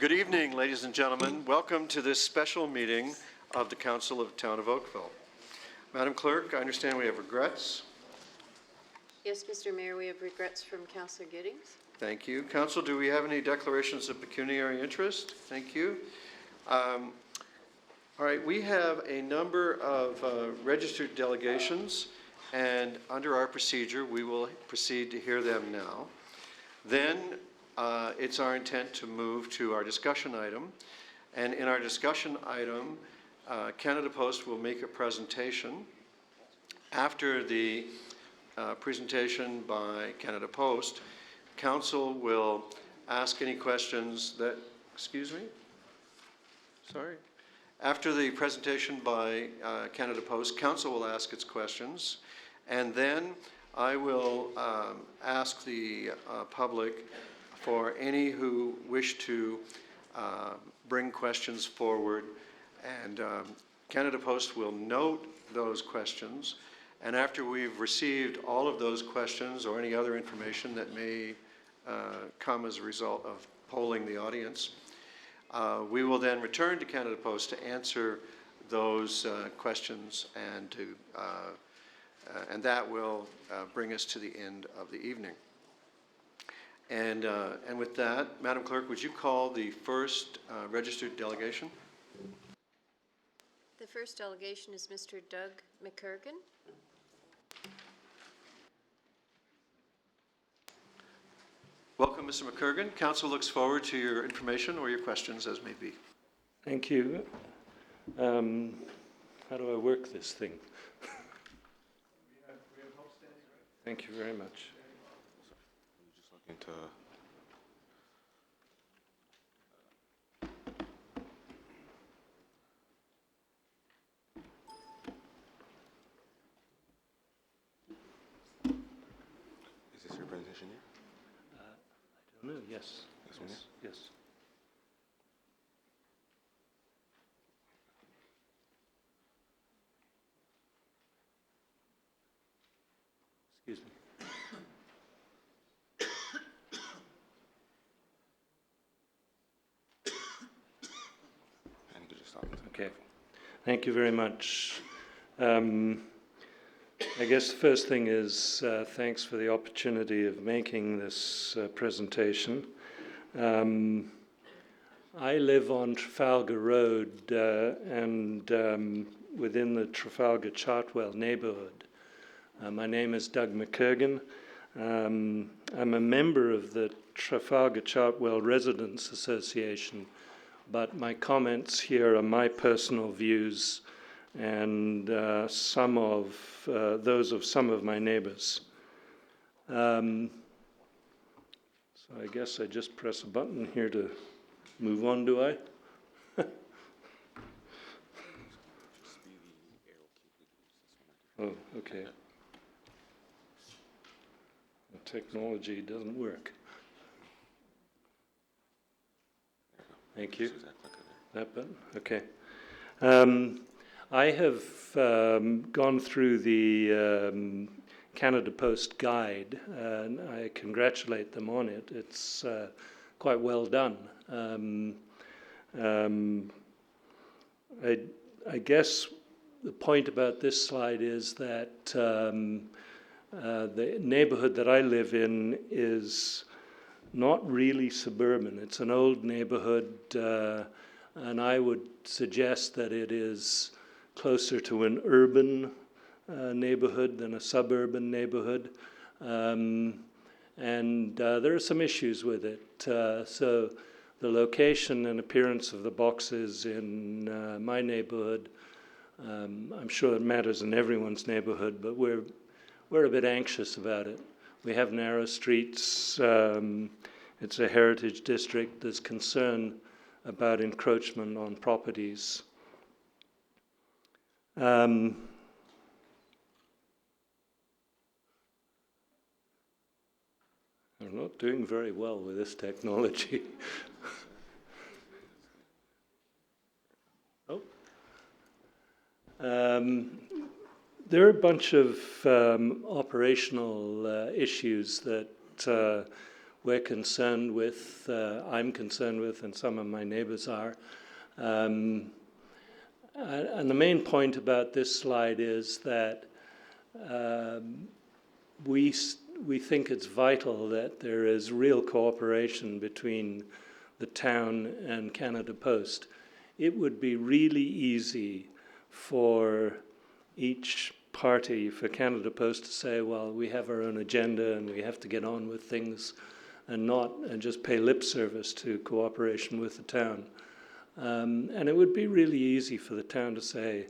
Good evening, ladies and gentlemen. Welcome to this special meeting of the Council of the Town of Oakville. Madam Clerk, I understand we have regrets. Yes, Mr. Mayor, we have regrets from Councillor Giddings. Thank you. Council, do we have any declarations of pecuniary interest? Thank you. All right, we have a number of registered delegations, and under our procedure, we will proceed to hear them now. Then it's our intent to move to our discussion item. And in our discussion item, Canada Post will make a presentation. After the presentation by Canada Post, Council will ask any questions that, excuse me? Sorry. After the presentation by Canada Post, Council will ask its questions, and then I will ask the public for any who wish to bring questions forward, and Canada Post will note those questions, and after we've received all of those questions or any other information that may come as a result of polling the audience, we will then return to Canada Post to answer those questions, and that will bring us to the end of the evening. And with that, Madam Clerk, would you call the first registered delegation? The first delegation is Mr. Doug McCurgan. Welcome, Mr. McCurgan. Council looks forward to your information or your questions as may be. Thank you. How do I work this thing? We have help standing, right? Thank you very much. Just looking to Is this your presentation here? I don't know. Yes. This one, Yes. Excuse me. And you could just stop. Okay. Thank you very much. I guess the first thing is thanks for the opportunity of making this presentation. I live on Trafalgar Road and within the Trafalgar Chartwell neighborhood. My name is Doug McCurgan. I'm a member of the Trafalgar Chartwell Residents Association, but my comments here are my personal views and some of those of some of my neighbors. So I guess I just press a button here to move on, do I? Oh, okay. The technology doesn't work. Thank you. That button? Okay. I have gone through the Canada Post guide, and I congratulate them on it. It's quite well done. I guess the point about this slide is that the neighborhood that I live in is not really suburban. It's an old neighborhood, and I would suggest that it is closer to an urban neighborhood than a suburban neighborhood. And there are some issues with it. So the location and appearance of the boxes in my neighborhood, I'm sure it matters in everyone's neighborhood, but we're a bit anxious about it. We have narrow streets. It's a heritage district. There's concern about encroachment on properties. I'm not doing very well with this technology. Oh. There are a bunch of operational issues that we're concerned with, I'm concerned with, and some of my neighbors are. And the main point about this slide is that we think it's vital that there is real cooperation between the town and Canada Post. It would be really easy for each party, for Canada Post to say, well, we have our own agenda and we have to get on with things and just pay lip service to cooperation with the town. And it would be really easy for the town to say,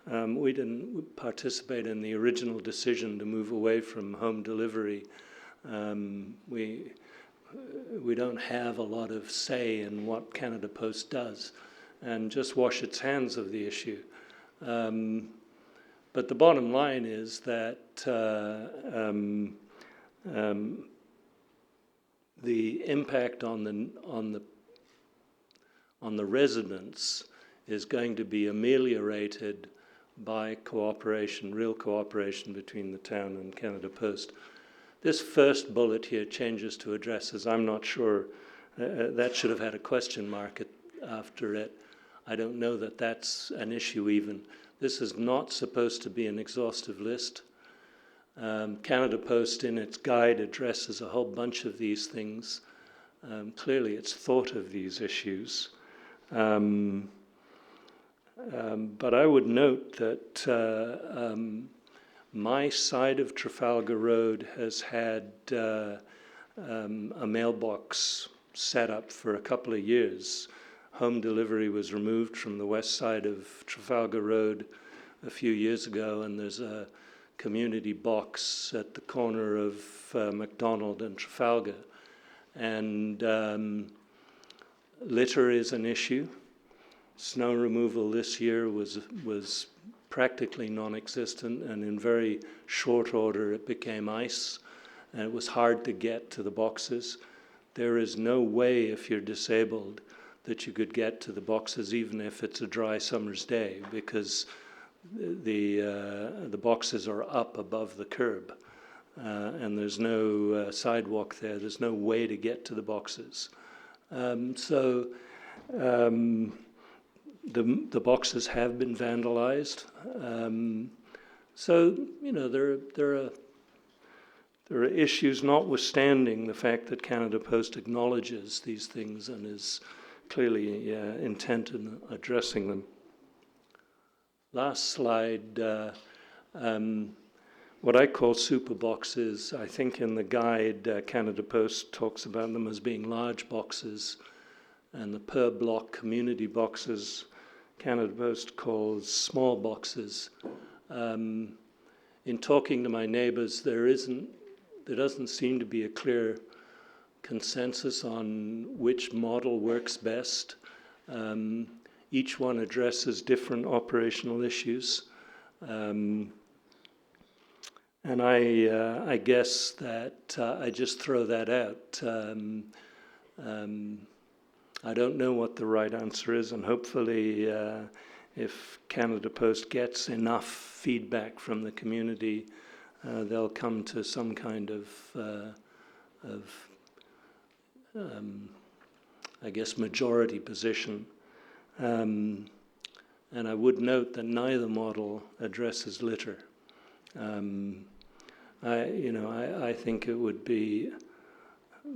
we didn't participate in the original decision to move away from home delivery. We don't have a lot of say in what Canada Post does, and just wash its hands of the issue. But the bottom line is that the impact on the residents is going to be ameliorated by cooperation, real cooperation between the town and Canada Post. This first bullet here, changes to addresses, I'm not sure, that should have had a question mark after it. I don't know that that's an issue even. This is not supposed to be an exhaustive list. Canada Post in its guide addresses a whole bunch of these things. Clearly it's thought of these issues. But I would note that my side of Trafalgar Road has had a mailbox set up for a couple of years. Home delivery was removed from the west side of Trafalgar Road a few years ago, and there's a community box at the corner of MacDonald and Trafalgar. And litter is an issue. Snow removal this year was practically non-existent, and in very short order it became ice, and it was hard to get to the boxes. There is no way, if you're disabled, that you could get to the boxes even if it's a dry summer's day, because the boxes are up above the curb, and there's no sidewalk there. There's no way to get to the boxes. The boxes have been vandalized. So, you know, there are issues, notwithstanding the fact that Canada Post acknowledges these things and is clearly intent in addressing them. Last slide, what I call super boxes. I think in the guide, Canada Post talks about them as being large boxes, and the per block community boxes, Canada Post calls small boxes. In talking to my neighbors, there doesn't seem to be a clear consensus on which model works best. Each one addresses different operational issues. And I guess that I just throw that out. I don't know what the right answer is, and hopefully if Canada Post gets enough feedback from the community, they'll come to some kind of I guess, majority position. And I would note that neither model addresses litter. I think it would be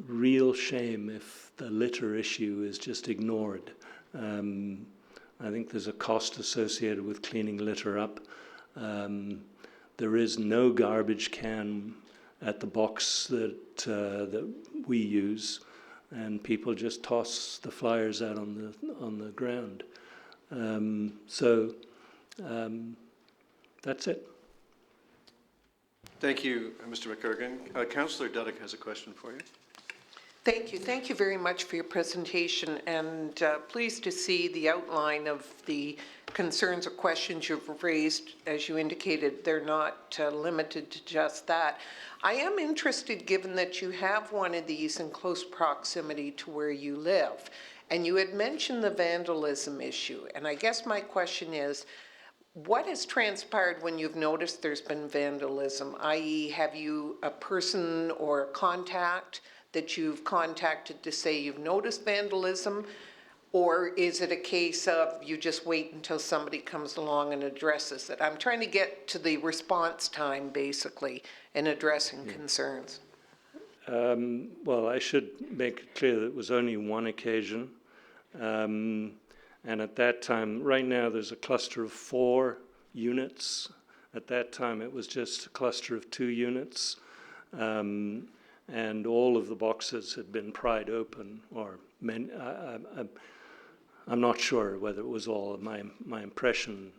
real shame if the litter issue is just ignored. I think there's a cost associated with cleaning litter up. There is no garbage can at the box that we use, and people just toss the flyers out on the ground. That's it. Thank you, Mr. McCurgan. Councillor Duddick has a question for you. Thank you. Thank you very much for your presentation, and pleased to see the outline of the concerns or questions you've raised. As you indicated, they're not limited to just that. I am interested, given that you have one of these in close proximity to where you live, and you had mentioned the vandalism issue, and I guess my question is, what has transpired when you've noticed there's been vandalism, i.e. have you a person or a contact that you've contacted to say you've noticed vandalism? Or is it a case of you just wait until somebody comes along and addresses it? I'm trying to get to the response time, basically, in addressing concerns. Well, I should make it clear that it was only one occasion. And at that time, right now there's a cluster of 4 units. At that time it was just a cluster of 2 units. And all of the boxes had been pried open, or I'm not sure whether it was all. My impression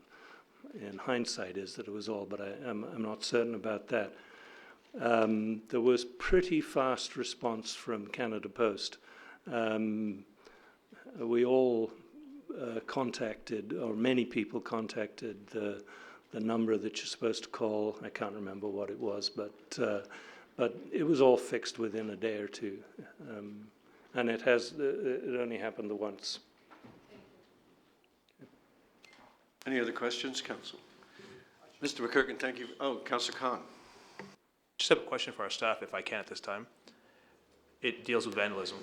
in hindsight is that it was all, but I'm not certain about that. There was pretty fast response from Canada Post. We all contacted, or many people contacted the number that you're supposed to call. I can't remember what it was, but it was all fixed within a day or two. And it only happened once. Any other questions, Council? Mr. McCurkin, thank you. Oh, Councillor Khan. Just have a question for our staff, if I can at this time. It deals with vandalism.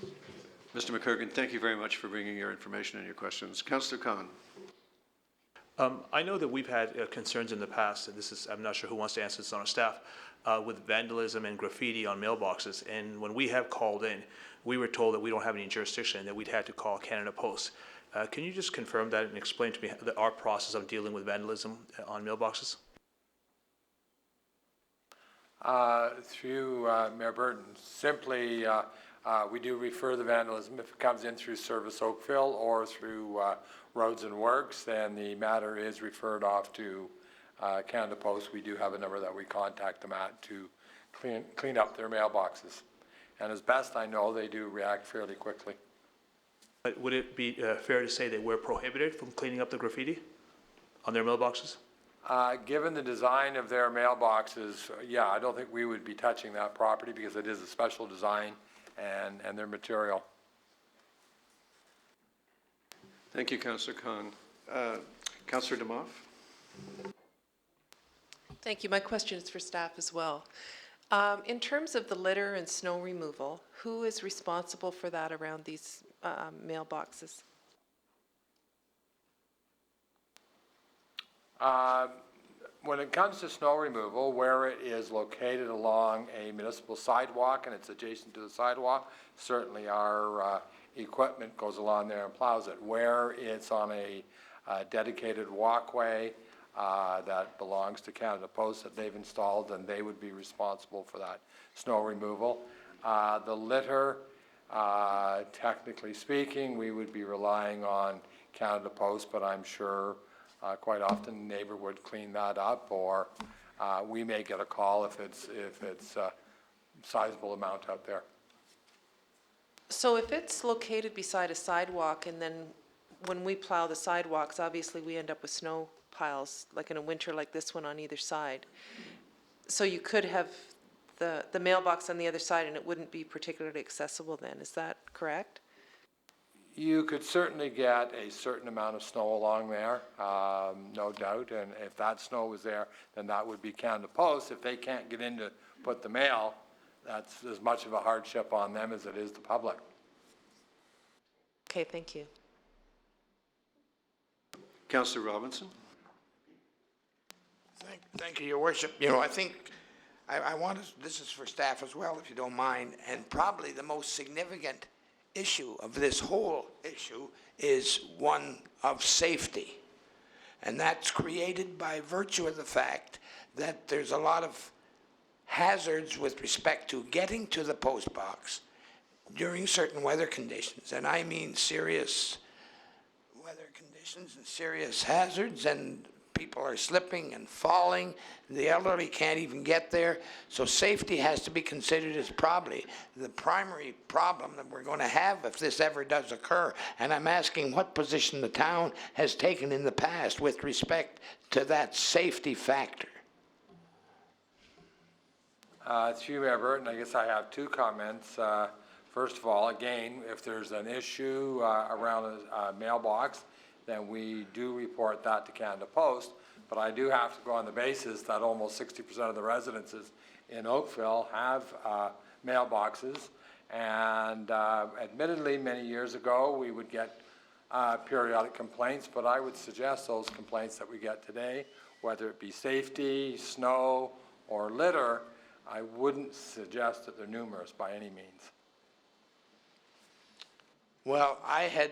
Mr. McCurkin, thank you very much for bringing your information and your questions. Councillor Khan. I know that we've had concerns in the past, and I'm not sure who wants to answer this on our staff, with vandalism and graffiti on mailboxes. And when we have called in, we were told that we don't have any jurisdiction and that we'd had to call Canada Post. Can you just confirm that and explain to me our process of dealing with vandalism on mailboxes? Through Mayor Burton, simply we do refer the vandalism if it comes in through Service Oakville or through Roads and Works, then the matter is referred off to Canada Post. We do have a number that we contact them at to clean up their mailboxes. And as best I know, they do react fairly quickly. But would it be fair to say that we're prohibited from cleaning up the graffiti on their mailboxes? Given the design of their mailboxes, yeah, I don't think we would be touching that property because it is a special design and their material. Thank you, Councillor Khan. Councillor Demoff. Thank you. My question is for staff as well. In terms of the litter and snow removal, who is responsible for that around these mailboxes? When it comes to snow removal, where it is located along a municipal sidewalk and it's adjacent to the sidewalk, certainly our equipment goes along there and plows it. Where it's on a dedicated walkway that belongs to Canada Post that they've installed, then they would be responsible for that snow removal. The litter, technically speaking, we would be relying on Canada Post, but I'm sure quite often the neighbor would clean that up, or we may get a call if it's a sizable amount out there. So if it's located beside a sidewalk, and then when we plow the sidewalks, obviously we end up with snow piles, like in a winter like this one on either side. So you could have the mailbox on the other side and it wouldn't be particularly accessible then, is that correct? You could certainly get a certain amount of snow along there, no doubt, and if that snow was there, then that would be Canada Post. If they can't get in to put the mail, that's as much of a hardship on them as it is the public. Okay, thank you. Councillor Robinson. Thank you, Your Worship. You know, I think I want to, this is for staff as well, if you don't mind, and probably the most significant issue of this whole issue is one of safety. And that's created by virtue of the fact that there's a lot of hazards with respect to getting to the post box during certain weather conditions. And I mean serious weather conditions and serious hazards, and people are slipping and falling. The elderly can't even get there. So safety has to be considered as probably the primary problem that we're going to have if this ever does occur. And I'm asking what position the town has taken in the past with respect to that safety factor. Through Mayor Burton, I guess I have two comments. First of all, again, if there's an issue around a mailbox, then we do report that to Canada Post. But I do have to go on the basis that almost 60% of the residences in Oakville have mailboxes. And admittedly, many years ago, we would get periodic complaints, but I would suggest those complaints that we get today, whether it be safety, snow, or litter, I wouldn't suggest that they're numerous by any means. Well, I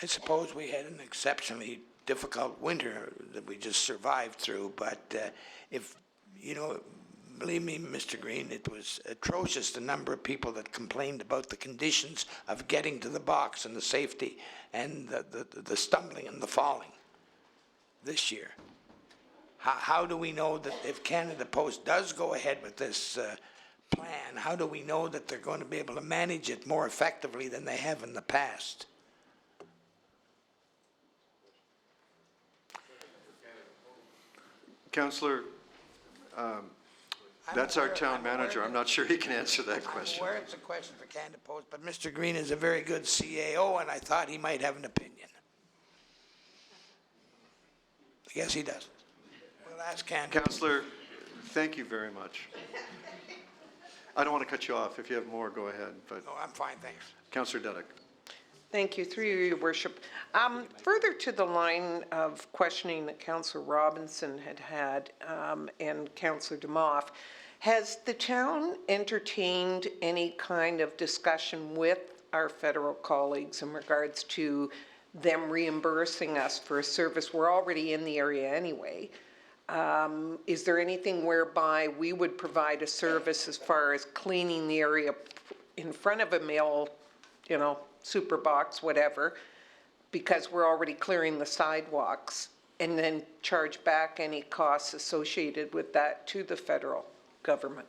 suppose we had an exceptionally difficult winter that we just survived through, but if, you know, believe me, Mr. Green, it was atrocious, the number of people that complained about the conditions of getting to the box and the safety and the stumbling and the falling this year. How do we know that if Canada Post does go ahead with this plan, how do we know that they're going to be able to manage it more effectively than they have in the past? Councillor, that's our town manager. I'm not sure he can answer that question. I'm aware it's a question for Canada Post, but Mr. Green is a very good CAO, and I thought he might have an opinion. I guess he does. We'll ask Canada. Councillor, thank you very much. I don't want to cut you off. If you have more, go ahead. But No, I'm fine, thanks. Councillor Dudek. Thank you, through you, Your Worship. Further to the line of questioning that Councillor Robinson had and Councillor Demoff, has the town entertained any kind of discussion with our federal colleagues in regards to them reimbursing us for a service? We're already in the area anyway. Is there anything whereby we would provide a service as far as cleaning the area in front of a mill, you know, super box, whatever, because we're already clearing the sidewalks, and then charge back any costs associated with that to the federal government?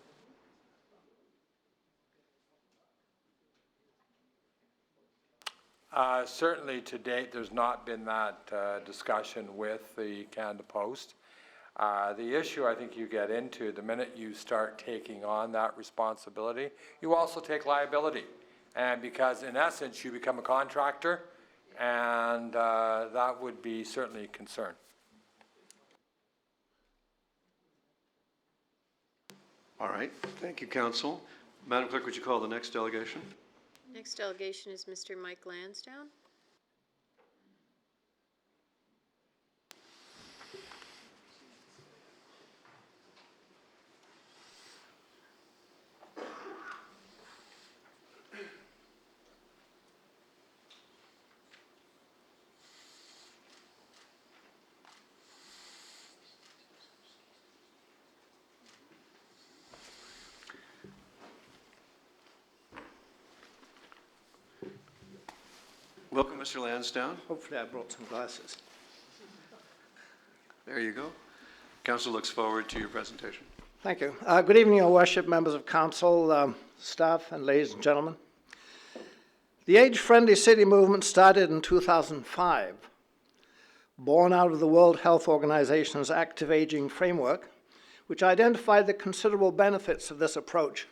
Certainly to date, there's not been that discussion with the Canada Post. The issue I think you get into, the minute you start taking on that responsibility, you also take liability. And because in essence, you become a contractor, and that would be certainly a concern. All right. Thank you, Council. Madam Clerk, would you call the next delegation? Next delegation is Mr. Mike Lansdowne. Welcome, Mr. Lansdowne. Hopefully I brought some glasses. There you go. Council looks forward to your presentation. Thank you. Good evening, Your Worship, members of council, staff, and ladies and gentlemen. The age-friendly city movement started in 2005, born out of the World Health Organization's active aging framework, which identified the considerable benefits of this approach,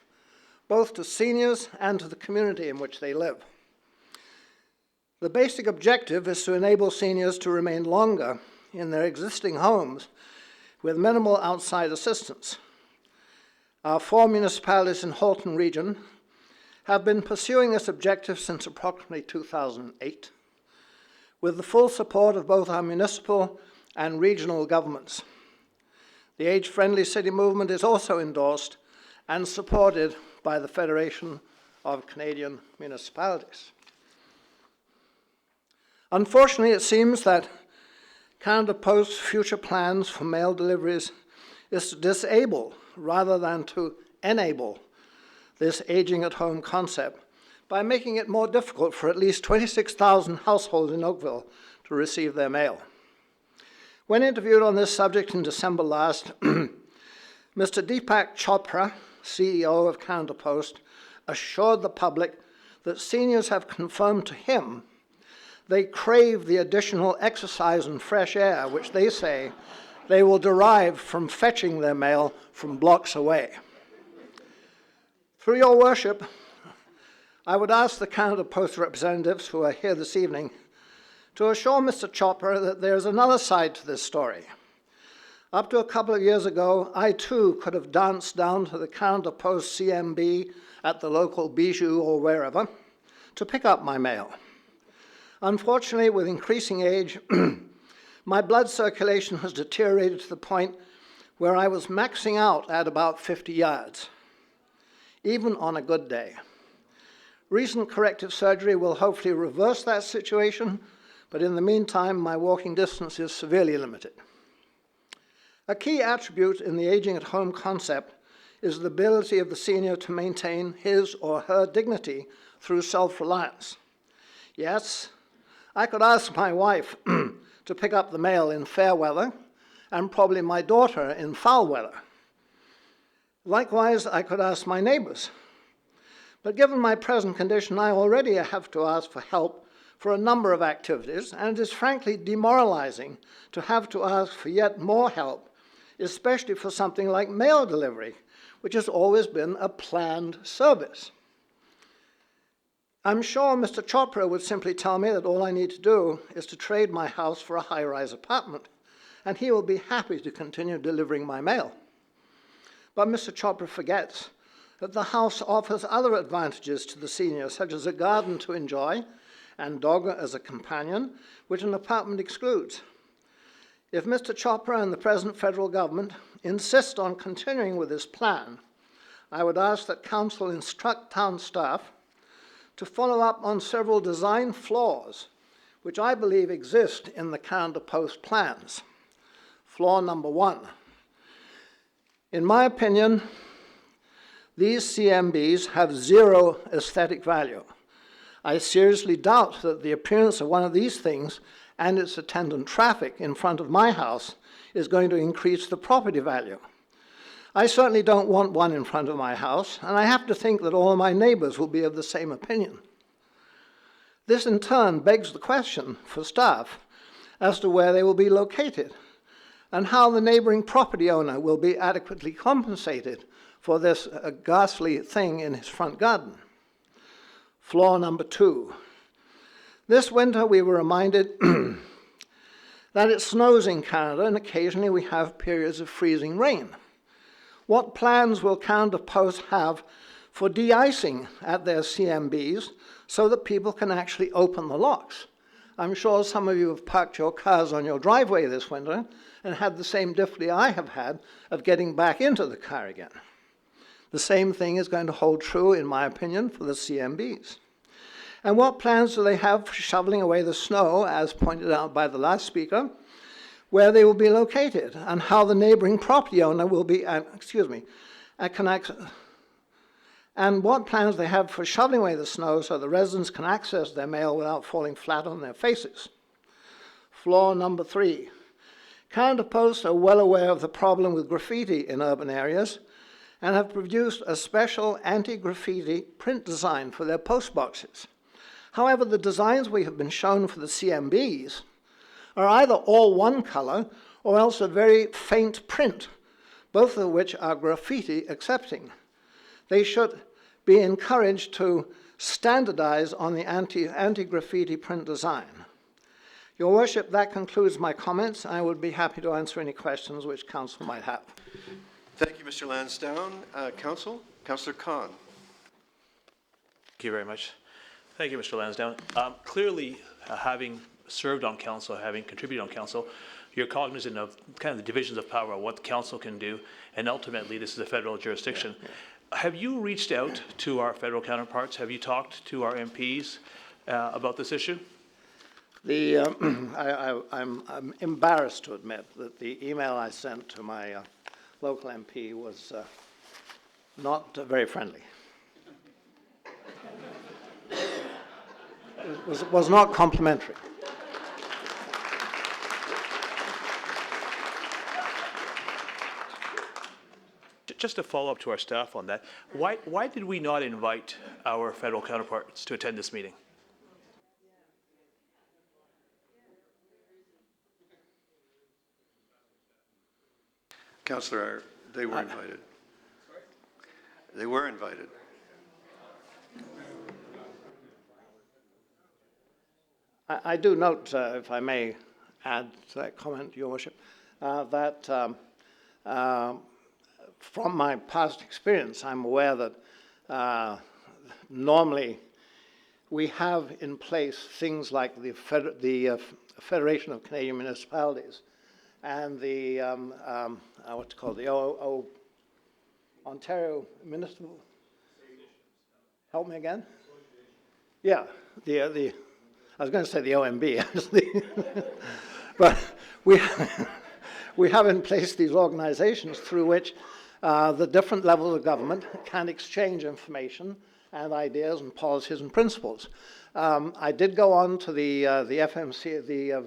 both to seniors and to the community in which they live. The basic objective is to enable seniors to remain longer in their existing homes with minimal outside assistance. Our 4 municipalities in Halton Region have been pursuing this objective since approximately 2008, with the full support of both our municipal and regional governments. The age-friendly city movement is also endorsed and supported by the Federation of Canadian Municipalities. Unfortunately, it seems that Canada Post's future plans for mail deliveries is to disable rather than to enable this aging at home concept by making it more difficult for at least 26,000 households in Oakville to receive their mail. When interviewed on this subject in December last, Mr. Deepak Chopra, CEO of Canada Post, assured the public that seniors have confirmed to him they crave the additional exercise and fresh air, which they say they will derive from fetching their mail from blocks away. Through your worship, I would ask the Canada Post representatives who are here this evening to assure Mr. Chopra that there is another side to this story. Up to a couple of years ago, I too could have danced down to the Canada Post CMB at the local Bijou or wherever to pick up my mail. Unfortunately, with increasing age, my blood circulation has deteriorated to the point where I was maxing out at about 50 yards, even on a good day. Recent corrective surgery will hopefully reverse that situation, but in the meantime, my walking distance is severely limited. A key attribute in the aging at home concept is the ability of the senior to maintain his or her dignity through self-reliance. Yes, I could ask my wife to pick up the mail in fair weather, and probably my daughter in foul weather. Likewise, I could ask my neighbors. But given my present condition, I already have to ask for help for a number of activities, and it is frankly demoralizing to have to ask for yet more help, especially for something like mail delivery, which has always been a planned service. I'm sure Mr. Chopra would simply tell me that all I need to do is to trade my house for a high-rise apartment, and he will be happy to continue delivering my mail. But Mr. Chopra forgets that the house offers other advantages to the senior, such as a garden to enjoy and dog as a companion, which an apartment excludes. If Mr. Chopra and the present federal government insist on continuing with this plan, I would ask that Council instruct town staff to follow up on several design flaws which I believe exist in the Canada Post plans. Flaw number 1. In my opinion, these CMBs have zero aesthetic value. I seriously doubt that the appearance of one of these things and its attendant traffic in front of my house is going to increase the property value. I certainly don't want one in front of my house, and I have to think that all of my neighbors will be of the same opinion. This in turn begs the question for staff as to where they will be located and how the neighboring property owner will be adequately compensated for this ghastly thing in his front garden. Flaw number 2. This winter we were reminded that it snows in Canada and occasionally we have periods of freezing rain. What plans will Canada Post have for de-icing at their CMBs so that people can actually open the locks? I'm sure some of you have parked your cars on your driveway this winter and had the same difficulty I have had of getting back into the car again. The same thing is going to hold true, in my opinion, for the CMBs. And what plans do they have for shoveling away the snow, as pointed out by the last speaker, where they will be located, and how the neighboring property owner will be, and what plans they have for shoveling away the snow so the residents can access their mail without falling flat on their faces. Flaw number 3. Canada Post are well aware of the problem with graffiti in urban areas and have produced a special anti-graffiti print design for their post boxes. However, the designs we have been shown for the CMBs are either all one color or else a very faint print, both of which are graffiti accepting. They should be encouraged to standardize on the anti-graffiti print design. Your Worship, that concludes my comments. I would be happy to answer any questions which Council might have. Thank you, Mr. Lansdowne. Councillor Khan. Thank you very much. Thank you, Mr. Lansdowne. Clearly, having served on council, having contributed on council, you're cognizant of kind of the divisions of power, what the council can do, and ultimately this is a federal jurisdiction. Have you reached out to our federal counterparts? Have you talked to our MPs about this issue? I'm embarrassed to admit that the email I sent to my local MP was not very friendly. It was not complimentary. Just to follow up to our staff on that, why did we not invite our federal counterparts to attend this meeting? Councillor, they were invited. They were invited. I do note, if I may add to that comment, Your Worship, that from my past experience, I'm aware that normally we have in place things like the Federation of Canadian Municipalities and the what's called the Ontario Municipal. Help me again. Yeah, I was going to say the OMB, actually, but we have in place these organizations through which the different levels of government can exchange information and ideas and policies and principles. I did go on to the FMC, the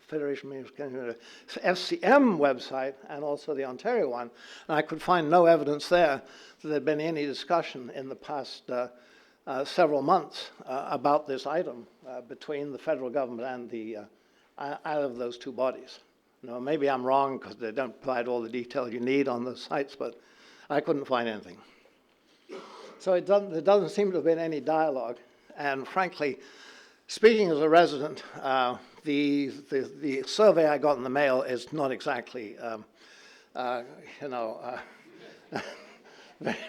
Federation FCM website, and also the Ontario one, and I could find no evidence there that there had been any discussion in the past several months about this item between the federal government and the out of those two bodies. Now, maybe I'm wrong because they don't provide all the detail you need on the sites, but I couldn't find anything. So there doesn't seem to have been any dialogue, and frankly, speaking as a resident, the survey I got in the mail is not exactly, very,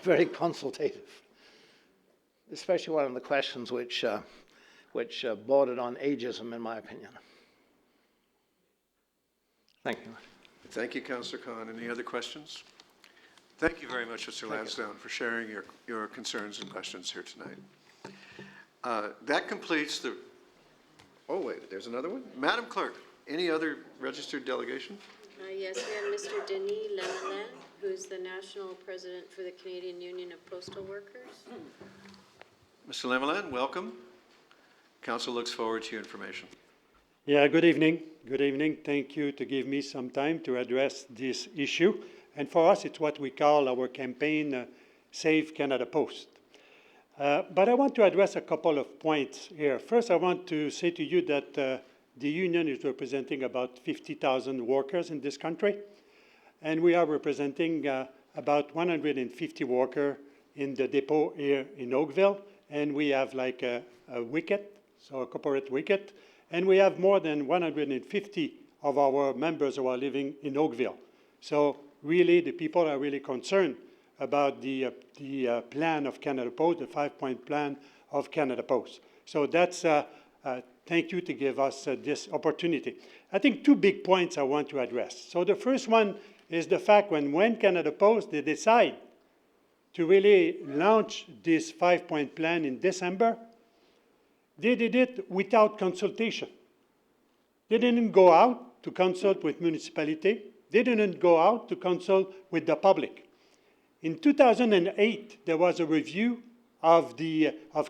very consultative, especially one of the questions which bordered on ageism, in my opinion. Thank you. Thank you, Councillor Khan. Any other questions? Thank you very much, Mr. Lansdowne, for sharing your concerns and questions here tonight. That completes the, oh wait, there's another one? Madam Clerk, any other registered delegation? Yes, we have Mr. Denis Lemelin, who's the National President for the Canadian Union of Postal Workers. Mr. Lemelin, welcome. Council looks forward to your information. Yeah, good evening. Good evening. Thank you to give me some time to address this issue. And for us, it's what we call our campaign, Save Canada Post. But I want to address a couple of points here. First, I want to say to you that the union is representing about 50,000 workers in this country. And we are representing about 150 workers in the depot here in Oakville. And we have like a wicket, so a corporate wicket. And we have more than 150 of our members who are living in Oakville. So really, the people are really concerned about the plan of Canada Post, the 5-point plan of Canada Post. So that's, thank you to give us this opportunity. I think two big points I want to address. So the first one is the fact when Canada Post, they decide to really launch this 5-point plan in December, they did it without consultation. They didn't go out to consult with municipality. They didn't go out to consult with the public. In 2008, there was a review of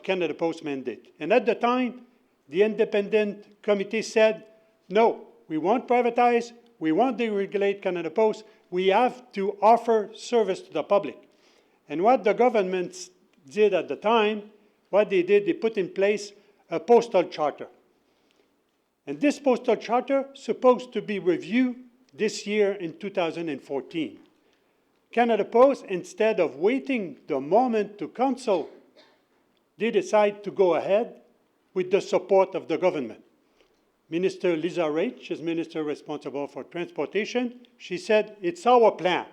Canada Post mandate. And at the time, the independent committee said, no, we won't privatize, we won't deregulate Canada Post, we have to offer service to the public. And what the government did at the time, what they did, they put in place a postal charter. And this postal charter is supposed to be reviewed this year in 2014. Canada Post, instead of waiting the moment to consult, they decide to go ahead with the support of the government. Minister Lisa Raitt, she's minister responsible for transportation, she said, it's our plan.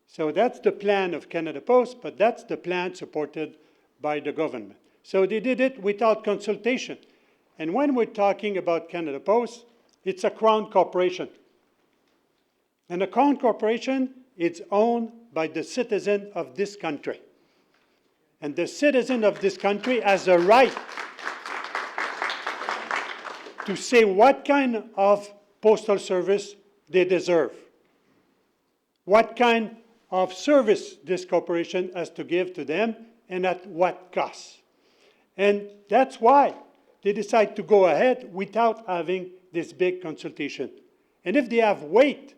So that's the plan of Canada Post, but that's the plan supported by the government. So they did it without consultation. And when we're talking about Canada Post, it's a crown corporation. And a crown corporation, it's owned by the citizen of this country. And the citizen of this country has a right to say what kind of postal service they deserve, what kind of service this corporation has to give to them, and at what cost. And that's why they decide to go ahead without having this big consultation. And if they have weight,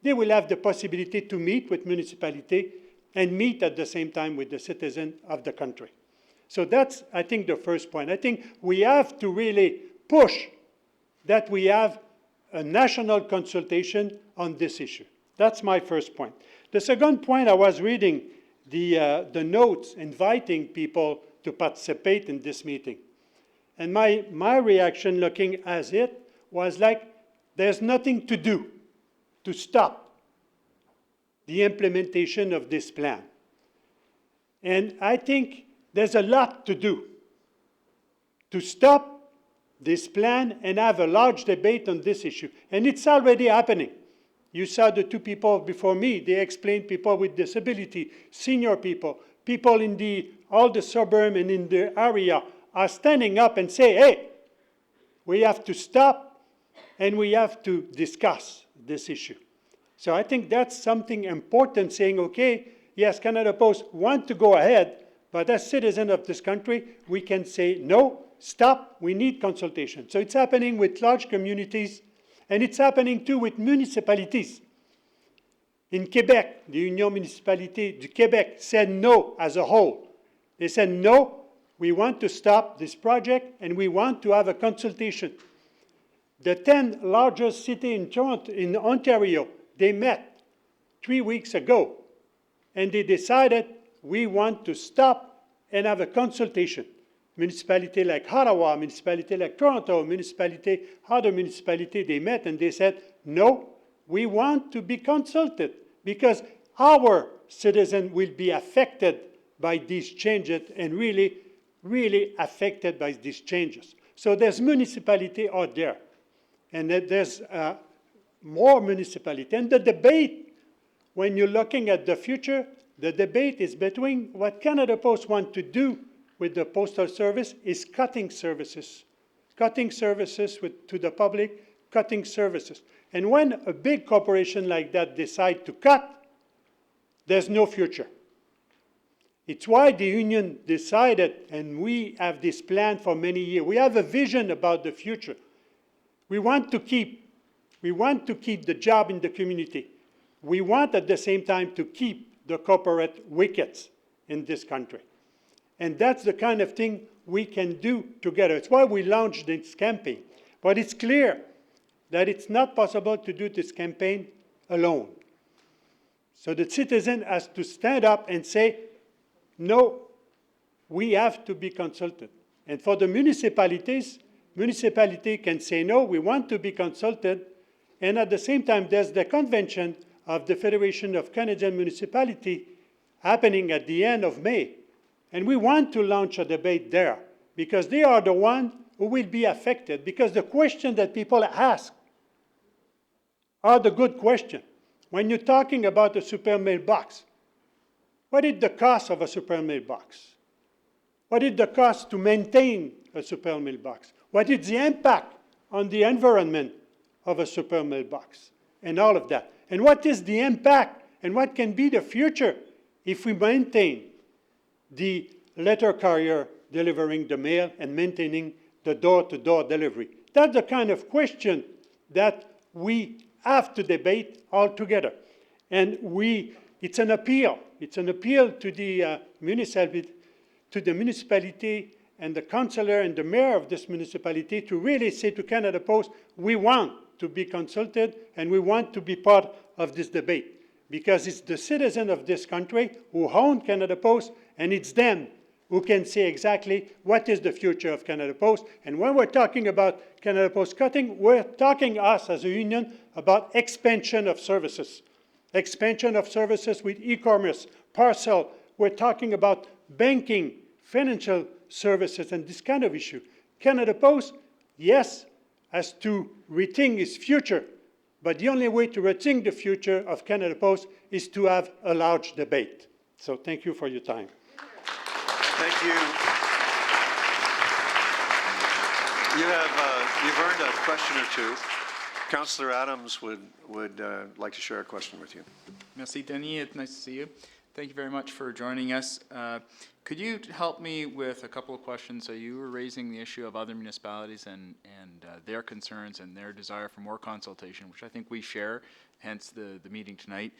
they will have the possibility to meet with municipality and meet at the same time with the citizen of the country. So that's, I think, the first point. I think we have to really push that we have a national consultation on this issue. That's my first point. The second point, I was reading the notes inviting people to participate in this meeting. And my reaction looking at it was like, there's nothing to do. to stop the implementation of this plan. And I think there's a lot to do to stop this plan and have a large debate on this issue. And it's already happening. You saw the two people before me. They explained people with disability, senior people, people in all the suburbs and in the area are standing up and say, hey, we have to stop and we have to discuss this issue. So I think that's something important, saying, okay, yes, Canada Post want to go ahead, but as citizens of this country, we can say, no, stop, we need consultation. So it's happening with large communities, and it's happening too with municipalities. In Quebec, the Union Municipalité du Québec said no as a whole. They said, no, we want to stop this project, and we want to have a consultation. The 10 largest cities in Ontario, they met 3 weeks ago, and they decided we want to stop and have a consultation. Municipality like Ottawa, municipality like Toronto, other municipality, they met and they said, no, we want to be consulted because our citizens will be affected by these changes and really, really affected by these changes. So there's municipality out there, and there's more municipality. And the debate, when you're looking at the future, the debate is between what Canada Post wants to do with the Postal Service is cutting services to the public, cutting services. And when a big corporation like that decides to cut, there's no future. It's why the union decided, and we have this plan for many years. We have a vision about the future. We want to keep the job in the community. We want at the same time to keep the corporate wickets in this country. And that's the kind of thing we can do together. It's why we launched this campaign. But it's clear that it's not possible to do this campaign alone. So the citizen has to stand up and say, no, we have to be consulted. And for the municipalities, municipality can say, no, we want to be consulted. And at the same time, there's the convention of the Federation of Canadian Municipalities happening at the end of May. And we want to launch a debate there because they are the ones who will be affected, because the questions that people ask are the good questions. When you're talking about a super mailbox, what is the cost of a super mailbox? What is the cost to maintain a super mailbox? What is the impact on the environment of a super mailbox? And all of that. And what is the impact and what can be the future if we maintain the letter carrier delivering the mail and maintaining the door-to-door delivery? That's the kind of question that we have to debate all together. And it's an appeal. It's an appeal to the municipality and the councillor and the mayor of this municipality to really say to Canada Post, we want to be consulted and we want to be part of this debate. Because it's the citizens of this country who own Canada Post, and it's them who can say exactly what is the future of Canada Post. And when we're talking about Canada Post cutting, we're talking, us as a union, about expansion of services. Expansion of services with e-commerce, parcel. We're talking about banking, financial services, and this kind of issue. Canada Post, yes, has to rethink its future, but the only way to rethink the future of Canada Post is to have a large debate. So thank you for your time. Thank you. You've earned a question or two. Councillor Adams would like to share a question with you. Merci, Denis. It's nice to see you. Thank you very much for joining us. Could you help me with a couple of questions? So you were raising the issue of other municipalities and their concerns and their desire for more consultation, which I think we share, hence the meeting tonight.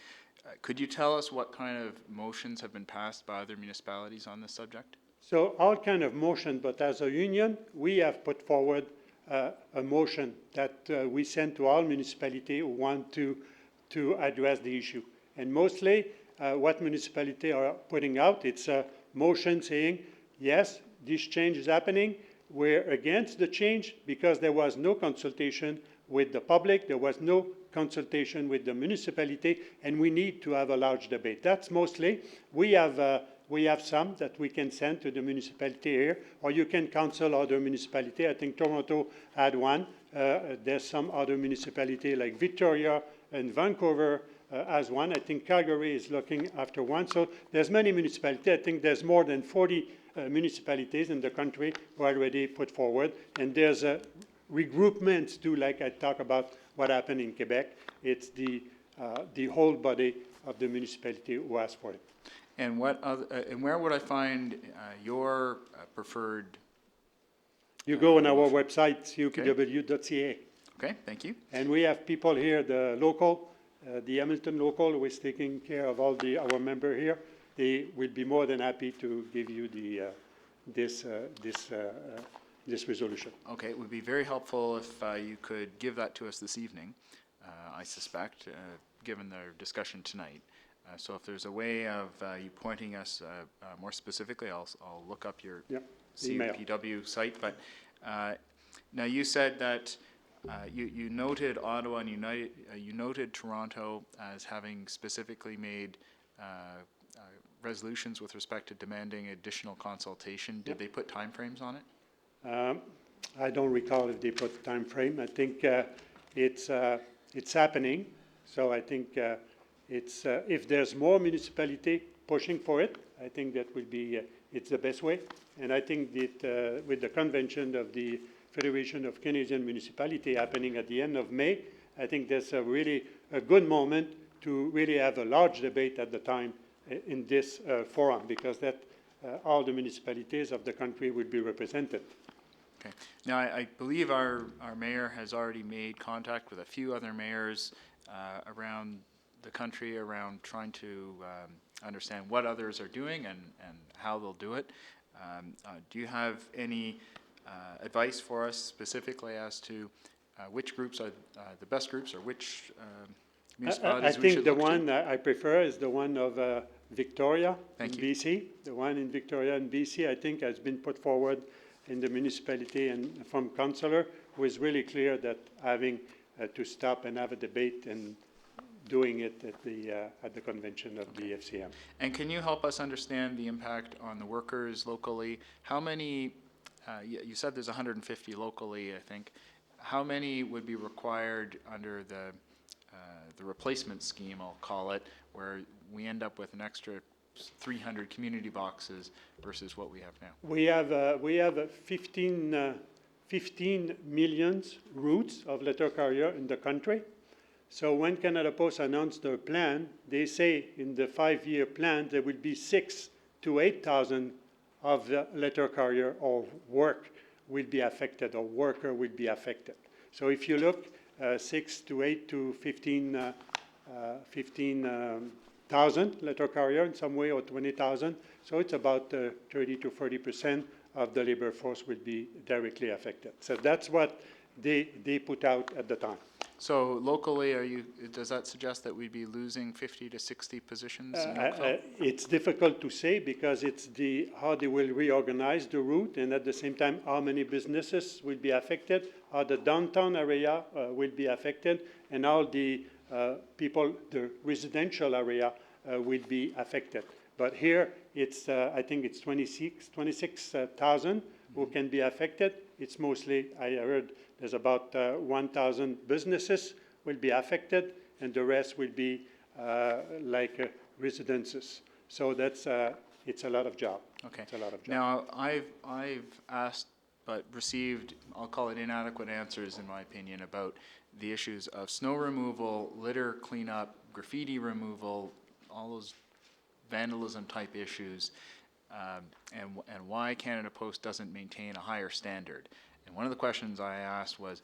Could you tell us what kind of motions have been passed by other municipalities on this subject? So all kind of motion, but as a union, we have put forward a motion that we send to all municipalities who want to address the issue. And mostly what municipalities are putting out, it's a motion saying, yes, this change is happening. We're against the change because there was no consultation with the public. There was no consultation with the municipality, and we need to have a large debate. That's mostly, we have some that we can send to the municipality here, or you can counsel other municipality. I think Toronto had one. There's some other municipality like Victoria and Vancouver as one. I think Calgary is looking after one. So there's many municipalities. I think there's more than 40 municipalities in the country who already put forward. And there's regroupments too, like I talk about what happened in Quebec. It's the whole body of the municipality who asked for it. And what other, and where would I find your preferred? You go on our website, upw.ca. Okay, thank you. And we have people here, the local, the Hamilton local, who is taking care of all our member here. They will be more than happy to give you the this resolution. Okay, it would be very helpful if you could give that to us this evening, I suspect, given the discussion tonight. So if there's a way of you pointing us more specifically, I'll look up your CUPW site. But now you said that you noted Ottawa and you noted Toronto as having specifically made resolutions with respect to demanding additional consultation. Did they put timeframes on it? I don't recall if they put time frame. I think it's happening. So I think it's if there's more municipality pushing for it, I think that will be it's the best way. And I think that with the convention of the Federation of Canadian Municipality happening at the end of May, I think that's a really a good moment to really have a large debate at the time in this forum, because that all the municipalities of the country will be represented. Okay. Now, I believe our mayor has already made contact with a few other mayors around the country around trying to understand what others are doing and how they'll do it. Do you have any advice for us specifically as to which groups are the best groups, or which municipalities we should look to? I think the one I prefer is the one of Victoria in BC. The one in Victoria in BC, I think, has been put forward in the municipality and from councillor, who is really clear that having to stop and have a debate and doing it at the convention of the FCM. And can you help us understand the impact on the workers locally? How many, you said there's 150 locally, I think. How many would be required under the replacement scheme, I'll call it, where we end up with an extra 300 community boxes versus what we have now? We have 15 million routes of letter carrier in the country. So when Canada Post announced their plan, they say in the 5-year plan there will be 6,000 to 8,000 of the letter carrier or work will be affected, or worker will be affected. So if you look 6 to 8 to 15,000 letter carrier in some way, or 20,000, so it's about 30 to 40% of the labor force will be directly affected. So that's what they put out at the time. So locally, does that suggest that we'd be losing 50 to 60 positions in Oakville? It's difficult to say, because it's how they will reorganize the route, and at the same time how many businesses will be affected, how the downtown area will be affected, and how the people, the residential area will be affected. But here it's, I think it's 26,000 who can be affected. It's mostly, I heard there's about 1,000 businesses will be affected, and the rest will be residences. So that's it's a lot of job. Okay. It's a lot of job. Now, I've asked but received, I'll call it inadequate answers, in my opinion, about the issues of snow removal, litter cleanup, graffiti removal, all those vandalism type issues, and why Canada Post doesn't maintain a higher standard. And one of the questions I asked was,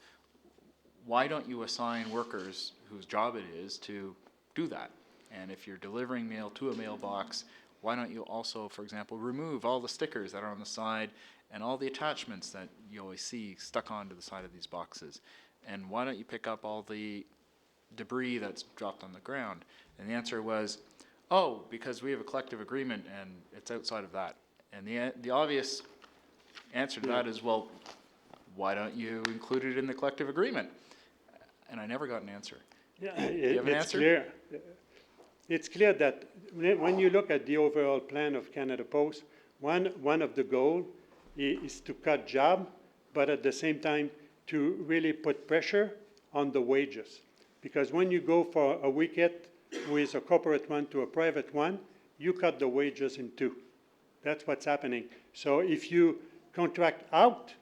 why don't you assign workers whose job it is to do that? And if you're delivering mail to a mailbox, why don't you also, for example, remove all the stickers that are on the side and all the attachments that you always see stuck onto the side of these boxes? And why don't you pick up all the debris that's dropped on the ground? And the answer was, oh, because we have a collective agreement and it's outside of that. And the obvious answer to that is, well, why don't you include it in the collective agreement? And I never got an answer. Yeah, you have an it's answer? clear. It's clear that when you look at the overall plan of Canada Post, one of the goals is to cut job, but at the same time to really put pressure on the wages. Because when you go for a wicket with a corporate one to a private one, you cut the wages in two. That's what's happening. So if you contract out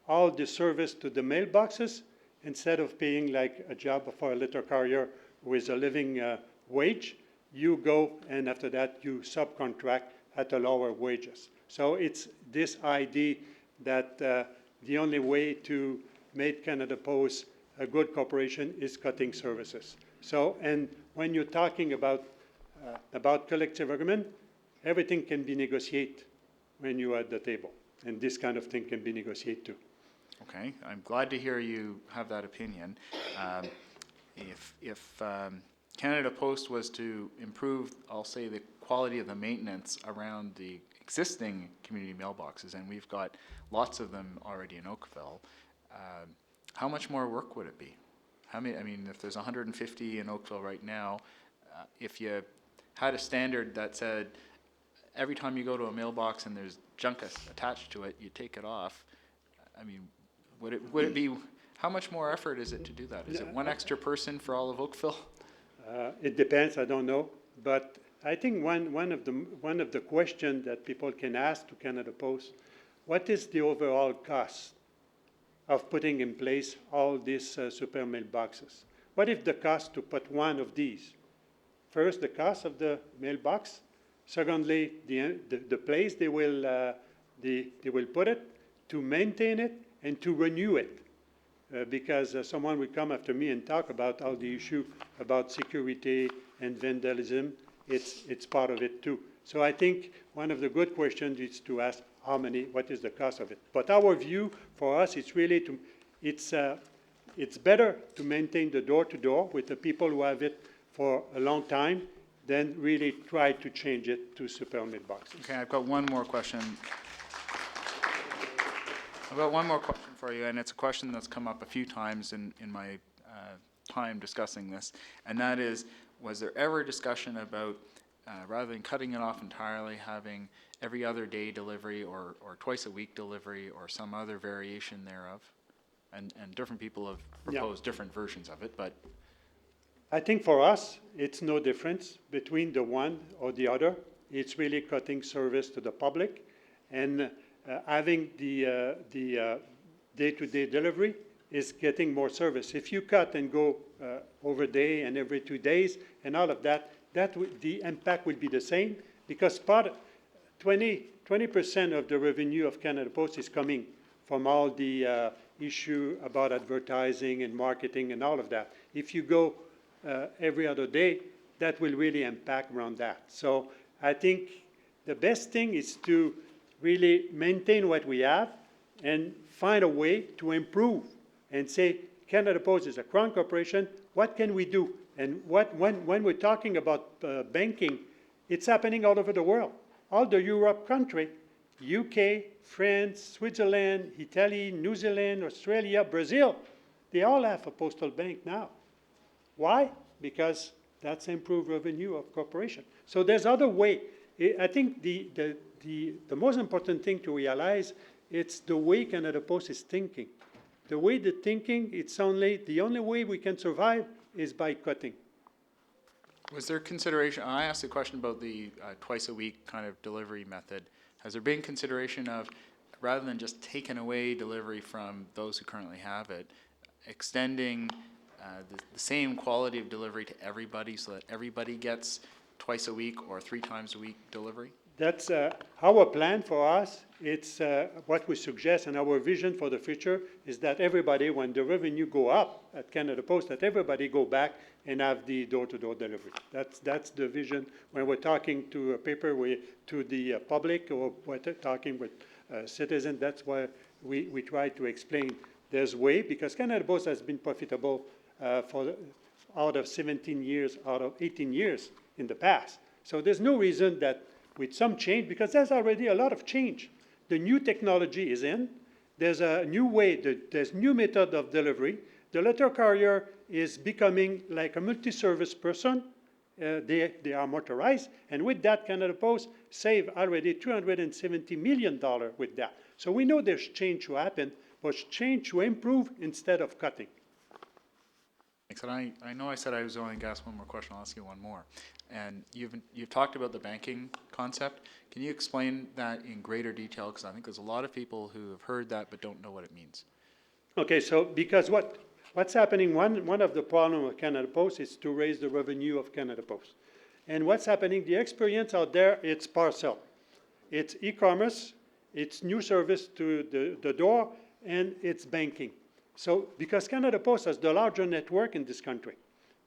all the service to the mailboxes, instead of paying like a job for a letter carrier with a living wage, you go and after that you subcontract at a lower wages. So it's this idea that the only way to make Canada Post a good corporation is cutting services. So, and when you're talking about collective agreement, everything can be negotiated when you're at the table. And this kind of thing can be negotiated too. Okay, I'm glad to hear you have that opinion. If Canada Post was to improve, I'll say, the quality of the maintenance around the existing community mailboxes, and we've got lots of them already in Oakville, how much more work would it be? How many? I mean, if there's 150 in Oakville right now, if you had a standard that said every time you go to a mailbox and there's junk attached to it, you take it off. I mean, would it be? How much more effort is it to do that? Is it one extra person for all of Oakville? It depends. I don't know, but I think one of the questions that people can ask to Canada Post: what is the overall cost of putting in place all these super mailboxes? What if the cost to put one of these? First, the cost of the mailbox. Secondly, the place they will put it, to maintain it, and to renew it. Because someone will come after me and talk about all the issue about security and vandalism. It's part of it too. So I think one of the good questions is to ask what is the cost of it. But our view for us, it's really it's better to maintain the door-to-door with the people who have it for a long time than really try to change it to super mailboxes. Okay, I've got one more question. I've got one more question for you, and it's a question that's come up a few times in my time discussing this, and that is, was there ever discussion about, rather than cutting it off entirely, having every other day delivery or twice a week delivery or some other variation thereof? And different people have proposed different versions of it, but... I think for us, it's no difference between the one or the other. It's really cutting service to the public and having the day-to-day delivery is getting more service. If you cut and go over day and every 2 days and all of that, the impact will be the same because 20% of the revenue of Canada Post is coming from all the issue about advertising and marketing and all of that. If you go every other day, that will really impact around that. So I think the best thing is to really maintain what we have and find a way to improve and say, Canada Post is a crown corporation, what can we do? And when we're talking about banking, it's happening all over the world. All the Europe country, UK, France, Switzerland, Italy, New Zealand, Australia, Brazil, they all have a postal bank now. Why? Because that's improved revenue of corporation. So there's other way. I think the most important thing to realize, it's the way Canada Post is thinking. The way they're thinking, the only way we can survive is by cutting. Was there consideration, I asked a question about the twice a week kind of delivery method. Has there been consideration of, rather than just taking away delivery from those who currently have it, extending the same quality of delivery to everybody so that everybody gets twice a week or 3 times a week delivery? That's our plan for us. It's what we suggest, and our vision for the future is that everybody, when the revenue go up at Canada Post, that everybody go back and have the door-to-door delivery. That's the vision. When we're talking to a paper, to the public, or we're talking with citizens, that's why we try to explain there's way, because Canada Post has been profitable out of 17 years, out of 18 years in the past. So there's no reason that with some change, because there's already a lot of change. The new technology is in. There's a new way, there's new method of delivery. The letter carrier is becoming like a multi-service person. They are motorized, and with that, Canada Post saved already $270 million with that. So we know there's change to happen, but change to improve instead of cutting. Thanks. And I know I said I was only going to ask one more question. I'll ask you one more. And you've talked about the banking concept. Can you explain that in greater detail? Because I think there's a lot of people who have heard that but don't know what it means. Okay, so because what's happening, one of the problems of Canada Post is to raise the revenue of Canada Post. And what's happening, the experience out there, it's parcel. It's e-commerce, it's new service to the door, and it's banking. So because Canada Post has the larger network in this country,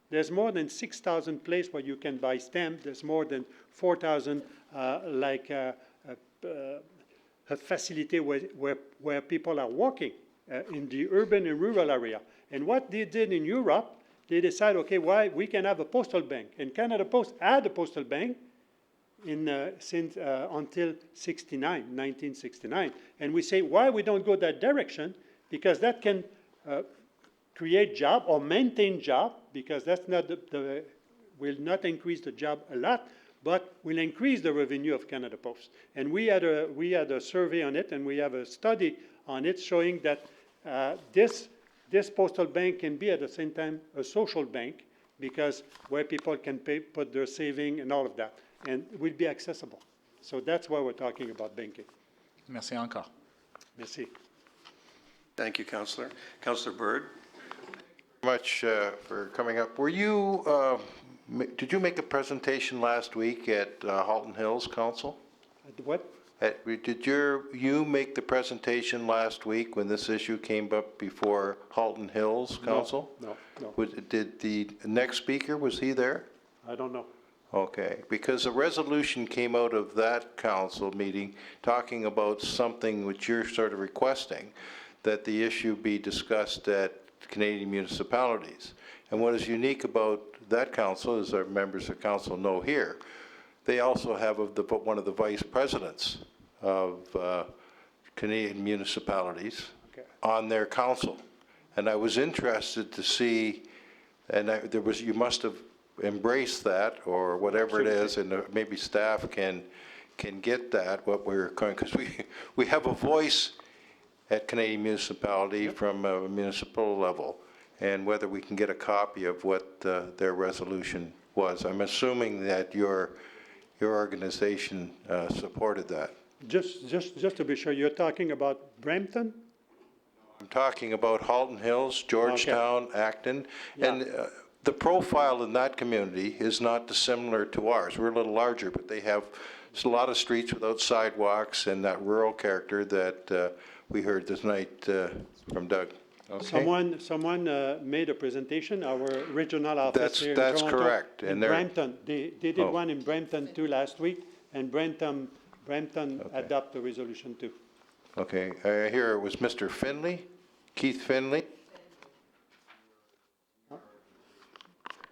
there's more than 6,000 places where you can buy stamps. There's more than 4,000 a facility where people are working in the urban and rural area. And what they did in Europe, they decided, okay, why we can have a postal bank. And Canada Post had a postal bank since until 1969. And we say, why we don't go that direction? Because that can create job or maintain job, because that's not will not increase the job a lot, but will increase the revenue of Canada Post. And we had a survey on it, and we have a study on it showing that this postal bank can be at the same time a social bank, because where people can put their saving and all of that, and will be accessible. So that's why we're talking about banking. Merci encore. Merci. Thank you, Councillor. Councillor Bird? Much for coming up. Were you, did you make a presentation last week at Halton Hills Council? What? Did you make the presentation last week when this issue came up before Halton Hills Council? No. Did the next speaker, was he there? I don't know. Okay, because a resolution came out of that council meeting talking about something which you're sort of requesting, that the issue be discussed at Canadian municipalities. And what is unique about that council, as our members of council know here, they also have one of the vice presidents of Canadian municipalities on their council. And I was interested to see, and you must have embraced that, or whatever it is, and maybe staff can get that, what we're going, because we have a voice at Canadian municipality from a municipal level, and whether we can get a copy of what their resolution was. I'm assuming that your organization supported that. Just to be sure, you're talking about Brampton? I'm talking about Halton Hills, Georgetown, Acton, and the profile in that community is not dissimilar to ours. We're a little larger, but they have a lot of streets without sidewalks and that rural character that we heard this night from Doug. Okay. Someone made a presentation, our regional office here in That's Toronto, correct. in Brampton. They did one in Brampton too last week, and Brampton adopted the resolution too. Okay, here it was Mr. Finley, Keith Finley.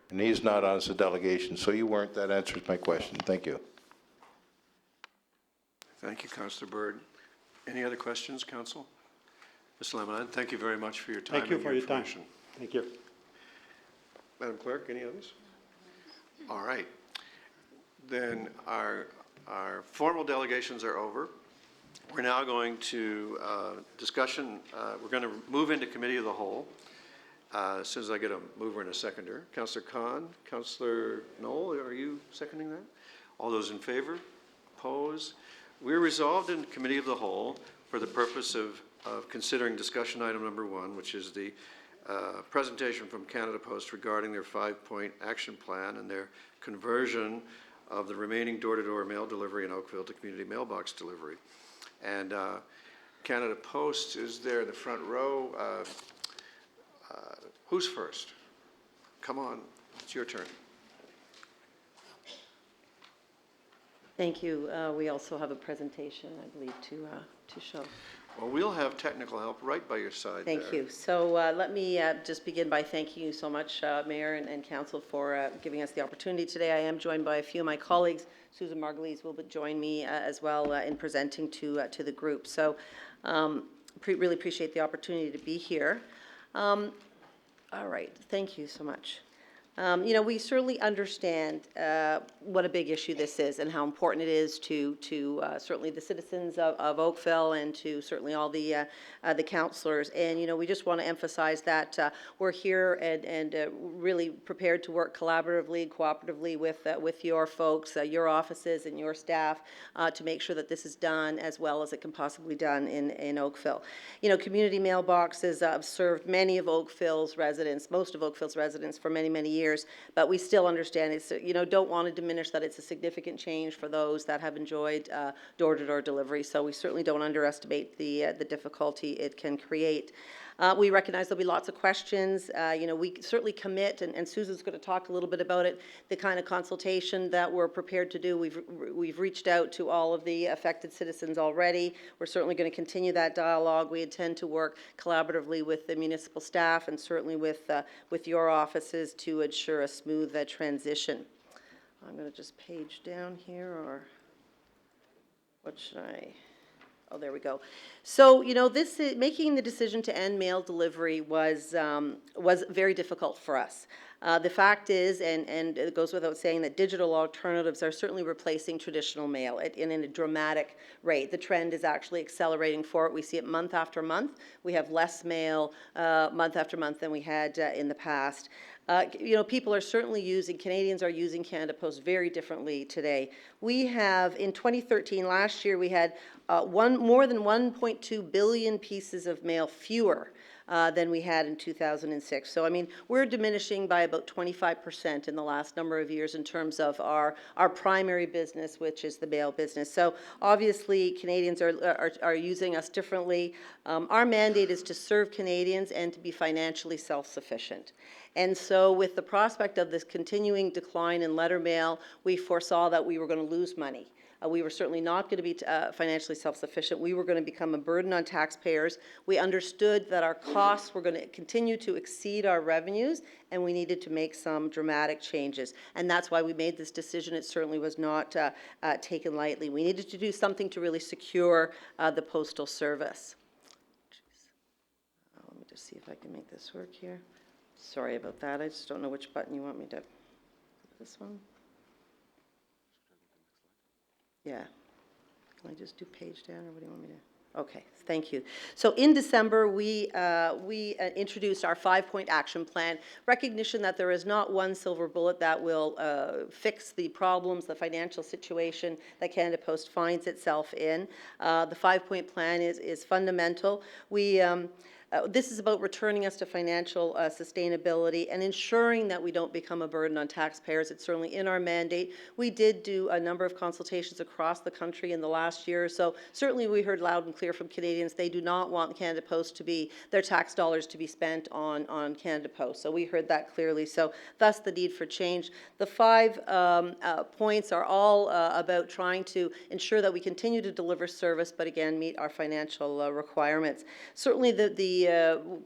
And he's not on the delegation, so you weren't. That answers my question. Thank you. Thank you, Councillor Bird. Any other questions, Council? Mr. Lemoine, thank you very much for your time. Thank you for your time. Thank you. Madam Clerk, any others? All right. Then our formal delegations are over. We're now going to discussion. We're going to move into Committee of the Whole. As soon as I get a mover and a seconder. Councillor Khan, Councillor Knoll, are you seconding that? All those in favor? Oppose? We're resolved in Committee of the Whole for the purpose of considering discussion item number 1, which is the presentation from Canada Post regarding their 5-point action plan and their conversion of the remaining door-to-door mail delivery in Oakville to community mailbox delivery. And Canada Post is there in the front row. Who's first? Come on, it's your turn. Thank you. We also have a presentation, I believe, to show. Well, we'll have technical help right by your side. Thank you. So let me just begin by thanking you so much, Mayor and Council, for giving us the opportunity today. I am joined by a few of my colleagues. Susan Margulies will join me as well in presenting to the group. So really appreciate the opportunity to be here. All right, thank you so much. You know, we certainly understand what a big issue this is and how important it is to certainly the citizens of Oakville and to certainly all the councillors. And, you know, we just want to emphasize that we're here and really prepared to work collaboratively, cooperatively with your folks, your offices and your staff to make sure that this is done as well as it can possibly done in Oakville. You know, community mailboxes have served many of Oakville's residents, most of Oakville's residents for many, many years, but we still understand it's, you know, don't want to diminish that it's a significant change for those that have enjoyed door-to-door delivery. So we certainly don't underestimate the difficulty it can create. We recognize there'll be lots of questions. You know, we certainly commit, and Susan's going to talk a little bit about it, the kind of consultation that we're prepared to do. We've reached out to all of the affected citizens already. We're certainly going to continue that dialogue. We intend to work collaboratively with the municipal staff and certainly with your offices to ensure a smooth transition. I'm going to just page down here, or what should I? Oh, there we go. So, you know, making the decision to end mail delivery was very difficult for us. The fact is, and it goes without saying, that digital alternatives are certainly replacing traditional mail in a dramatic rate. The trend is actually accelerating for it. We see it month after month. We have less mail month after month than we had in the past. You know, people are certainly Canadians are using Canada Post very differently today. We have, in 2013, last year, we had more than 1.2 billion pieces of mail fewer than we had in 2006. So, I mean, we're diminishing by about 25% in the last number of years in terms of our primary business, which is the mail business. So, obviously, Canadians are using us differently. Our mandate is to serve Canadians and to be financially self-sufficient. And so with the prospect of this continuing decline in letter mail, we foresaw that we were going to lose money. We were certainly not going to be financially self-sufficient. We were going to become a burden on taxpayers. We understood that our costs were going to continue to exceed our revenues, and we needed to make some dramatic changes. And that's why we made this decision. It certainly was not taken lightly. We needed to do something to really secure the postal service. Let me just see if I can make this work here. Sorry about that. I just don't know which button you want me to. This one? Yeah. Can I just do page down, or what do you want me to? Okay, thank you. So in December, we introduced our 5-point action plan, recognition that there is not one silver bullet that will fix the problems, the financial situation that Canada Post finds itself in. The 5-point plan is fundamental. This is about returning us to financial sustainability and ensuring that we don't become a burden on taxpayers. It's certainly in our mandate. We did do a number of consultations across the country in the last year or so. Certainly we heard loud and clear from Canadians they do not want Canada Post their tax dollars to be spent on Canada Post. So we heard that clearly. So thus the need for change. The 5 points are all about trying to ensure that we continue to deliver service, but again, meet our financial requirements. Certainly the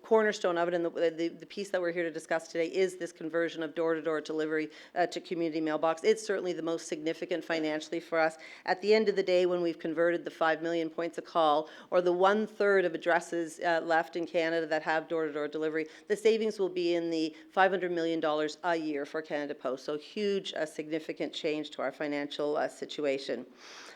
cornerstone of it, and the piece that we're here to discuss today, is this conversion of door-to-door delivery to community mailbox. It's certainly the most significant financially for us. At the end of the day, when we've converted the 5 million points of call, or the 1/3 of addresses left in Canada that have door-to-door delivery, the savings will be in the $500 million a year for Canada Post. So huge, significant change to our financial situation.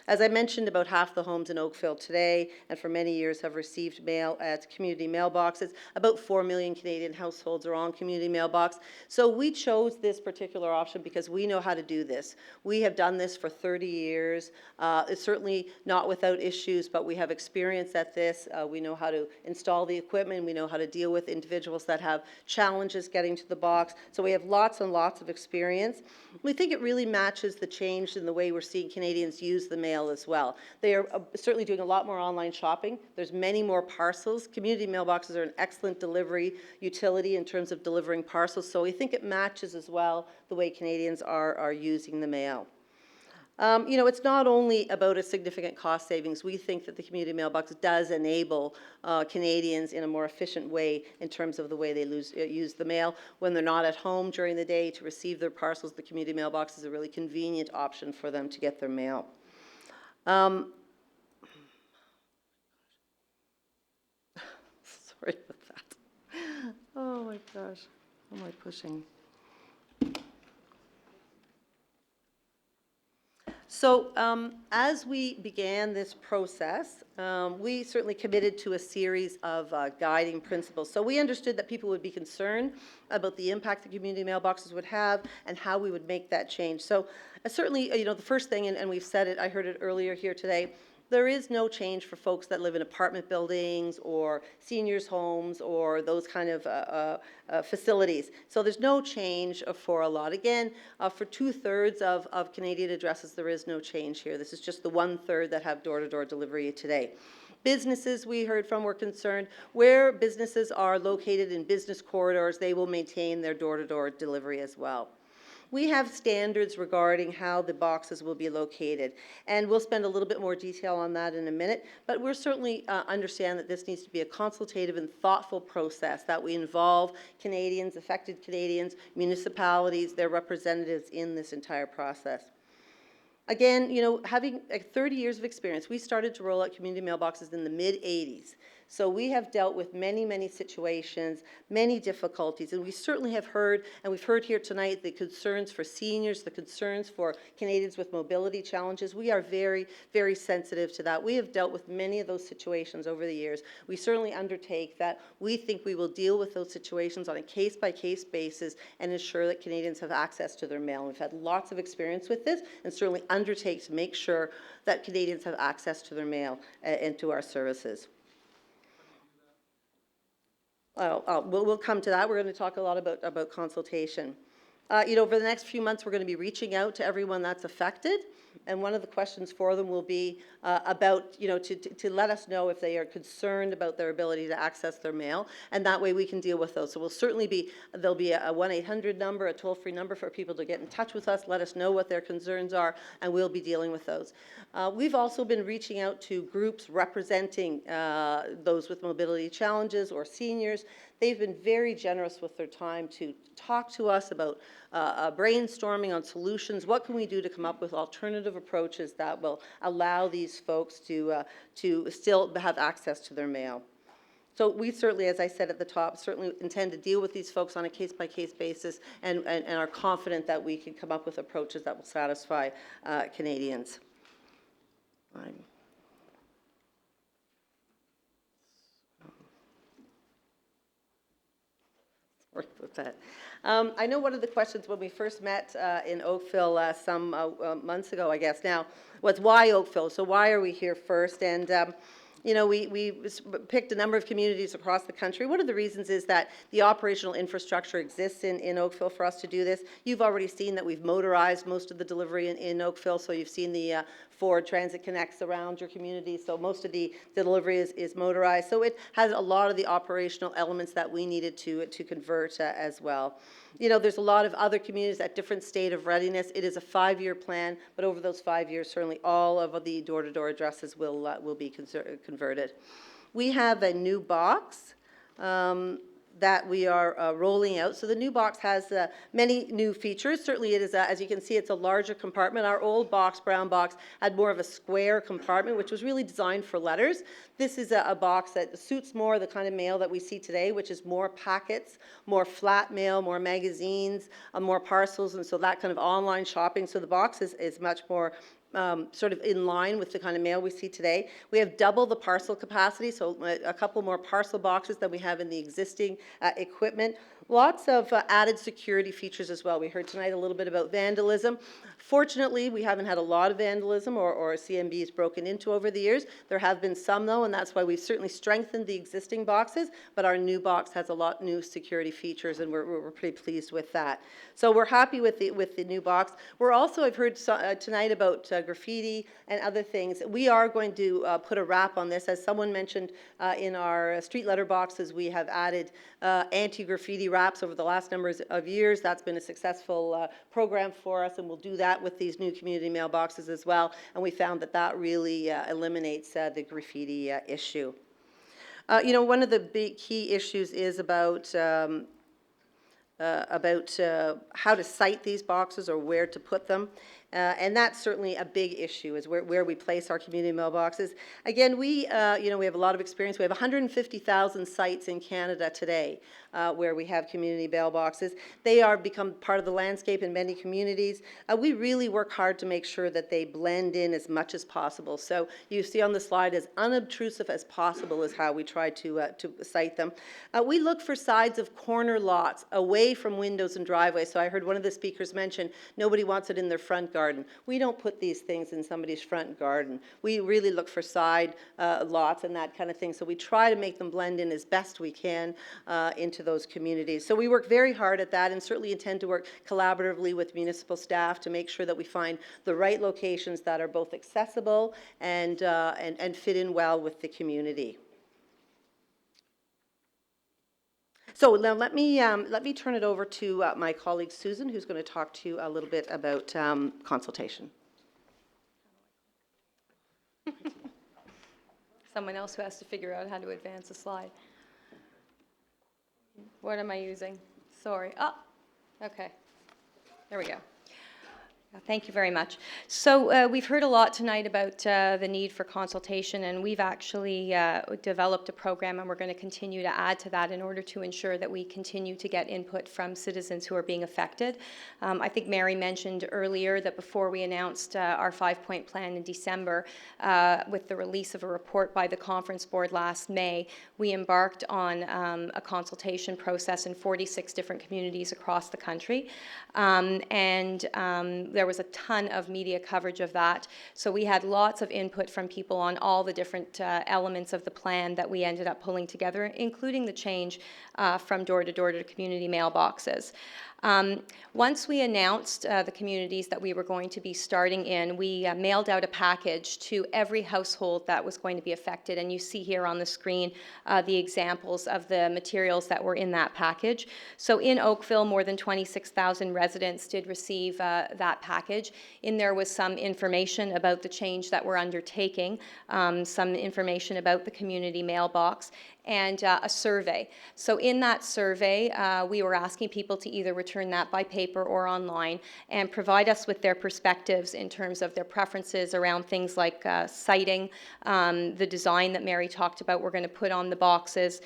As I mentioned, about half the homes in Oakville today, and for many years, have received mail at community mailboxes. About 4 million Canadian households are on community mailbox. So we chose this particular option because we know how to do this. We have done this for 30 years. It's certainly not without issues, but we have experience at this. We know how to install the equipment. We know how to deal with individuals that have challenges getting to the box. So we have lots and lots of experience. We think it really matches the change in the way we're seeing Canadians use the mail as well. They are certainly doing a lot more online shopping. There's many more parcels. Community mailboxes are an excellent delivery utility in terms of delivering parcels, so we think it matches as well the way Canadians are using the mail. You know, it's not only about a significant cost savings. We think that the community mailbox does enable Canadians in a more efficient way in terms of the way they use the mail. When they're not at home during the day to receive their parcels, the community mailbox is a really convenient option for them to get their mail. Sorry about that. Oh my gosh. pushing. So as we began this process, we certainly committed to a series of guiding principles. So we understood that people would be concerned about the impact that community mailboxes would have and how we would make that change. So certainly, the first thing, and we've said it, I heard it earlier here today, there is no change for folks that live in apartment buildings or seniors' homes or those kind of facilities. So there's no change for a lot. Again, for 2/3 of Canadian addresses, there is no change here. This is just the 1/3 that have door-to-door delivery today. Businesses we heard from were concerned. Where businesses are located in business corridors, they will maintain their door-to-door delivery as well. We have standards regarding how the boxes will be located, and we'll spend a little bit more detail on that in a minute, but we're certainly understand that this needs to be a consultative and thoughtful process, that we involve Canadians, affected Canadians, municipalities, their representatives in this entire process. Again, having 30 years of experience, we started to roll out community mailboxes in the mid-'80s. So we have dealt with many, many situations, many difficulties, and we certainly have heard, and we've heard here tonight, the concerns for seniors, the concerns for Canadians with mobility challenges. We are very, very sensitive to that. We have dealt with many of those situations over the years. We certainly undertake that. We think we will deal with those situations on a case-by-case basis and ensure that Canadians have access to their mail. We've had lots of experience with this and certainly undertake to make sure that Canadians have access to their mail and to our services. We'll come to that. We're going to talk a lot about consultation. Over the next few months, we're going to be reaching out to everyone that's affected, and one of the questions for them will be about, to let us know if they are concerned about their ability to access their mail, and that way we can deal with those. So we'll certainly there'll be a 1-800 number, a toll-free number for people to get in touch with us, let us know what their concerns are, and we'll be dealing with those. We've also been reaching out to groups representing those with mobility challenges or seniors. They've been very generous with their time to talk to us about brainstorming on solutions. What can we do to come up with alternative approaches that will allow these folks to still have access to their mail? So we certainly, as I said at the top, certainly intend to deal with these folks on a case-by-case basis and are confident that we can come up with approaches that will satisfy Canadians. With that. I know one of the questions when we first met in Oakville some months ago, I guess now, was why Oakville? So why are we here first? And we picked a number of communities across the country. One of the reasons is that the operational infrastructure exists in Oakville for us to do this. You've already seen that we've motorized most of the delivery in Oakville, so you've seen the Ford Transit Connects around your community, so most of the delivery is motorized. So it has a lot of the operational elements that we needed to convert as well. There's a lot of other communities at different state of readiness. It is a 5-year plan, but over those 5 years, certainly all of the door-to-door addresses will be converted. We have a new box that we are rolling out. So the new box has many new features. Certainly it is, as you can see, it's a larger compartment. Our old box, brown box, had more of a square compartment, which was really designed for letters. This is a box that suits more the kind of mail that we see today, which is more packets, more flat mail, more magazines, more parcels, and so that kind of online shopping. So the box is much more sort of in line with the kind of mail we see today. We have double the parcel capacity, so a couple more parcel boxes than we have in the existing equipment. Lots of added security features as well. We heard tonight a little bit about vandalism. Fortunately, we haven't had a lot of vandalism or CMBs broken into over the years. There have been some though, and that's why we've certainly strengthened the existing boxes, but our new box has a lot new security features, and we're pretty pleased with that. So we're happy with the new box. We're also, I've heard tonight about graffiti and other things. We are going to put a wrap on this. As someone mentioned in our street letter boxes, we have added anti-graffiti wraps over the last number of years. That's been a successful program for us, and we'll do that with these new community mailboxes as well. And we found that really eliminates the graffiti issue. One of the big key issues is about how to site these boxes or where to put them. And that's certainly a big issue, is where we place our community mailboxes. Again, we have a lot of experience. We have 150,000 sites in Canada today where we have community mailboxes. They are become part of the landscape in many communities. We really work hard to make sure that they blend in as much as possible. So you see on the slide, as unobtrusive as possible is how we try to site them. We look for sides of corner lots away from windows and driveways. So I heard one of the speakers mention nobody wants it in their front garden. We don't put these things in somebody's front garden. We really look for side lots and that kind of thing. So we try to make them blend in as best we can into those communities. So we work very hard at that, and certainly intend to work collaboratively with municipal staff to make sure that we find the right locations that are both accessible and fit in well with the community. So now let me turn it over to my colleague Susan, who's going to talk to you a little bit about consultation. Someone else who has to figure out how to advance a slide. What am I using? Sorry. Oh, okay. There we go. Thank you very much. So we've heard a lot tonight about the need for consultation, and we've actually developed a program, and we're going to continue to add to that in order to ensure that we continue to get input from citizens who are being affected. I think Mary mentioned earlier that before we announced our 5-point plan in December, with the release of a report by the conference board last May, we embarked on a consultation process in 46 different communities across the country. There was a ton of media coverage of that. So we had lots of input from people on all the different elements of the plan that we ended up pulling together, including the change from door-to-door to community mailboxes. Once we announced the communities that we were going to be starting in, we mailed out a package to every household that was going to be affected. And you see here on the screen the examples of the materials that were in that package. So in Oakville, more than 26,000 residents did receive that package. In there was some information about the change that we're undertaking, some information about the community mailbox, and a survey. So in that survey, we were asking people to either return that by paper or online and provide us with their perspectives in terms of their preferences around things like citing, the design that Mary talked about we're going to put on the boxes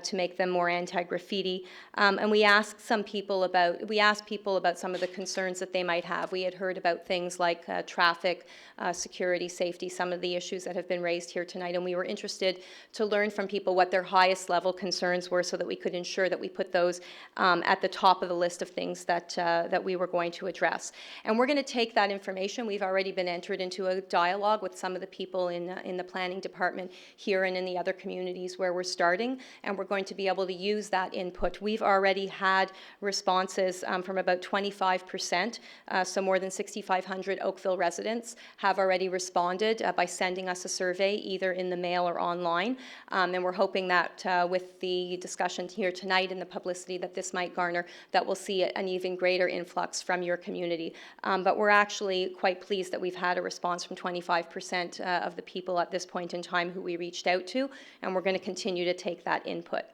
to make them more anti-graffiti. And we asked people about some of the concerns that they might have. We had heard about things like traffic, security, safety, some of the issues that have been raised here tonight, and we were interested to learn from people what their highest level concerns were so that we could ensure that we put those at the top of the list of things that we were going to address. And we're going to take that information. We've already been entered into a dialogue with some of the people in the planning department here and in the other communities where we're starting, and we're going to be able to use that input. We've already had responses from about 25%, so more than 6,500 Oakville residents have already responded by sending us a survey either in the mail or online, and we're hoping that with the discussion here tonight and the publicity that this might garner, that we'll see an even greater influx from your community. But we're actually quite pleased that we've had a response from 25% of the people at this point in time who we reached out to, and we're going to continue to take that input.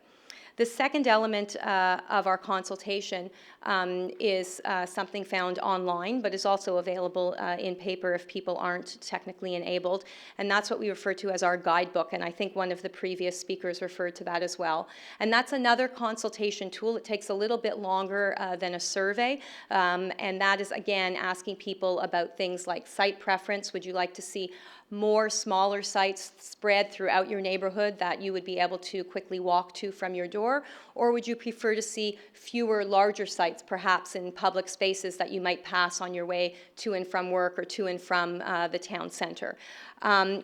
The second element of our consultation is something found online, but is also available in paper if people aren't technically enabled. And that's what we refer to as our guidebook. And I think one of the previous speakers referred to that as well. And that's another consultation tool. It takes a little bit longer than a survey. And that is, again, asking people about things like site preference. Would you like to see more smaller sites spread throughout your neighborhood that you would be able to quickly walk to from your door? Or would you prefer to see fewer larger sites, perhaps in public spaces that you might pass on your way to and from work or to and from the town center?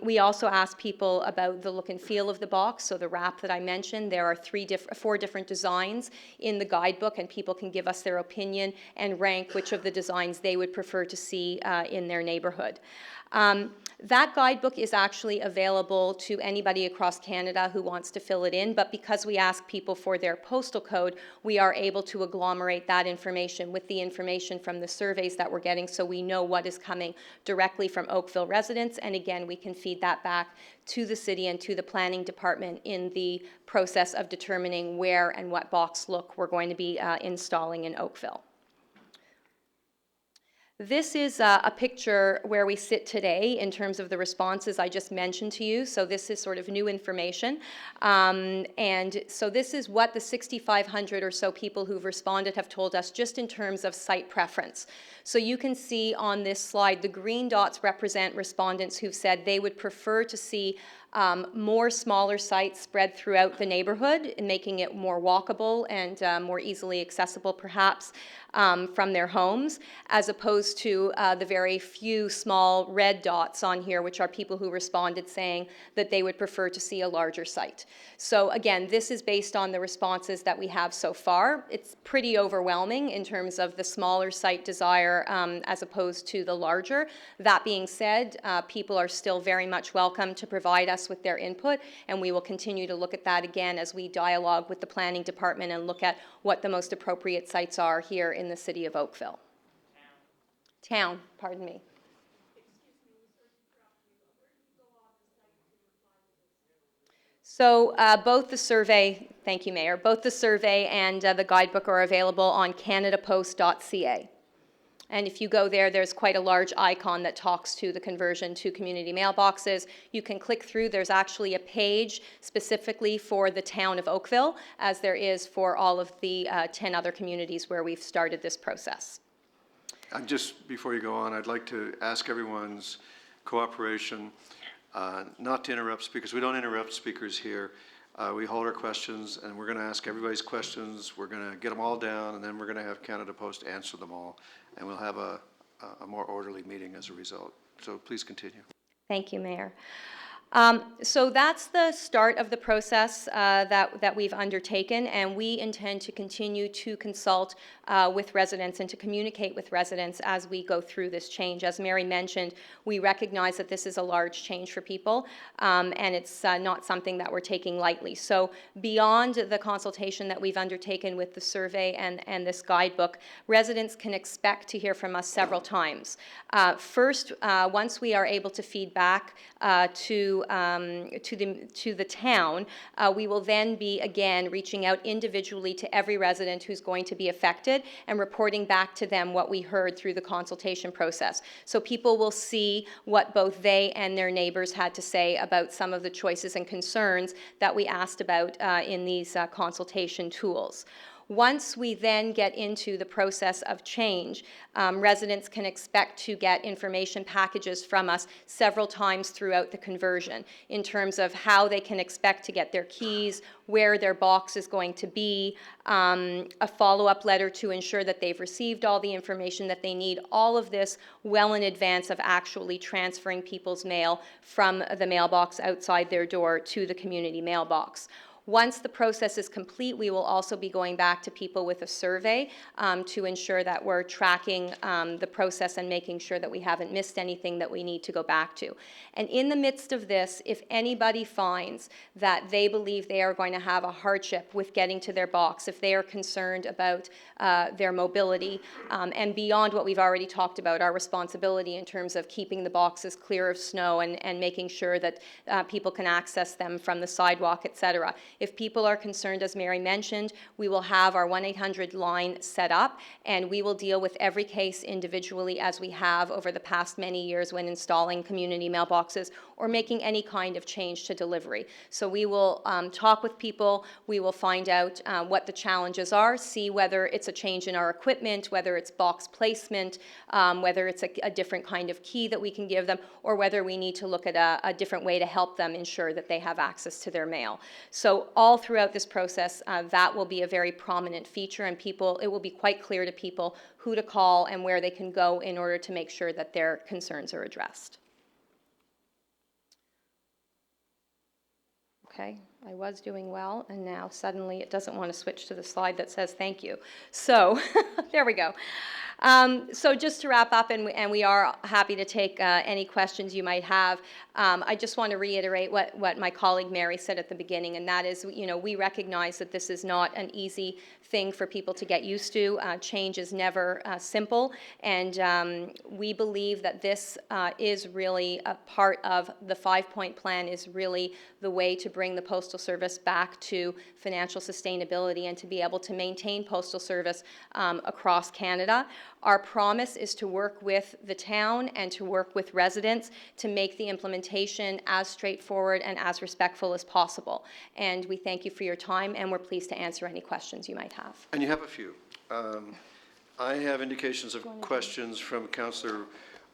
We also ask people about the look and feel of the box. So the wrap that I mentioned, there are 4 different designs in the guidebook, and people can give us their opinion and rank which of the designs they would prefer to see in their neighborhood. That guidebook is actually available to anybody across Canada who wants to fill it in, but because we ask people for their postal code, we are able to agglomerate that information with the information from the surveys that we're getting, so we know what is coming directly from Oakville residents, and again, we can feed that back to the city and to the planning department in the process of determining where and what box look we're going to be installing in Oakville. This is a picture where we sit today in terms of the responses I just mentioned to you. So this is sort of new information. And so this is what the 6,500 or so people who've responded have told us just in terms of site preference. So you can see on this slide, the green dots represent respondents who've said they would prefer to see more smaller sites spread throughout the neighborhood, making it more walkable and more easily accessible perhaps from their homes, as opposed to the very few small red dots on here, which are people who responded saying that they would prefer to see a larger site. So again, this is based on the responses that we have so far. It's pretty overwhelming in terms of the smaller site desire as opposed to the larger. That being said, people are still very much welcome to provide us with their input, and we will continue to look at that again as we dialogue with the planning department and look at what the most appropriate sites are here in the city of Oakville. Town, pardon me. So both the survey, thank you, Mayor, both the survey and the guidebook are available on canadapost.ca. And if you go there, there's quite a large icon that talks to the conversion to community mailboxes. You can click through. There's actually a page specifically for the town of Oakville, as there is for all of the 10 other communities where we've started this process. Just before you go on, I'd like to ask everyone's cooperation, not to interrupt speakers. We don't interrupt speakers here. We hold our questions, and we're going to ask everybody's questions. We're going to get them all down, and then we're going to have Canada Post answer them all, and we'll have a more orderly meeting as a result. So please continue. Thank you, Mayor. So that's the start of the process that we've undertaken, and we intend to continue to consult with residents and to communicate with residents as we go through this change. As Mary mentioned, we recognize that this is a large change for people, and it's not something that we're taking lightly. So beyond the consultation that we've undertaken with the survey and this guidebook, residents can expect to hear from us several times. First, once we are able to feed back to the town, we will then be again reaching out individually to every resident who's going to be affected and reporting back to them what we heard through the consultation process. So people will see what both they and their neighbors had to say about some of the choices and concerns that we asked about in these consultation tools. Once we then get into the process of change, residents can expect to get information packages from us several times throughout the conversion in terms of how they can expect to get their keys, where their box is going to be, a follow-up letter to ensure that they've received all the information that they need, all of this well in advance of actually transferring people's mail from the mailbox outside their door to the community mailbox. Once the process is complete, we will also be going back to people with a survey to ensure that we're tracking the process and making sure that we haven't missed anything that we need to go back to. And in the midst of this, if anybody finds that they believe they are going to have a hardship with getting to their box, if they are concerned about their mobility, and beyond what we've already talked about, our responsibility in terms of keeping the boxes clear of snow and making sure that people can access them from the sidewalk, etc. If people are concerned, as Mary mentioned, we will have our 1-800 line set up, and we will deal with every case individually as we have over the past many years when installing community mailboxes or making any kind of change to delivery. So we will talk with people, we will find out what the challenges are, see whether it's a change in our equipment, whether it's box placement, whether it's a different kind of key that we can give them, or whether we need to look at a different way to help them ensure that they have access to their mail. So all throughout this process, that will be a very prominent feature, and it will be quite clear to people who to call and where they can go in order to make sure that their concerns are addressed. Okay, I was doing well, and now suddenly it doesn't want to switch to the slide that says thank you. So there we go. So just to wrap up, and we are happy to take any questions you might have, I just want to reiterate what my colleague Mary said at the beginning, and that is, we recognize that this is not an easy thing for people to get used to. Change is never simple, and we believe that this is really a part of the 5-point plan, is really the way to bring the postal Postal Service back to financial sustainability and to be able to maintain postal service across Canada. Our promise is to work with the town and to work with residents to make the implementation as straightforward and as respectful as possible. And we thank you for your time, and we're pleased to answer any questions you might have. And you have a few. I have indications of questions from Councillor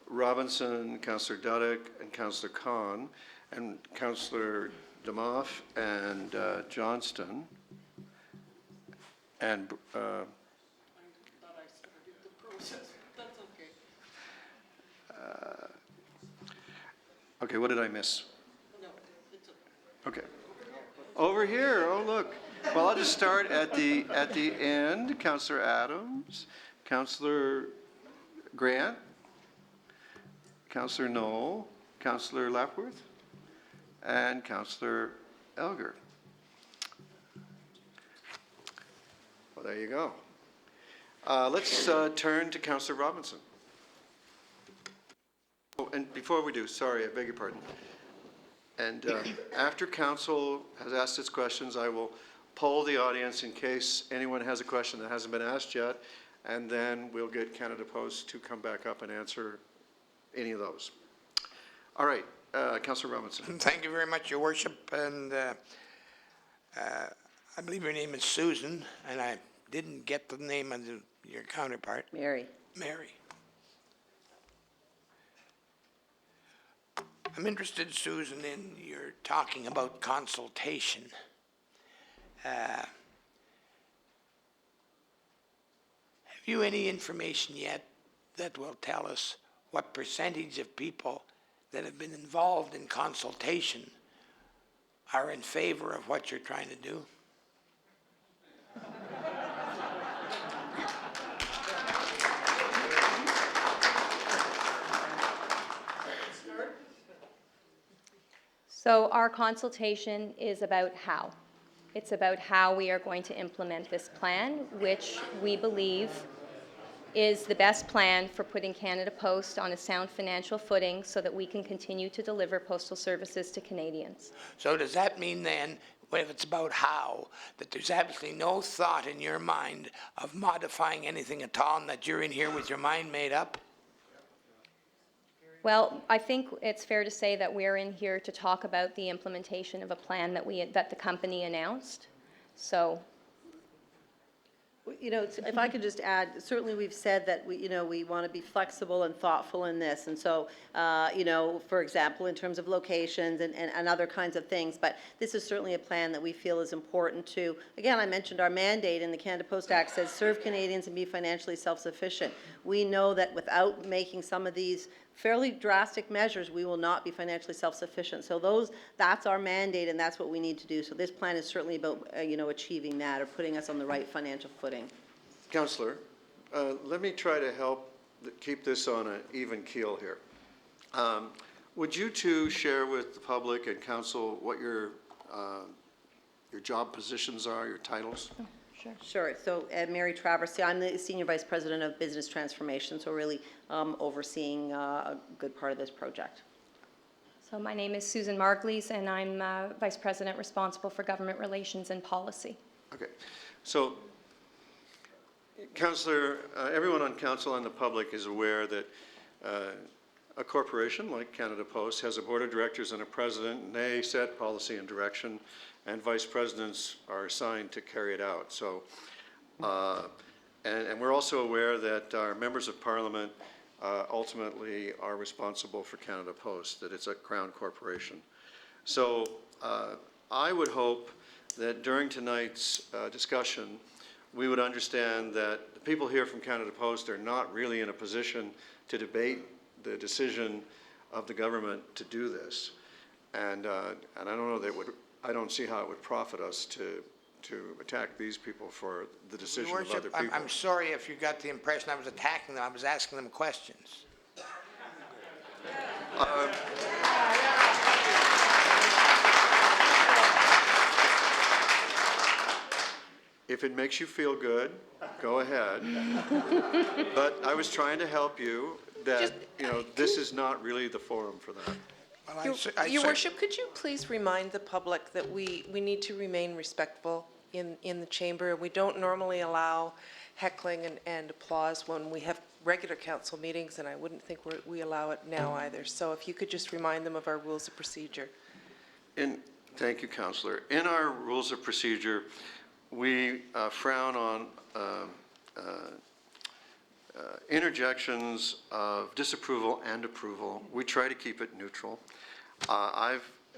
Robinson, Councillor Dudek, and Councillor Khan, and Councillor Demoff, and Johnston, and okay, what did I miss? Okay. Over here, oh, look. Well, I'll just start at the end. Councillor Adams, Councillor Grant, Councillor Knoll, Councillor Lapworth, and Councillor Elgar. Well, there you go. Let's turn to Councillor Robinson. Oh, and before we do, sorry, I beg your pardon. And after council has asked its questions, I will poll the audience in case anyone has a question that hasn't been asked yet, and then we'll get Canada Post to come back up and answer any of those. All right, Councillor Robinson. Thank you very much, Your Worship. And I believe your name is Susan, and I didn't get the name of your counterpart. Mary. Mary. I'm interested, Susan, in your talking about consultation. Have you any information yet that will tell us what percentage of people that have been involved in consultation are in favor of what you're trying to do? So our consultation is about how. It's about how we are going to implement this plan, which we believe is the best plan for putting Canada Post on a sound financial footing so that we can continue to deliver postal services to Canadians. So does that mean then, if it's about how, that there's absolutely no thought in your mind of modifying anything at all, and that you're in here with your mind made up? Well, I think it's fair to say that we're in here to talk about the implementation of a plan that the company announced. So, You know, if I could just add, certainly we've said that we want to be flexible and thoughtful in this. And so, for example, in terms of locations and other kinds of things, but this is certainly a plan that we feel is important to, again, I mentioned our mandate in the Canada Post Act says serve Canadians and be financially self-sufficient. We know that without making some of these fairly drastic measures, we will not be financially self-sufficient. So that's our mandate, and that's what we need to do. So this plan is certainly about, achieving that or putting us on the right financial footing. Councillor, let me try to help keep this on an even keel here. Would you two share with the public and council what your job positions are, your titles? Sure. So Mary Traversy, I'm the Senior Vice President of Business Transformation, so really overseeing a good part of this project. So my name is Susan Margleys, and I'm Vice President responsible for Government Relations and Policy. Okay. So, Councillor, everyone on council and the public is aware that a corporation like Canada Post has a board of directors and a president, and they set policy and direction, and vice presidents are assigned to carry it out. So, and we're also aware that our members of parliament ultimately are responsible for Canada Post, that it's a crown corporation. So I would hope that during tonight's discussion, we would understand that the people here from Canada Post are not really in a position to debate the decision of the government to do this. And I don't know that it would, I don't see how it would profit us to attack these people for the decision Your Worship, of other people. I'm sorry if you got the impression I was attacking them. I was asking them questions. If it makes you feel good, go ahead. But I was trying to help you that, this is not really the forum for that. Well, Your Worship, could you please remind the public that we need to remain respectful in the chamber? We don't normally allow heckling and applause when we have regular council meetings, and I wouldn't think we allow it now either. So if you could just remind them of our rules of procedure. Thank you, Councillor. In our rules of procedure, we frown on interjections of disapproval and approval. We try to keep it neutral.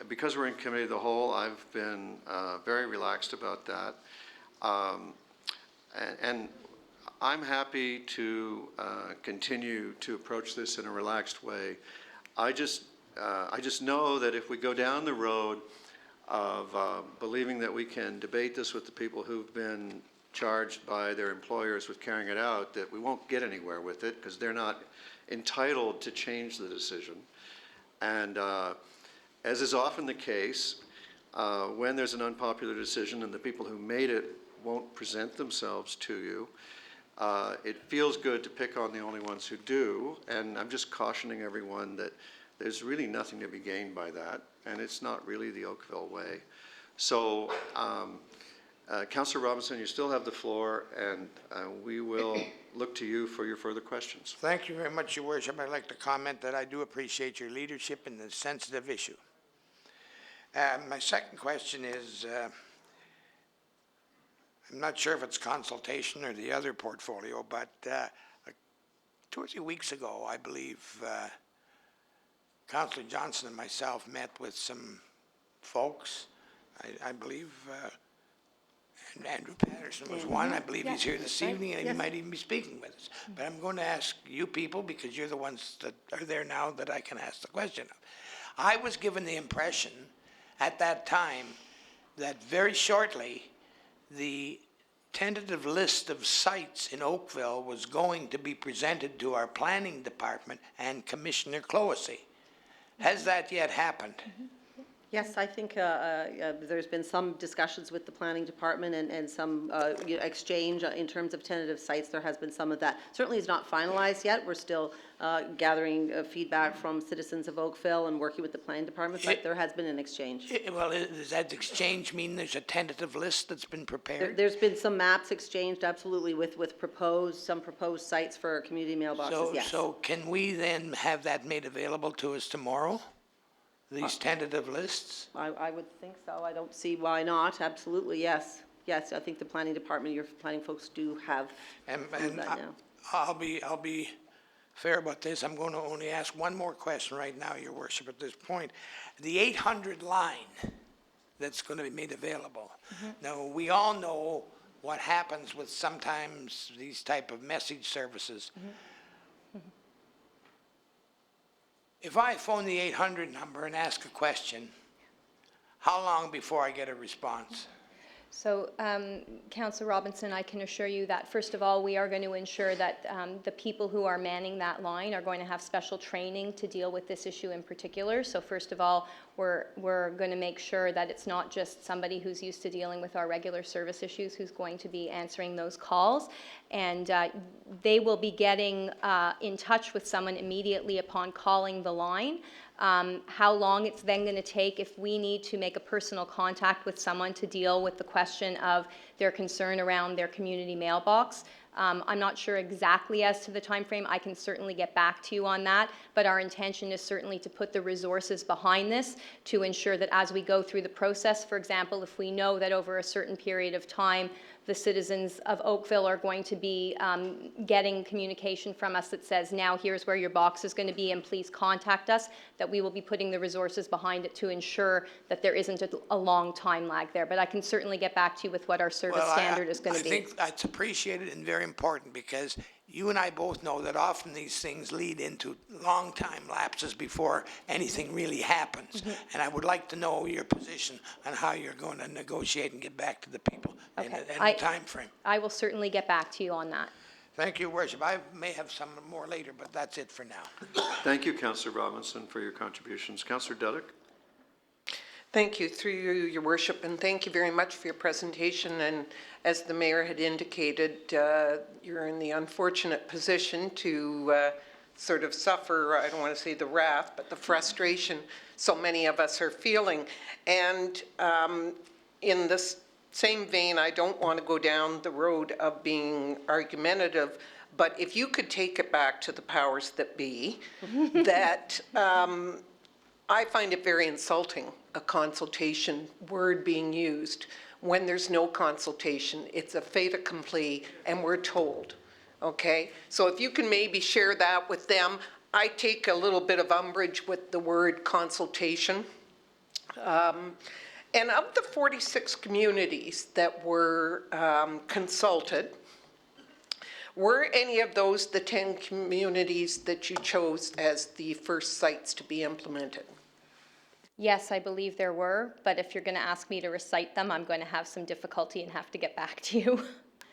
Because we're in committee of the whole, I've been very relaxed about that. And I'm happy to continue to approach this in a relaxed way. I just know that if we go down the road of believing that we can debate this with the people who've been charged by their employers with carrying it out, that we won't get anywhere with it because they're not entitled to change the decision. And as is often the case, when there's an unpopular decision and the people who made it won't present themselves to you, it feels good to pick on the only ones who do. And I'm just cautioning everyone that there's really nothing to be gained by that, and it's not really the Oakville way. So, Councillor Robinson, you still have the floor, and we will look to you for your further questions. Thank you very much, Your Worship. I'd like to comment that I do appreciate your leadership in this sensitive issue. My second question is, I'm not sure if it's consultation or the other portfolio, but 2 or 3 weeks ago, I believe, Councillor Johnson and myself met with some folks. I believe and Andrew Patterson was one. I believe he's here this evening, and he might even be speaking with us. But I'm going to ask you people, because you're the ones that are there now, that I can ask the question of. I was given the impression at that time that very shortly the tentative list of sites in Oakville was going to be presented to our planning department and Commissioner Clohessy. Has that yet happened? Yes, I think there's been some discussions with the planning department and some exchange in terms of tentative sites. There has been some of that. Certainly it's not finalized yet. We're still gathering feedback from citizens of Oakville and working with the planning department, but there has been an exchange. Well, does that exchange mean there's a tentative list that's been prepared? There's been some maps exchanged, absolutely, with some proposed sites for community mailboxes, yes. So can we then have that made available to us tomorrow? These tentative lists? I would think so. I don't see why not. Absolutely, yes. Yes, I think the planning department, your planning folks do have And that now. I'll be fair about this. I'm going to only ask one more question right now, Your Worship, at this point. The 800 line that's going to be made available. Now, we all know what happens with sometimes these type of message services. If I phone the 800 number and ask a question, how long before I get a response? So, Councillor Robinson, I can assure you that, first of all, we are going to ensure that the people who are manning that line are going to have special training to deal with this issue in particular. So, first of all, we're going to make sure that it's not just somebody who's used to dealing with our regular service issues who's going to be answering those calls. And they will be getting in touch with someone immediately upon calling the line. How long it's then going to take if we need to make a personal contact with someone to deal with the question of their concern around their community mailbox. I'm not sure exactly as to the time frame. I can certainly get back to you on that, but our intention is certainly to put the resources behind this to ensure that as we go through the process, for example, if we know that over a certain period of time the citizens of Oakville are going to be getting communication from us that says, now here's where your box is going to be and please contact us, that we will be putting the resources behind it to ensure that there isn't a long time lag there. But I can certainly get back to you with what our service standard is going to be. I think that's appreciated and very important, because you and I both know that often these things lead into long time lapses before anything really happens. And I would like to know your position on how you're going to negotiate and get back to the people in a time frame. I will certainly get back to you on that. Thank you, Worship. I may have some more later, but that's it for now. Thank you, Councillor Robinson, for your contributions. Councillor Dudek? Thank you, through you, Your Worship, and thank you very much for your presentation. And as the Mayor had indicated, you're in the unfortunate position to sort of suffer, I don't want to say the wrath, but the frustration so many of us are feeling. And in this same vein, I don't want to go down the road of being argumentative, but if you could take it back to the powers that be, that I find it very insulting, a consultation word being used when there's no consultation. It's a fait accompli, and we're told, okay? So if you can maybe share that with them. I take a little bit of umbrage with the word consultation. And of the 46 communities that were consulted, were any of those the 10 communities that you chose as the first sites to be implemented? Yes, I believe there were, but if you're going to ask me to recite them, I'm going to have some difficulty and have to get back to you.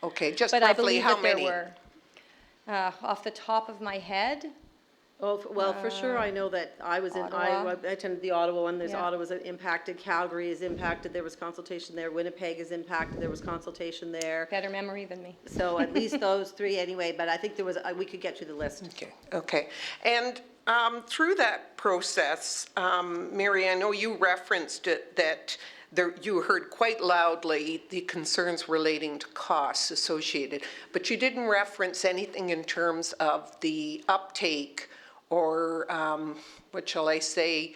Okay, just But roughly I believe how that there many? were. Off the top of my head, Oh, well, for sure, I know that I was Ottawa. I attended the Ottawa one, there's Yeah. Ottawa's impacted, Calgary is impacted, there was consultation there, Winnipeg is impacted, there was consultation there. better memory than me. So at least those three anyway, but I think there was, we could get you the list. Okay. And through that process, Mary, I know you referenced it, that you heard quite loudly the concerns relating to costs associated, but you didn't reference anything in terms of the uptake or, what shall I say,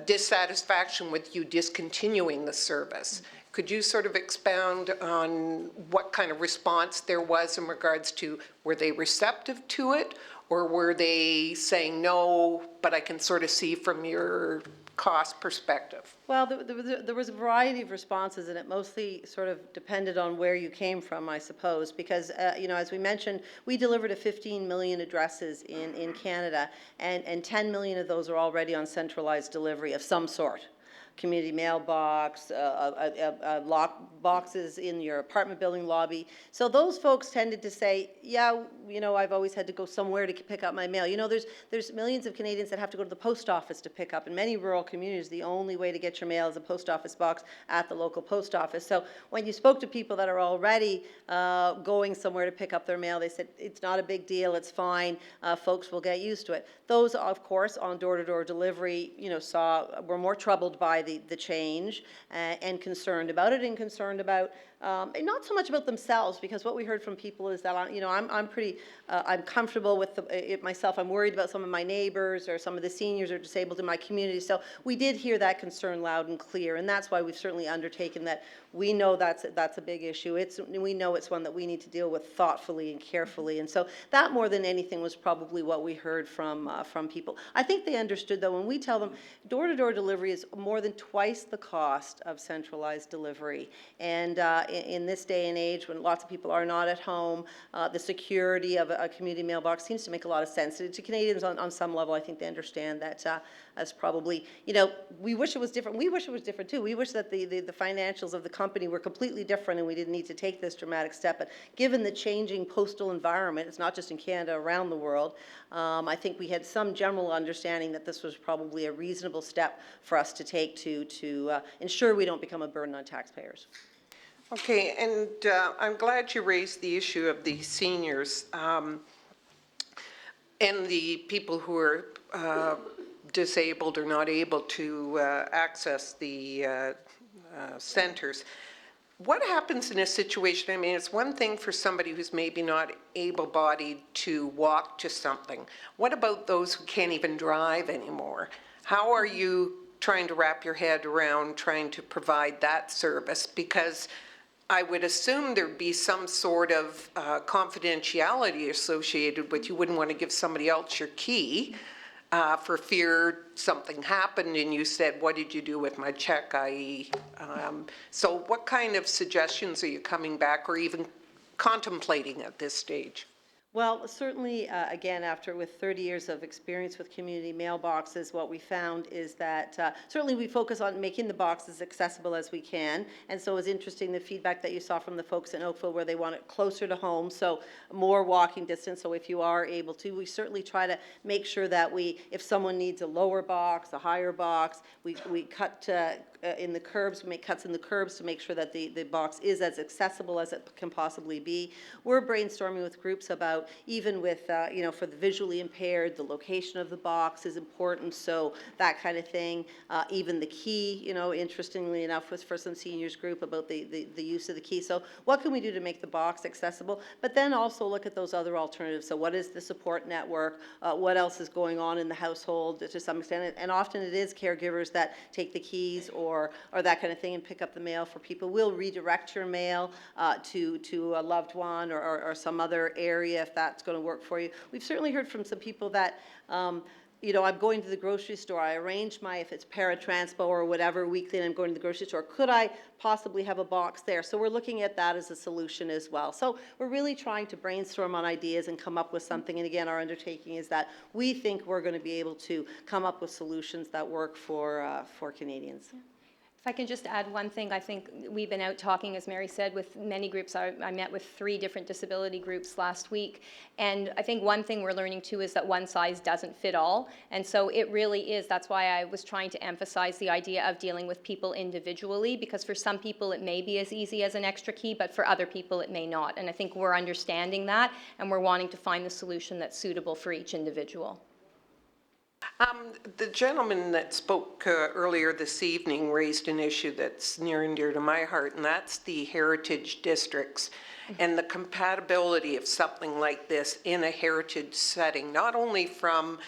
dissatisfaction with you discontinuing the service. Could you sort of expound on what kind of response there was in regards to, were they receptive to it, or were they saying no, but I can sort of see from your cost perspective? Well, there was a variety of responses, and it mostly sort of depended on where you came from, I suppose, because, you know, as we mentioned, we delivered to 15 million addresses in Canada, and 10 million of those are already on centralized delivery of some sort. Community mailbox, lock boxes in your apartment building lobby. So those folks tended to say, yeah, you know, I've always had to go somewhere to pick up my mail. You know, there's millions of Canadians that have to go to the post office to pick up. In many rural communities, the only way to get your mail is a post office box at the local post office. So when you spoke to people that are already going somewhere to pick up their mail, they said, it's not a big deal, it's fine, folks will get used to it. Those, of course, on door-to-door delivery, you know, were more troubled by the change and concerned about it, and concerned about and not so much about themselves, because what we heard from people is that, you know, I'm pretty, I'm comfortable with it myself. I'm worried about some of my neighbors or some of the seniors who are disabled in my community. So we did hear that concern loud and clear, and that's why we've certainly undertaken that. We know that's a big issue. We know it's one that we need to deal with thoughtfully and carefully, and so that more than anything was probably what we heard from people. I think they understood, though, when we tell them door-to-door delivery is more than twice the cost of centralized delivery, and in this day and age when lots of people are not at home, the security of a community mailbox seems to make a lot of sense. To Canadians on some level, I think they understand that as probably, you know, we wish it was different. We wish it was different too. We wish that the financials of the company were completely different and we didn't need to take this dramatic step. But given the changing postal environment, it's not just in Canada, around the world, I think we had some general understanding that this was probably a reasonable step for us to take to ensure we don't become a burden on taxpayers. Okay, and I'm glad you raised the issue of the seniors and the people who are disabled or not able to access the centers. What happens in a situation, I mean, it's one thing for somebody who's maybe not able-bodied to walk to something. What about those who can't even drive anymore? How are you trying to wrap your head around trying to provide that service? Because I would assume there'd be some sort of confidentiality associated with, you wouldn't want to give somebody else your key for fear something happened and you said, what did you do with my check, i.e. So what kind of suggestions are you coming back or even contemplating at this stage? Well, certainly, again, with 30 years of experience with community mailboxes, what we found is that certainly we focus on making the boxes accessible as we can. And so it was interesting, the feedback that you saw from the folks in Oakville where they want it closer to home, so more walking distance. So if you are able to, we certainly try to make sure that if someone needs a lower box, a higher box, we cut in the curbs, we make cuts in the curbs to make sure that the box is as accessible as it can possibly be. We're brainstorming with groups about about, even with, you know, for the visually impaired, the location of the box is important, so that kind of thing. Even the key, you know, interestingly enough, was for some seniors group about the use of the key. So what can we do to make the box accessible? But then also look at those other alternatives. So what is the support network? What else is going on in the household to some extent? And often it is caregivers that take the keys or that kind of thing and pick up the mail for people. We'll redirect your mail to a loved one or some other area if that's going to work for you. We've certainly heard from some people that you know, I'm going to the grocery store, I arrange my, if it's paratranspo or whatever, weekly, and I'm going to the grocery store, could I possibly have a box there? So we're looking at that as a solution as well. So we're really trying to brainstorm on ideas and come up with something, and again, our undertaking is that we think we're going to be able to come up with solutions that work for Canadians. Yeah. If I can just add one thing, I think we've been out talking, as Mary said, with many groups. I met with 3 different disability groups last week, and I think one thing we're learning too is that one size doesn't fit all, and so it really is, that's why I was trying to emphasize the idea of dealing with people individually, because for some people it may be as easy as an extra key, but for other people it may not, and I think we're understanding that, and we're wanting to find the solution that's suitable for each individual. The gentleman that spoke earlier this evening raised an issue that's near and dear to my heart, and that's the heritage districts and the compatibility of something like this in a heritage setting, not only from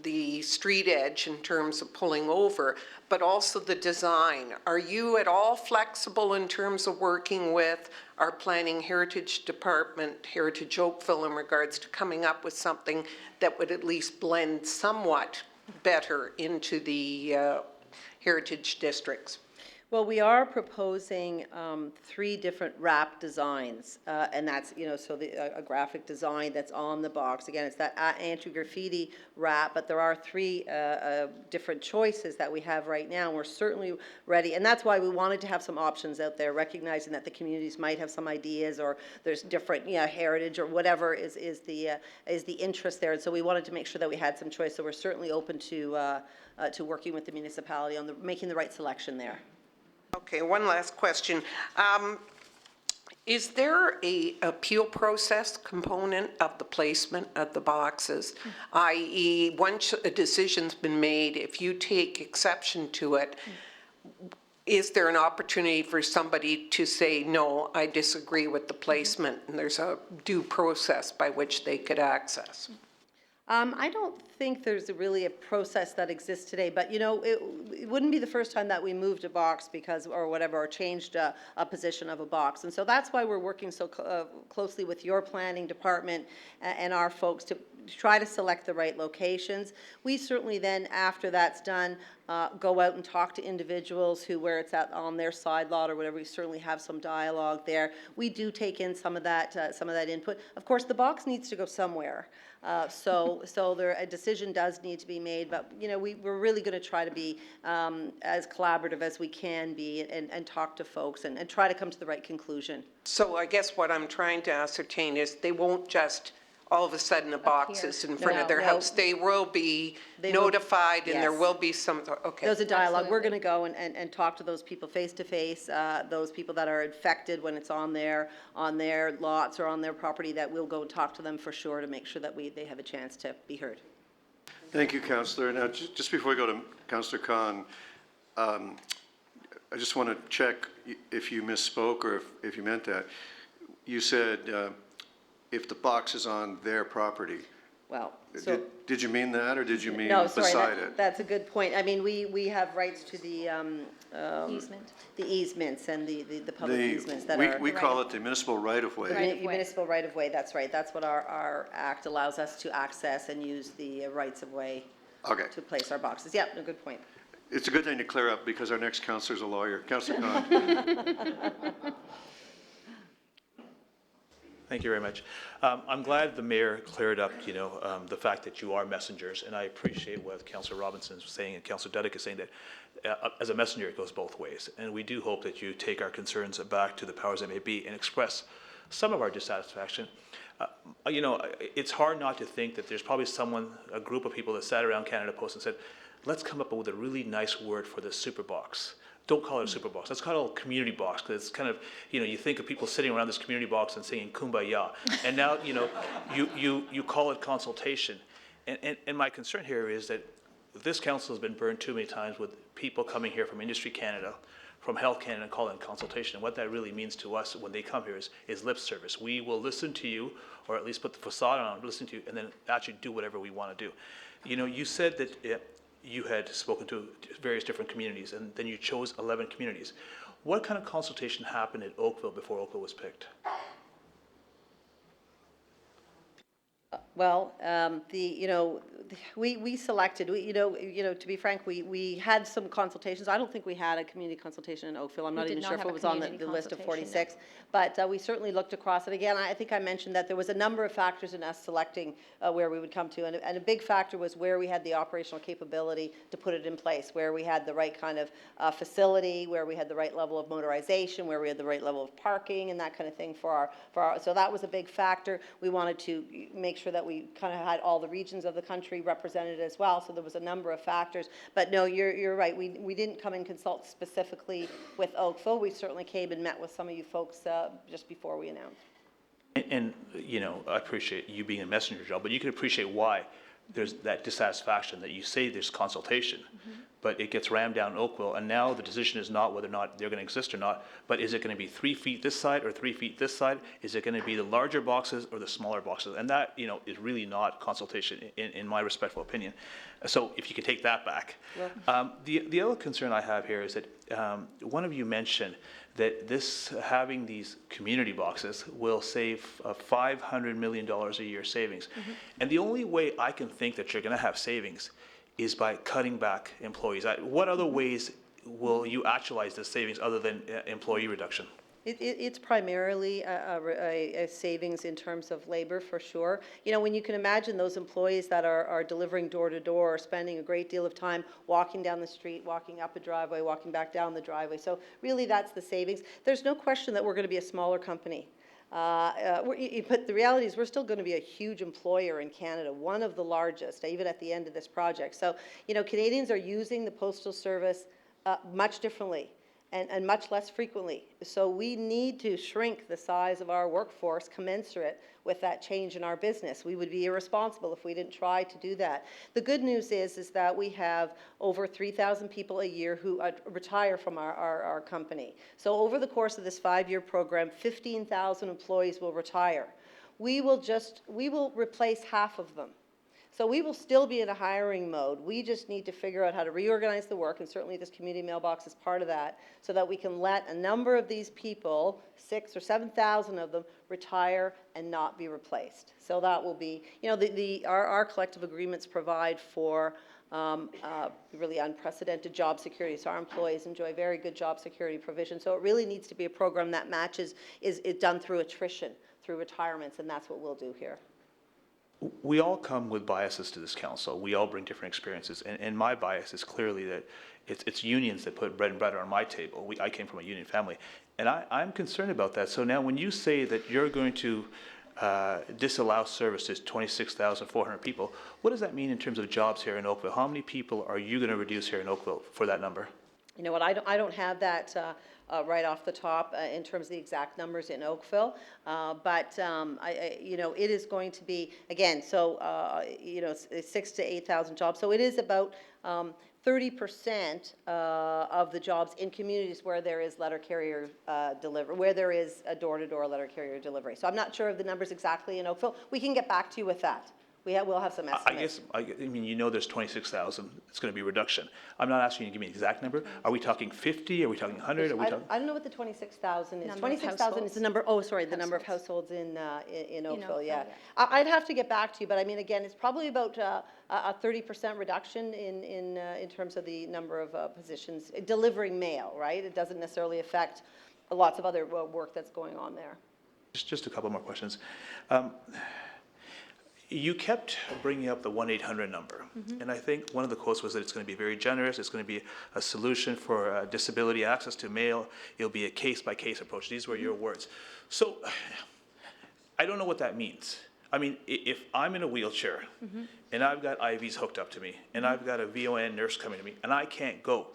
the street edge in terms of pulling over, but also the design. Are you at all flexible in terms of working with our planning heritage department, Heritage Oakville, in regards to coming up with something that would at least blend somewhat better into the heritage districts? Well, we are proposing 3 different wrap designs, and that's, you know, so a graphic design that's on the box. Again, it's that anti-graffiti wrap, but there are 3 different choices that we have right now. We're certainly ready, and that's why we wanted to have some options out there, recognizing that the communities might have some ideas, or there's different, you know, heritage or whatever is the interest there. And so we wanted to make sure that we had some choice. So we're certainly open to working with the municipality on making the right selection there. Okay, one last question. Is there a appeal process component of the placement of the boxes? I.e., once a decision's been made, if you take exception to it, is there an opportunity for somebody to say, no, I disagree with the placement, and there's a due process by which they could access? I don't think there's really a process that exists today, but you know, it wouldn't be the first time that we moved a box because, or whatever, or changed a position of a box. And so that's why we're working so closely with your planning department and our folks to try to select the right locations. We certainly then, after that's done, go out and talk to individuals who, where it's at on their side lot or whatever, we certainly have some dialogue there. We do take in some of that input. Of course, the box needs to go somewhere. So there, a decision does need to be made, but you know, we're really going to try to be as collaborative as we can be and talk to folks and try to come to the right conclusion. So I guess what I'm trying to ascertain is they won't just all of a sudden a box is in front of their house. They will be notified and there will be some, okay. There's a dialogue. We're going to go and talk to those people face to face, those people that are infected when it's on their lots or on their property, that we'll go talk to them for sure to make sure that they have a chance to be heard. Thank you, Councillor. Now, just before we go to Councillor Khan, I just want to check if you misspoke or if you meant that. You said if the box is on their property. Well, so did you mean that, or did you mean beside it? That's a good point. I mean, we have rights to the easement. The easements and the public easements that we call it the municipal right-of-way. Municipal right-of-way, that's right. That's what our act allows us to access and use the rights-of-way to place our boxes. Yep, a good point. It's a good thing to clear up because our next councillor is a lawyer. Councillor Khan. Thank you very much. I'm glad the mayor cleared up, you know, the fact that you are messengers, and I appreciate what Councillor Robinson is saying and Councillor Dudek is saying, that as a messenger it goes both ways, and we do hope that you take our concerns back to the powers that may be and express some of our dissatisfaction. You know, it's hard not to think that there's probably a group of people that sat around Canada Post and said, let's come up with a really nice word for this super box. don't call it a super box. Let's call it a community box, because it's kind of, you think of people sitting around this community box and singing Kumbaya. And now, you call it consultation. And my concern here is that this council has been burned too many times with people coming here from Industry Canada, from Health Canada, and calling it consultation. And what that really means to us when they come here is lip service. We will listen to you, or at least put the facade on, listen to you, and then actually do whatever we want to do. You said that you had spoken to various different communities, and then you chose 11 communities. What kind of consultation happened at Oakville before Oakville was picked? Well, we selected, to be frank, we had some consultations. I don't think we had a community consultation in Oakville. I'm not even sure if it was on the list of 46. But we certainly looked across it. Again, I think I mentioned that there was a number of factors in us selecting where we would come to. And a big factor was where we had the operational capability to put it in place, where we had the right kind of facility, where we had the right level of motorization, where we had the right level of parking and that kind of thing for our so that was a big factor. We wanted to make sure that we kind of had all the regions of the country represented as well, so there was a number of factors. But no, you're right, we didn't come and consult specifically with Oakville. We certainly came and met with some of you folks just before we announced. And I appreciate you being a messenger, Joe, but you can appreciate why there's that dissatisfaction that you say there's consultation, but it gets rammed down Oakville, and now the decision is not whether or not they're going to exist or not, but is it going to be 3 feet this side or 3 feet this side? Is it going to be the larger boxes or the smaller boxes? And that, is really not consultation in my respectful opinion. So if you could take that back. Yeah. The other concern I have here is that one of you mentioned that having these community boxes will save $500 million a year savings. And the only way I can think that you're going to have savings is by cutting back employees. What other ways will you actualize this savings other than employee reduction? It's primarily a savings in terms of labor, for sure. When you can imagine those employees that are delivering door to door, spending a great deal of time walking down the street, walking up a driveway, walking back down the driveway. So really that's the savings. There's no question that we're going to be a smaller company. But the reality is we're still going to be a huge employer in Canada, one of the largest, even at the end of this project. So, Canadians are using the Postal Service much differently and much less frequently. So we need to shrink the size of our workforce commensurate with that change in our business. We would be irresponsible if we didn't try to do that. The good news is that we have over 3,000 people a year who retire from our company. So over the course of this 5-year program, 15,000 employees will retire. We will replace half of them. So we will still be in a hiring mode. We just need to figure out how to reorganize the work, and certainly this community mailbox is part of that, so that we can let a number of these people, 6,000 or 7,000 of them, retire and not be replaced. So that will be, our collective agreements provide for really unprecedented job security. So our employees enjoy very good job security provision. So it really needs to be a program that matches, is done through attrition, through retirements, and that's what we'll do here. We all come with biases to this council. We all bring different experiences, and my bias is clearly that it's unions that put bread and butter on my table. I came from a union family, and I'm concerned about that. So now when you say that you're going to disallow service to 26,400 people, what does that mean in terms of jobs here in Oakville? How many people are you going to reduce here in Oakville for that number? You know what, I don't have that right off the top in terms of the exact numbers in Oakville, but it is going to be, again, so 6,000 to 8,000 jobs. So it is about 30% of the jobs in communities where there is letter carrier delivery, where there is a door-to-door letter carrier delivery. So I'm not sure of the numbers exactly in Oakville. We can get back to you with that. We'll have some estimates. I mean, there's 26,000. It's going to be a reduction. I'm not asking you to give me an exact number. Are we talking 50? Are we talking 100? I don't know what the 26,000 is. 26,000 is the number. Oh, sorry, the number of households in Oakville. Yeah. I'd have to get back to you, but I mean, again, it's probably about a 30% reduction in terms of the number of positions delivering mail. Right. It doesn't necessarily affect lots of other work that's going on there. Just a couple more questions. You kept bringing up the 1-800 number, and I think one of the quotes was that it's going to be very generous, it's going to be a solution for disability access to mail, it'll be a case-by-case approach. These were your words. So I don't know what that means. I mean, if I'm in a wheelchair and I've got IVs hooked up to me and I've got a VON nurse coming to me and I can't go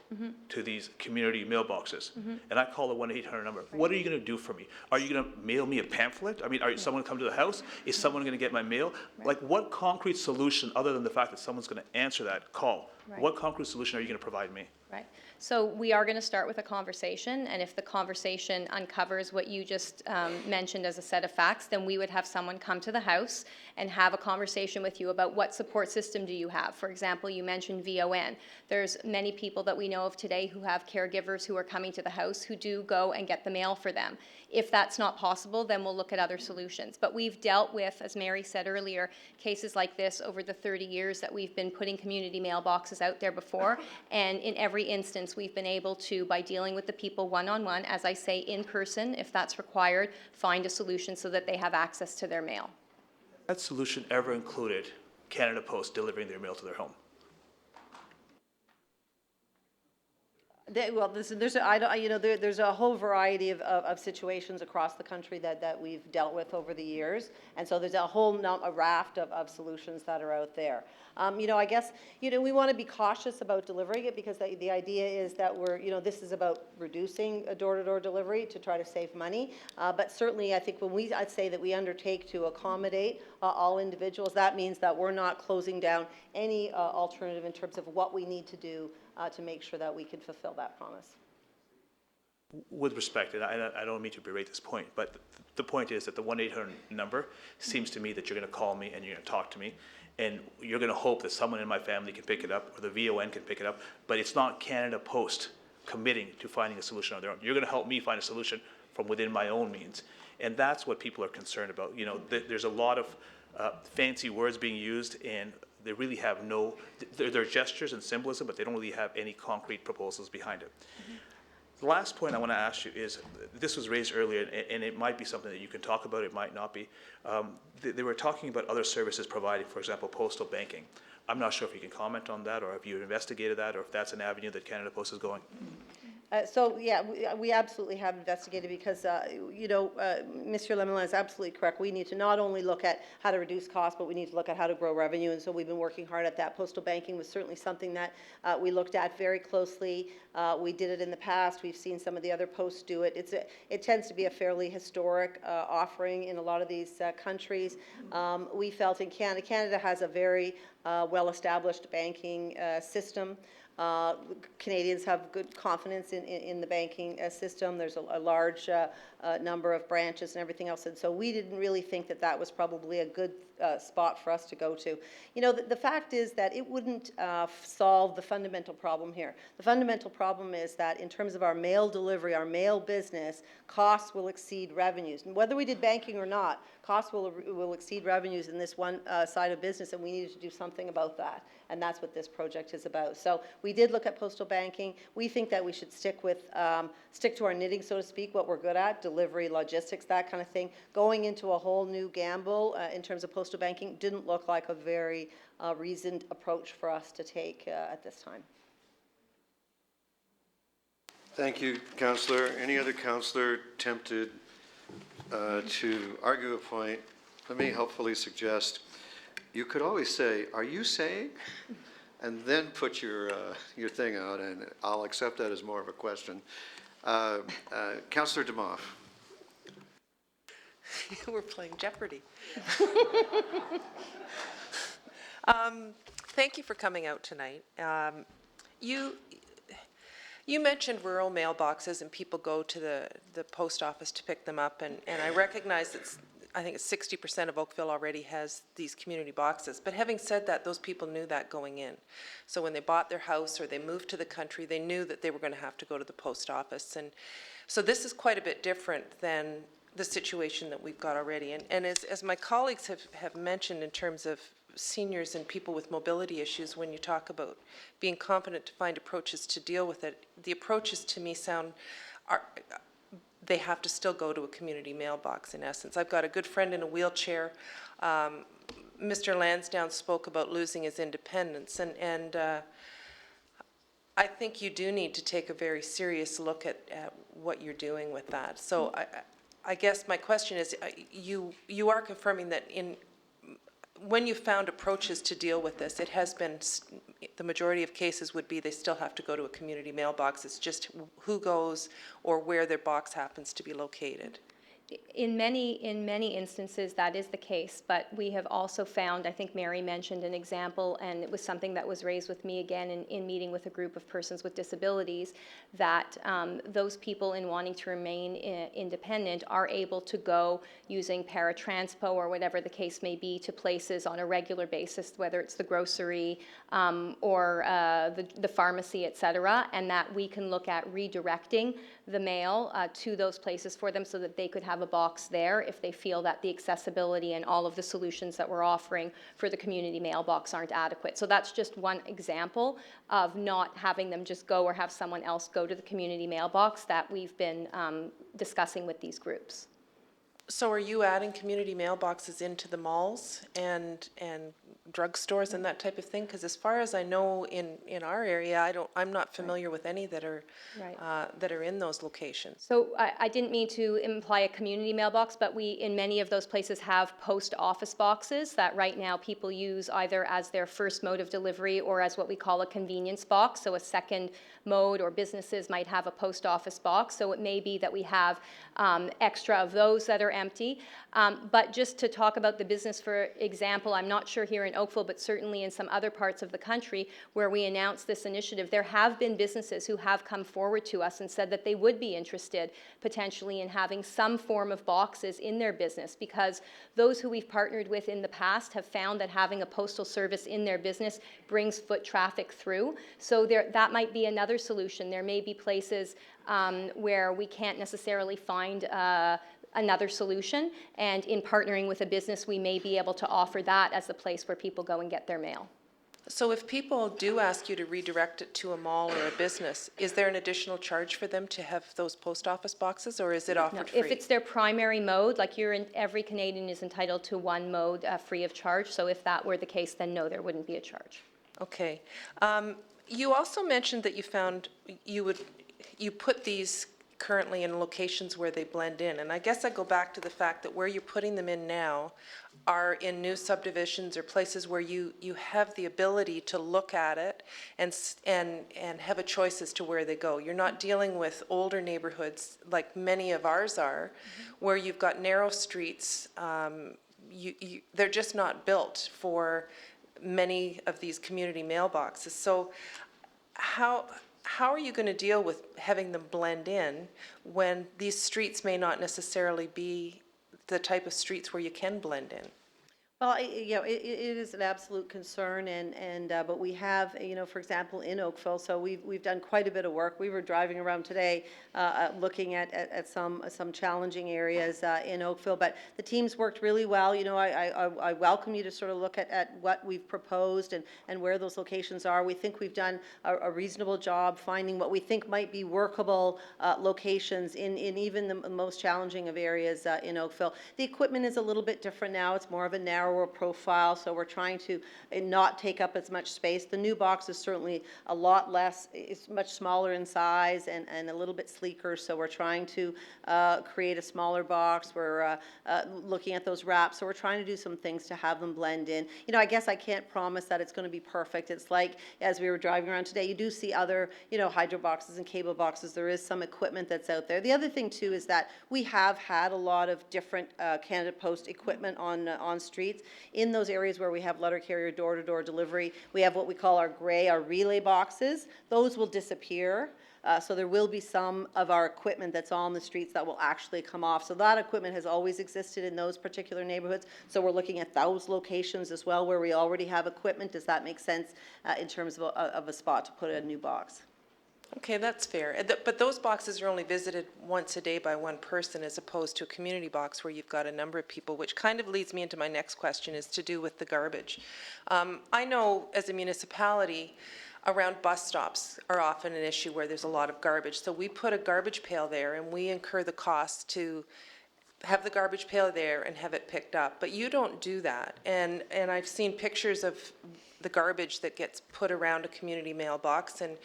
to these community mailboxes and I call the 1-800 number, what are you going to do for me? Are you going to mail me a pamphlet? I mean, are someone come to the house? Is someone going to get my mail? Like, what concrete solution, other than the fact that someone's going to answer that call, what concrete solution are you going to provide me? Right. So we are going to start with a conversation, and if the conversation uncovers what you just mentioned as a set of facts, then we would have someone come to the house and have a conversation with you about what support system do you have. For example, you mentioned VON. There's many people that we know of today who have caregivers who are coming to the house who do go and get the mail for them. If that's not possible, then we'll look at other solutions. But we've dealt with, as Mary said earlier, cases like this over the 30 years that we've been putting community mailboxes out there before, and in every instance we've been able to, by dealing with the people one-on-one, as I say, in person, if that's required, find a solution so that they have access to their mail. That solution ever included Canada Post delivering their mail to their home? Well, there's a whole variety of situations across the country that we've dealt with over the years, and so there's a raft of solutions that are out there. I guess, we want to be cautious about delivering it because the idea is that this is about reducing a door-to-door delivery to try to save money. But certainly, I think I'd say that we undertake to accommodate all individuals, that means that we're not closing down any alternative in terms of what we need to do to make sure that we can fulfill that promise. With respect, and I don't mean to berate this point, but the point is that the 1-800 number seems to me that you're going to call me and you're going to talk to me, and you're going to hope that someone in my family can pick it up or the VON can pick it up, but it's not Canada Post committing to finding a solution on their own. You're going to help me find a solution from within my own means, and that's what people are concerned about. There's a lot of fancy words being used, and they really have they're gestures and symbolism, but they don't really have any concrete proposals behind it. The last point I want to ask you is, this was raised earlier, and it might be something that you can talk about, it might not be. They were talking about other services provided, for example, postal banking. I'm not sure if you can comment on that, or if you investigated that, or if that's an avenue that Canada Post is going. We absolutely have investigated because, Mr. Lemelin is absolutely correct. We need to not only look at how to reduce costs, but we need to look at how to grow revenue, and so we've been working hard at that. Postal banking was certainly something that we looked at very closely. We did it in the past. We've seen some of the other posts do it. It tends to be a fairly historic offering in a lot of these countries. We felt in Canada has a very well-established banking system. Canadians have good confidence in the banking system. There's a large number of branches and everything else, and so we didn't really think that was probably a good spot for us to go to. The fact is that it wouldn't solve the fundamental problem here. The fundamental problem is that in terms of our mail delivery, our mail business, costs will exceed revenues. And whether we did banking or not, costs will exceed revenues in this one side of business, and we needed to do something about that. And that's what this project is about. So we did look at postal banking. We think that we should stick to our knitting, so to speak, what we're good at, delivery, logistics, that kind of thing. Going into a whole new gamble in terms of postal banking didn't look like a very reasoned approach for us to take at this time. Thank you, Councillor. Any other councillor tempted to argue a point? Let me helpfully suggest you could always say, "Are you saying?" and then put your thing out, and I'll accept that as more of a question. Councillor Demoff. We're playing Jeopardy. Thank you for coming out tonight. You mentioned rural mailboxes and people go to the post office to pick them up, and I recognize that I think it's 60% of Oakville already has these community boxes. But having said that, those people knew that going in. So when they bought their house or they moved to the country, they knew that they were going to have to go to the post office. And so this is quite a bit different than the situation that we've got already. And as my colleagues have mentioned in terms of seniors and people with mobility issues, when you talk about being confident to find approaches to deal with it, the approaches to me they have to still go to a community mailbox in essence. I've got a good friend in a wheelchair. Mr. Lansdowne spoke about losing his independence, and I think you do need to take a very serious look at what you're doing with that. So I guess my question is, you are confirming that when you found approaches to deal with this, it has been, the majority of cases would be they still have to go to a community mailbox. It's just who goes or where their box happens to be located. In many instances, that is the case, but we have also found, I think Mary mentioned an example, and it was something that was raised with me again in meeting with a group of persons with disabilities, that those people in wanting to remain independent are able to go using paratranspo or whatever the case may be to places on a regular basis, whether it's the grocery or the pharmacy, et cetera, and that we can look at redirecting the mail to those places for them so that they could have a box there if they feel that the accessibility and all of the solutions that we're offering for the community mailbox aren't adequate. So that's just one example of not having them just go or have someone else go to the community mailbox that we've been discussing with these groups. So are you adding community mailboxes into the malls and drugstores and that type of thing? Because as far as I know, in our area, I'm not familiar with any that are that are in those locations. So I didn't mean to imply a community mailbox, but we, in many of those places, have post office boxes that right now people use either as their first mode of delivery or as what we call a convenience box. So a second mode, or businesses might have a post office box. So it may be that we have extra of those that are empty. But just to talk about the business, for example, I'm not sure here in Oakville, but certainly in some other parts of the country where we announced this initiative, there have been businesses who have come forward to us and said that they would be interested potentially in having some form of boxes in their business, because those who we've partnered with in the past have found that having a postal service in their business brings foot traffic through. So that might be another solution. There may be places where we can't necessarily find another solution, and in partnering with a business, we may be able to offer that as the place where people go and get their mail. So if people do ask you to redirect it to a mall or a business, is there an additional charge for them to have those post office boxes, or is it offered free? If it's their primary mode, like every Canadian is entitled to one mode free of charge, so if that were the case, then no, there wouldn't be a charge. Okay. You also mentioned that you found you put these currently in locations where they blend in. And I guess I go back to the fact that where you're putting them in now are in new subdivisions or places where you have the ability to look at it and have a choice as to where they go. You're not dealing with older neighborhoods like many of ours are, where you've got narrow streets. They're just not built for many of these community mailboxes. So how are you going to deal with having them blend in when these streets may not necessarily be the type of streets where you can blend in? Well, it is an absolute concern, but we have, for example, in Oakville, so we've done quite a bit of work. We were driving around today, looking at some challenging areas in Oakville, but the teams worked really well. I welcome you to sort of look at what we've proposed and where those locations are. We think we've done a reasonable job finding what we think might be workable locations in even the most challenging of areas in Oakville. The equipment is a little bit different now. It's more of a narrower profile, so we're trying to not take up as much space. The new box is certainly a lot less, it's much smaller in size and a little bit sleeker, so we're trying to create a smaller box. We're looking at those wraps, so we're trying to do some things to have them blend in. I guess I can't promise that it's going to be perfect. It's like, as we were driving around today, you do see other, hydro boxes and cable boxes. There is some equipment that's out there. The other thing, too, is that we have had a lot of different Canada Post equipment on streets. In those areas where we have letter carrier door-to-door delivery, we have what we call our relay boxes. Those will disappear. So there will be some of our equipment that's on the streets that will actually come off. So that equipment has always existed in those particular neighborhoods. So we're looking at those locations as well where we already have equipment. Does that make sense in terms of a spot to put a new box? Okay, that's fair. But those boxes are only visited once a day by one person as opposed to a community box where you've got a number of people, which kind of leads me into my next question, is to do with the garbage. I know as a municipality, around bus stops are often an issue where there's a lot of garbage. So we put a garbage pail there and we incur the cost to have the garbage pail there and have it picked up, but you don't do that. And I've seen pictures of the garbage that gets put around a community mailbox, and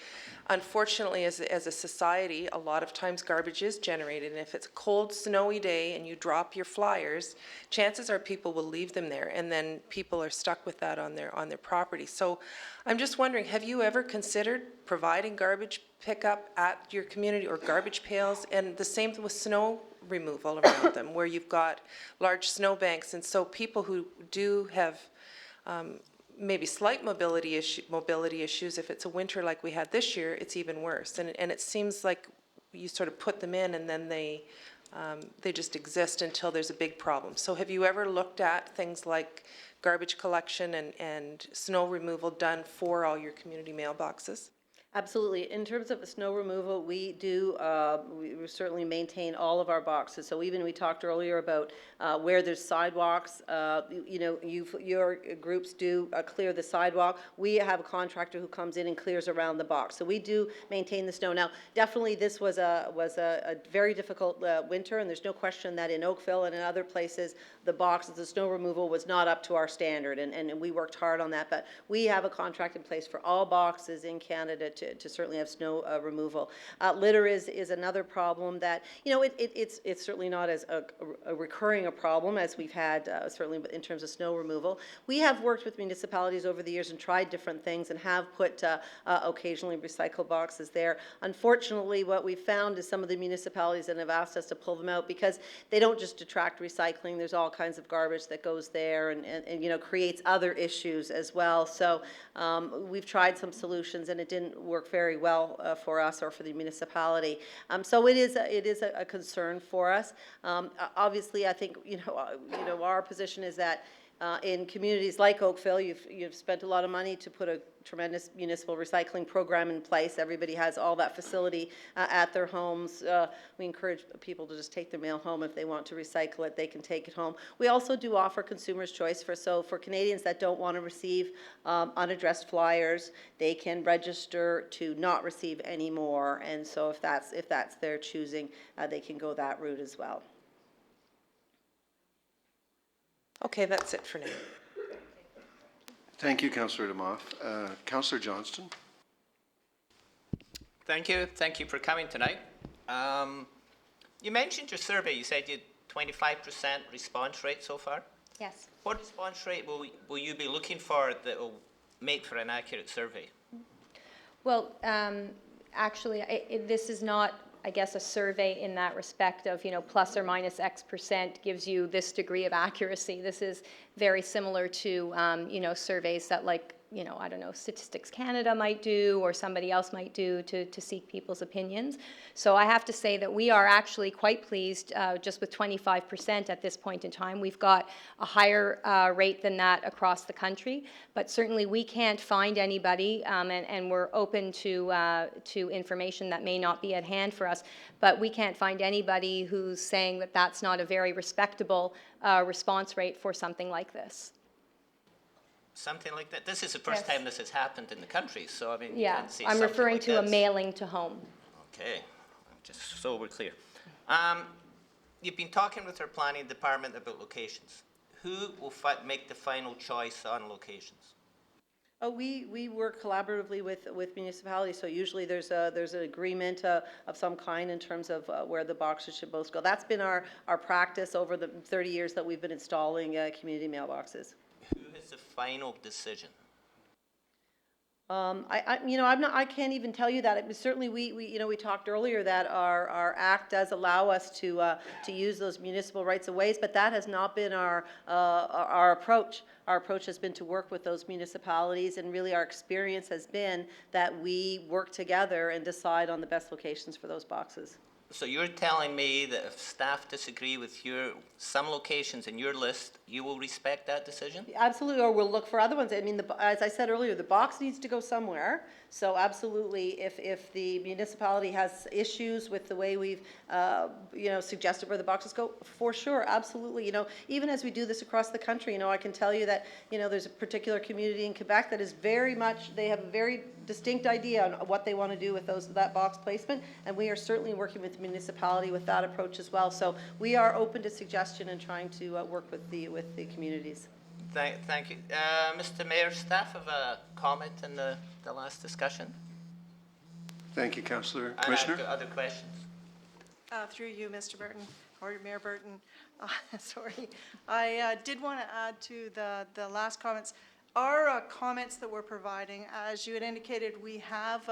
unfortunately, as a society, a lot of times garbage is generated, and if it's a cold, snowy day and you drop your flyers, chances are people will leave them there, and then people are stuck with that on their property. So I'm just wondering, have you ever considered providing garbage pickup at your community, or garbage pails? And the same with snow removal around them, where you've got large snow banks, and so people who do have maybe slight mobility issues, if it's a winter like we had this year, it's even worse. And it seems like you sort of put them in, and then they just exist until there's a big problem. So have you ever looked at things like garbage collection and snow removal done for all your community mailboxes? Absolutely. In terms of the snow removal, we do, we certainly maintain all of our boxes. So even we talked earlier about where there's sidewalks, you know, your groups do clear the sidewalk. We have a contractor who comes in and clears around the box. So we do maintain the snow. Now, definitely this was a very difficult winter, and there's no question that in Oakville and in other places, the snow removal was not up to our standard, and we worked hard on that. But we have a contract in place for all boxes in Canada to certainly have snow removal. Litter is another problem that, you know, it's certainly not as a recurring a problem as we've had certainly in terms of snow removal. We have worked with municipalities over the years and tried different things and have put occasionally recycle boxes there. Unfortunately, what we've found is some of the municipalities that have asked us to pull them out because they don't just detract recycling. There's all kinds of garbage that goes there and you know, creates other issues as well. So we've tried some solutions and it didn't work very well for us or for the municipality. So it is a concern for us. Obviously, I think you know our position is that in communities like Oakville, you've spent a lot of money to put a tremendous municipal recycling program in place. Everybody has all that facility at their homes. We encourage people to just take their mail home. If they want to recycle it, they can take it home. We also do offer consumers choice for Canadians that don't want to receive unaddressed flyers, they can register to not receive any more. And so if that's their choosing, they can go that route as well. Okay, that's it for now. Thank you, Councillor DeMoff. Councillor Johnston. Thank you. Thank you for coming tonight. You mentioned your survey. You said you had 25% response rate so far. Yes. What response rate will you be looking for that will make for an accurate survey? Well, actually, this is not, I guess, a survey in that respect of, you know, plus or minus X% gives you this degree of accuracy. This is very similar to, you know, surveys that, like, you know, I don't know, Statistics Canada might do or somebody else might do to seek people's opinions. So I have to say that we are actually quite pleased just with 25% at this point in time. We've got a higher rate than that across the country, but certainly we can't find anybody, and we're open to information that may not be at hand for us, but we can't find anybody who's saying that that's not a very respectable response rate for something like this. Something like that. This is the first time this has happened in the country, so I mean, you Yeah, can't see I'm something referring like to a this. mailing to home. Okay, just so we're clear. You've been talking with our planning department about locations. Who will make the final choice on locations? Oh, we work collaboratively with municipalities, so usually there's an agreement of some kind in terms of where the boxes should both go. That's been our practice over the 30 years that we've been installing community mailboxes. Who has the final decision? I can't even tell you that. Certainly, we talked earlier that our act does allow us to use those municipal rights of ways, but that has not been our approach. Our approach has been to work with those municipalities, and really our experience has been that we work together and decide on the best locations for those boxes. So you're telling me that if staff disagree with some locations in your list, you will respect that decision? Absolutely, or we'll look for other ones. I mean, as I said earlier, the box needs to go somewhere. So absolutely, if the municipality has issues with the way we've, suggested where the boxes go, for sure, absolutely. Even as we do this across the country, I can tell you that, there's a particular community in Quebec that is very much, they have a very distinct idea on what they want to do with that box placement, and we are certainly working with the municipality with that approach as well. So we are open to suggestion and trying to work with the communities. Thank you. Mr. Mayor, staff have a comment in the last discussion? Thank you, Councillor. And Commissioner? I've got other questions. Through you, Mr. Burton, or Mayor Burton. Sorry. I did want to add to the last comments. Our comments that we're providing, as you had indicated, we have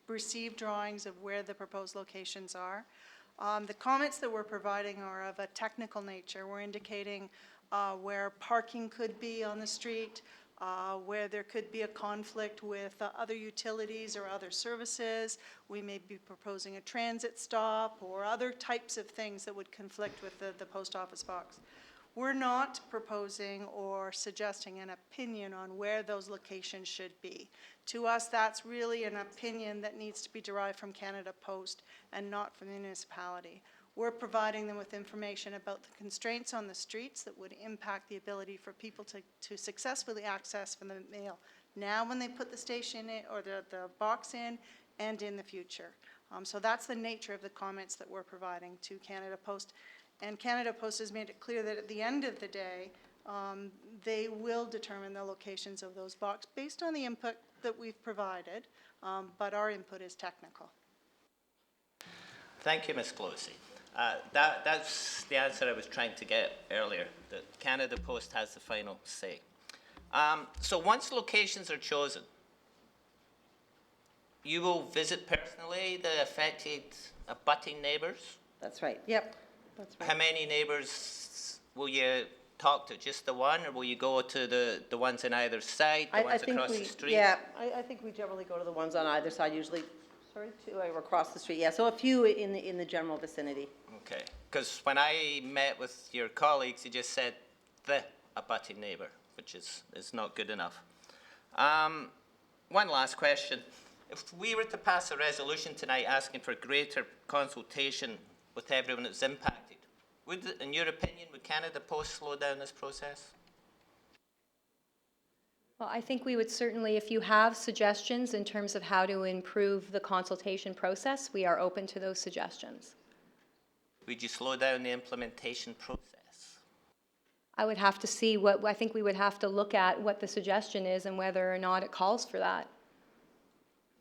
received drawings of where the proposed locations are. The comments that we're providing are of a technical nature. We're indicating where parking could be on the street, where there could be a conflict with other utilities or other services. We may be proposing a transit stop or other types of things that would conflict with the post office box. We're not proposing or suggesting an opinion on where those locations should be. To us, that's really an opinion that needs to be derived from Canada Post and not from the municipality. We're providing them with information about the constraints on the streets that would impact the ability for people to successfully access from the mail now when they put the station in or the box in and in the future. So that's the nature of the comments that we're providing to Canada Post. And Canada Post has made it clear that at the end of the day, they will determine the locations of those boxes based on the input that we've provided, but our input is technical. Thank you, Ms. Closey. That's the answer I was trying to get earlier, that Canada Post has the final say. So once locations are chosen, you will visit personally the affected abutting neighbours? That's right. Yep. That's right. How many neighbours will you talk to? Just the one, or will you go to the ones on either side, the ones across the street? Yeah, I think we generally go to the ones on either side, usually, two across the street. Yeah, so a few in the general vicinity. Okay, because when I met with your colleagues, you just said the abutting neighbour, which is not good enough. One last question. If we were to pass a resolution tonight asking for greater consultation with everyone that's impacted, in your opinion, would Canada Post slow down this process? Well, I think we would certainly, if you have suggestions in terms of how to improve the consultation process, we are open to those suggestions. Would you slow down the implementation process? I would have to see I think we would have to look at what the suggestion is and whether or not it calls for that.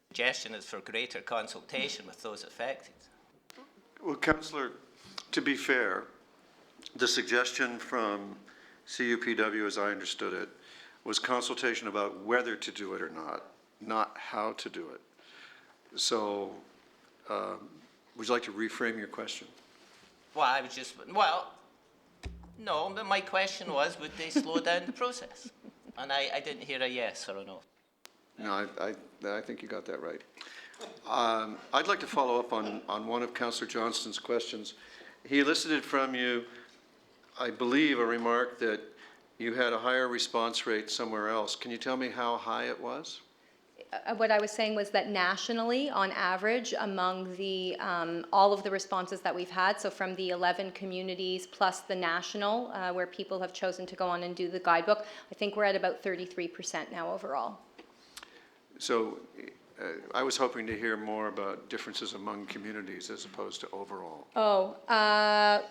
Suggestion is for greater consultation with those affected. Well, Councillor, to be fair, the suggestion from CUPW, as I understood it, was consultation about whether to do it or not how to do it. So, would you like to reframe your question? Well, no, but my question was, would they slow down the process? And I didn't hear a yes or a no. No, I think you got that right. I'd like to follow up on one of Councillor Johnston's questions. He elicited from you, I believe, a remark that you had a higher response rate somewhere else. Can you tell me how high it was? What I was saying was that nationally, on average, among the all of the responses that we've had, so from the 11 communities plus the national, where people have chosen to go on and do the guidebook, I think we're at about 33% now overall. So I was hoping to hear more about differences among communities as opposed to overall. Oh,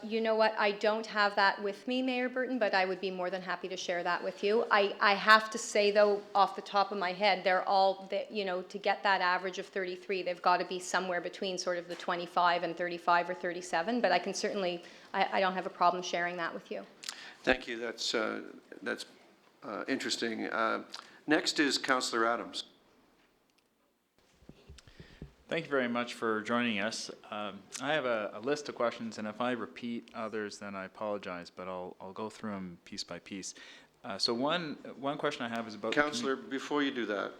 you know what? I don't have that with me, Mayor Burton, but I would be more than happy to share that with you. I have to say, though, off the top of my head, they're all, to get that average of 33, they've got to be somewhere between sort of the 25 and 35 or 37, but I can certainly, I don't have a problem sharing that with you. Thank you. That's interesting. Next is Councillor Adams. Thank you very much for joining us. I have a list of questions, and if I repeat others, then I apologize, but I'll go through them piece by piece. So one question I have is about... Councillor, before you do that,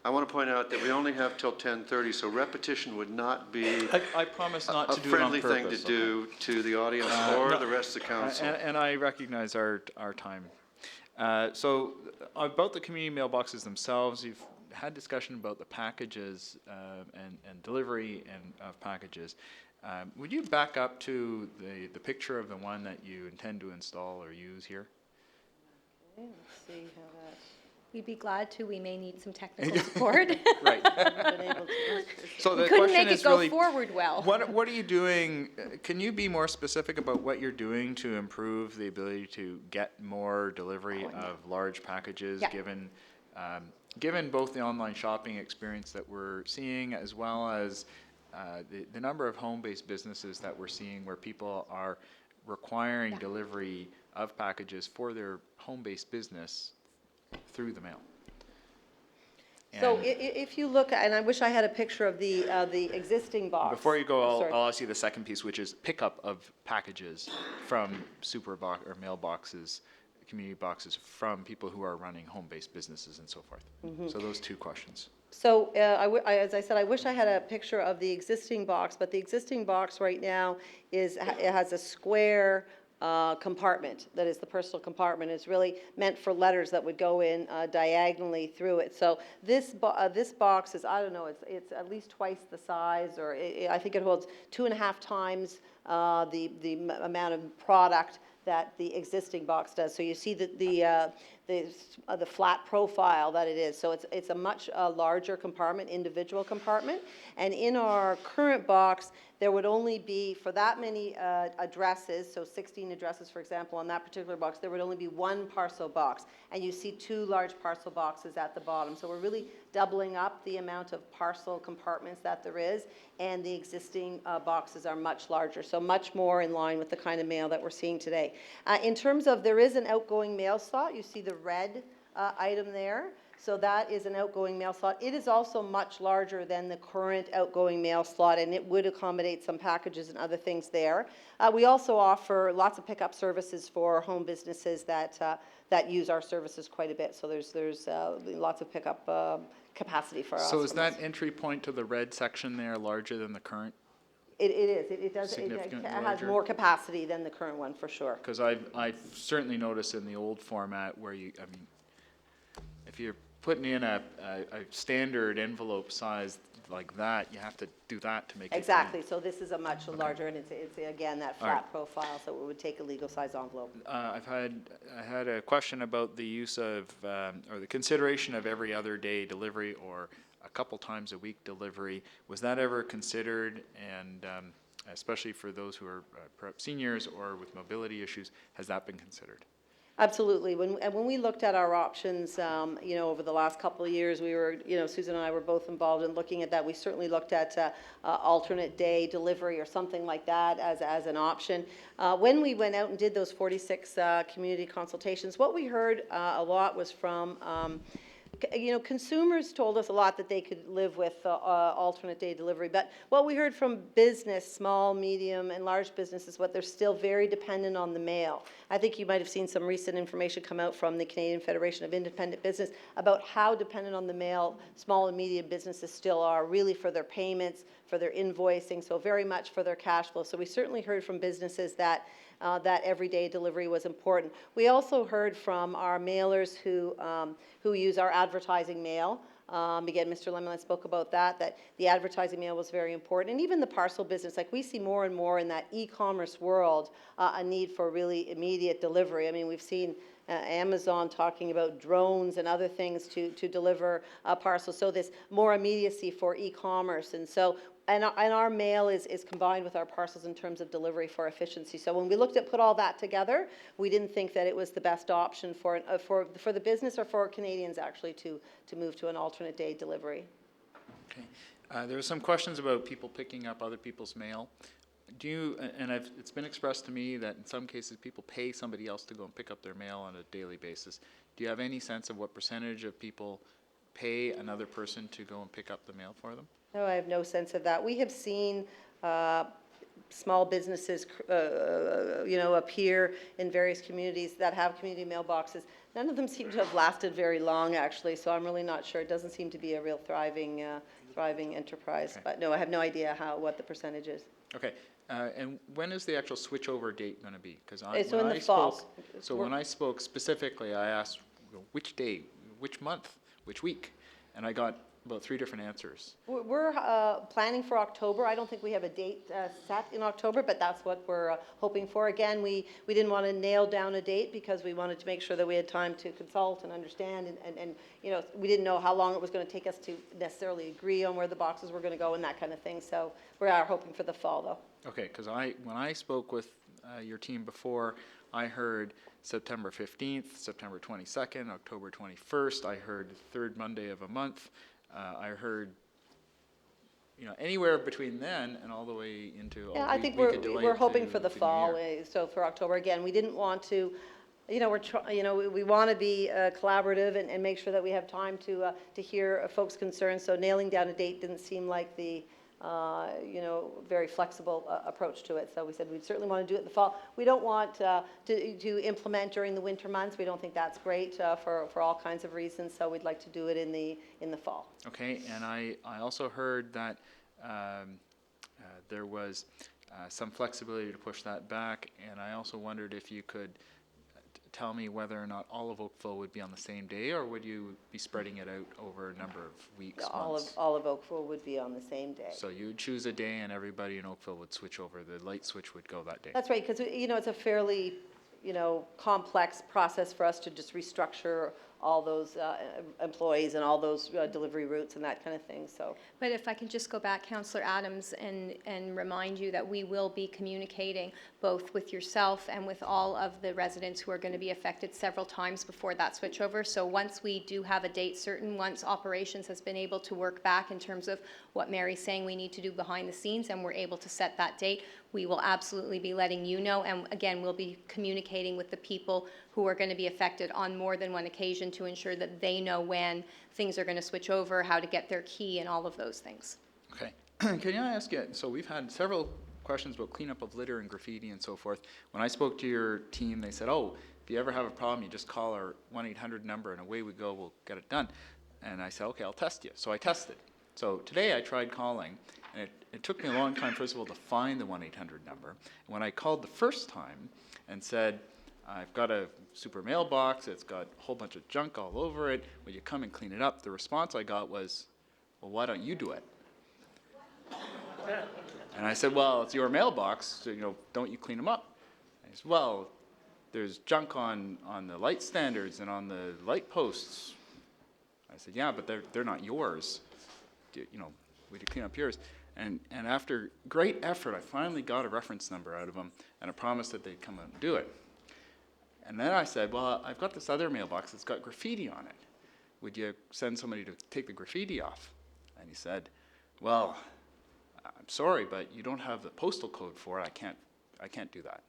I want to point out that we only have till 10:30, so repetition would not be I promise not to do it on friendly thing to do to the audience or the rest of the council. And I recognize our time. So about the community mailboxes themselves, you've had discussion about the packages and delivery of packages. Would you back up to the picture of the one that you intend to install or use here? Okay, let's see how that... We'd be glad to. We may need some technical support. Right. So the We couldn't question make is it go really, forward well. what are you doing? Can you be more specific about what you're doing to improve the ability to get more delivery of large packages, Yeah. given both the online shopping experience that we're seeing, as well as the number of home-based businesses that we're seeing where people are requiring delivery of packages for their home-based business through the mail? So And if you look, and I wish I had a picture of the existing box. before you go, Sorry. I'll ask you the second piece, which is pickup of packages from superbox or mailboxes, community boxes, from people who are running home-based businesses and so forth. So those two questions. So, as I said, I wish I had a picture of the existing box, but the existing box right now it has a square compartment that is the personal compartment. It's really meant for letters that would go in diagonally through it. So this box is, I don't know, it's at least twice the size, or I think it holds 2.5 times the amount of product that the existing box does. So you see the flat profile that it is. So it's a much larger compartment, individual compartment. And in our current box, there would only be, for that many addresses, so 16 addresses, for example, on that particular box, there would only be one parcel box. And you see 2 large parcel boxes at the bottom. So we're really doubling up the amount of parcel compartments that there is, and the existing boxes are much larger, so much more in line with the kind of mail that we're seeing today. In terms of, there is an outgoing mail slot. You see the red item there. So that is an outgoing mail slot. It is also much larger than the current outgoing mail slot, and it would accommodate some packages and other things there. We also offer lots of pickup services for home businesses that use our services quite a bit. So there's lots of pickup capacity for us. So is that entry point to the red section there larger than the current? It is. It does. It Significantly has larger? more capacity than the current one, for sure. Because I've certainly noticed in the old format where if you're putting in a standard envelope size like that, you have to do that to make it. Exactly. So this is a much larger, and it's again that All flat right. profile, so it would take a legal size envelope. I had a question about the use of, or the consideration of every other day delivery or a couple times a week delivery. Was that ever considered? And especially for those who are perhaps seniors or with mobility issues, has that been considered? Absolutely. When we looked at our options, over the last couple of years, we were, Susan and I were both involved in looking at that. We certainly looked at alternate day delivery or something like that as an option. When we went out and did those 46 community consultations, what we heard a lot was from consumers told us a lot that they could live with alternate day delivery, but what we heard from business, small, medium, and large businesses, what they're still very dependent on the mail. I think you might have seen some recent information come out from the Canadian Federation of Independent Business about how dependent on the mail small and medium businesses still are, really for their payments, for their invoicing, so very much for their cash flow. So we certainly heard from businesses that everyday delivery was important. We also heard from our mailers who use our advertising mail. Again, Mr. Lemelin spoke about that the advertising mail was very important. And even the parcel business, like we see more and more in that e-commerce world, a need for really immediate delivery. I mean, we've seen Amazon talking about drones and other things to deliver parcels. So this more immediacy for e-commerce. And so, and our mail is combined with our parcels in terms of delivery for efficiency. So when we put all that together, we didn't think that it was the best option for the business or for Canadians actually to move to an alternate day delivery. Okay. There were some questions about people picking up other people's mail. It's been expressed to me that in some cases people pay somebody else to go and pick up their mail on a daily basis. Do you have any sense of what percentage of people pay another person to go and pick up the mail for them? No, I have no sense of that. We have seen small businesses, appear in various communities that have community mailboxes. None of them seem to have lasted very long, actually, so I'm really not sure. It doesn't seem to be a real thriving enterprise. Okay. But no, I have no idea what the percentage is. Okay. And when is the actual switchover date going to be? Because so in the fall. So when I spoke specifically, I asked which day, which month, which week, and I got about 3 different answers. We're planning for October. I don't think we have a date set in October, but that's what we're hoping for. Again, we didn't want to nail down a date because we wanted to make sure that we had time to consult and understand, and you know, we didn't know how long it was going to take us to necessarily agree on where the boxes were going to go and that kind of thing. So we are hoping for the fall, though. Okay, because when I spoke with your team before, I heard September 15th, September 22nd, October 21st. I heard third Monday of a month. I heard, you know, anywhere between then and all the way into. Yeah, I think we're hoping for the fall. So for October, again, we didn't want to, you know, we want to be collaborative and make sure that we have time to hear folks' concerns. So nailing down a date didn't seem like the you know, very flexible approach to it. So we said we'd certainly want to do it in the fall. We don't want to implement during the winter months. We don't think that's great for all kinds of reasons. So we'd like to do it in the fall. Okay, and I also heard that there was some flexibility to push that back, and I also wondered if you could tell me whether or not all of Oakville would be on the same day, or would you be spreading it out over a number of weeks, months? All of Oakville would be on the same day. So you would choose a day and everybody in Oakville would switch over, the light switch would go that day? That's right, because, you know, it's a fairly, you know, complex process for us to just restructure all those employees and all those delivery routes and that kind of thing, so. But if I can just go back, Councillor Adams, and remind you that we will be communicating both with yourself and with all of the residents who are going to be affected several times before that switchover. So once we do have a date certain, once operations has been able to work back in terms of what Mary's saying we need to do behind the scenes, and we're able to set that date, we will absolutely be letting you know. And again, we'll be communicating with the people who are going to be affected on more than one occasion to ensure that they know when things are going to switch over, how to get their key, and all of those things. Okay. Can I ask you, so we've had several questions about cleanup of litter and graffiti and so forth. When I spoke to your team, they said, oh, if you ever have a problem, you just call our 1-800 number and away we go, we'll get it done. And I said, okay, I'll test you. So I tested. So today I tried calling, and it took me a long time, first of all, to find the 1-800 number. And when I called the first time and said, I've got a super mailbox, it's got a whole bunch of junk all over it, will you come and clean it up? The response I got was, well, why don't you do it? And I said, well, it's your mailbox, so, you know, don't you clean them up? And he said, well, there's junk on the light standards and on the light posts. I said, yeah, but they're not yours. You know, we do clean up yours. And after great effort, I finally got a reference number out of them and a promise that they'd come out and do it. And then I said, well, I've got this other mailbox that's got graffiti on it. Would you send somebody to take the graffiti off? And he said, well, I'm sorry, but you don't have the postal code for it. I can't do that.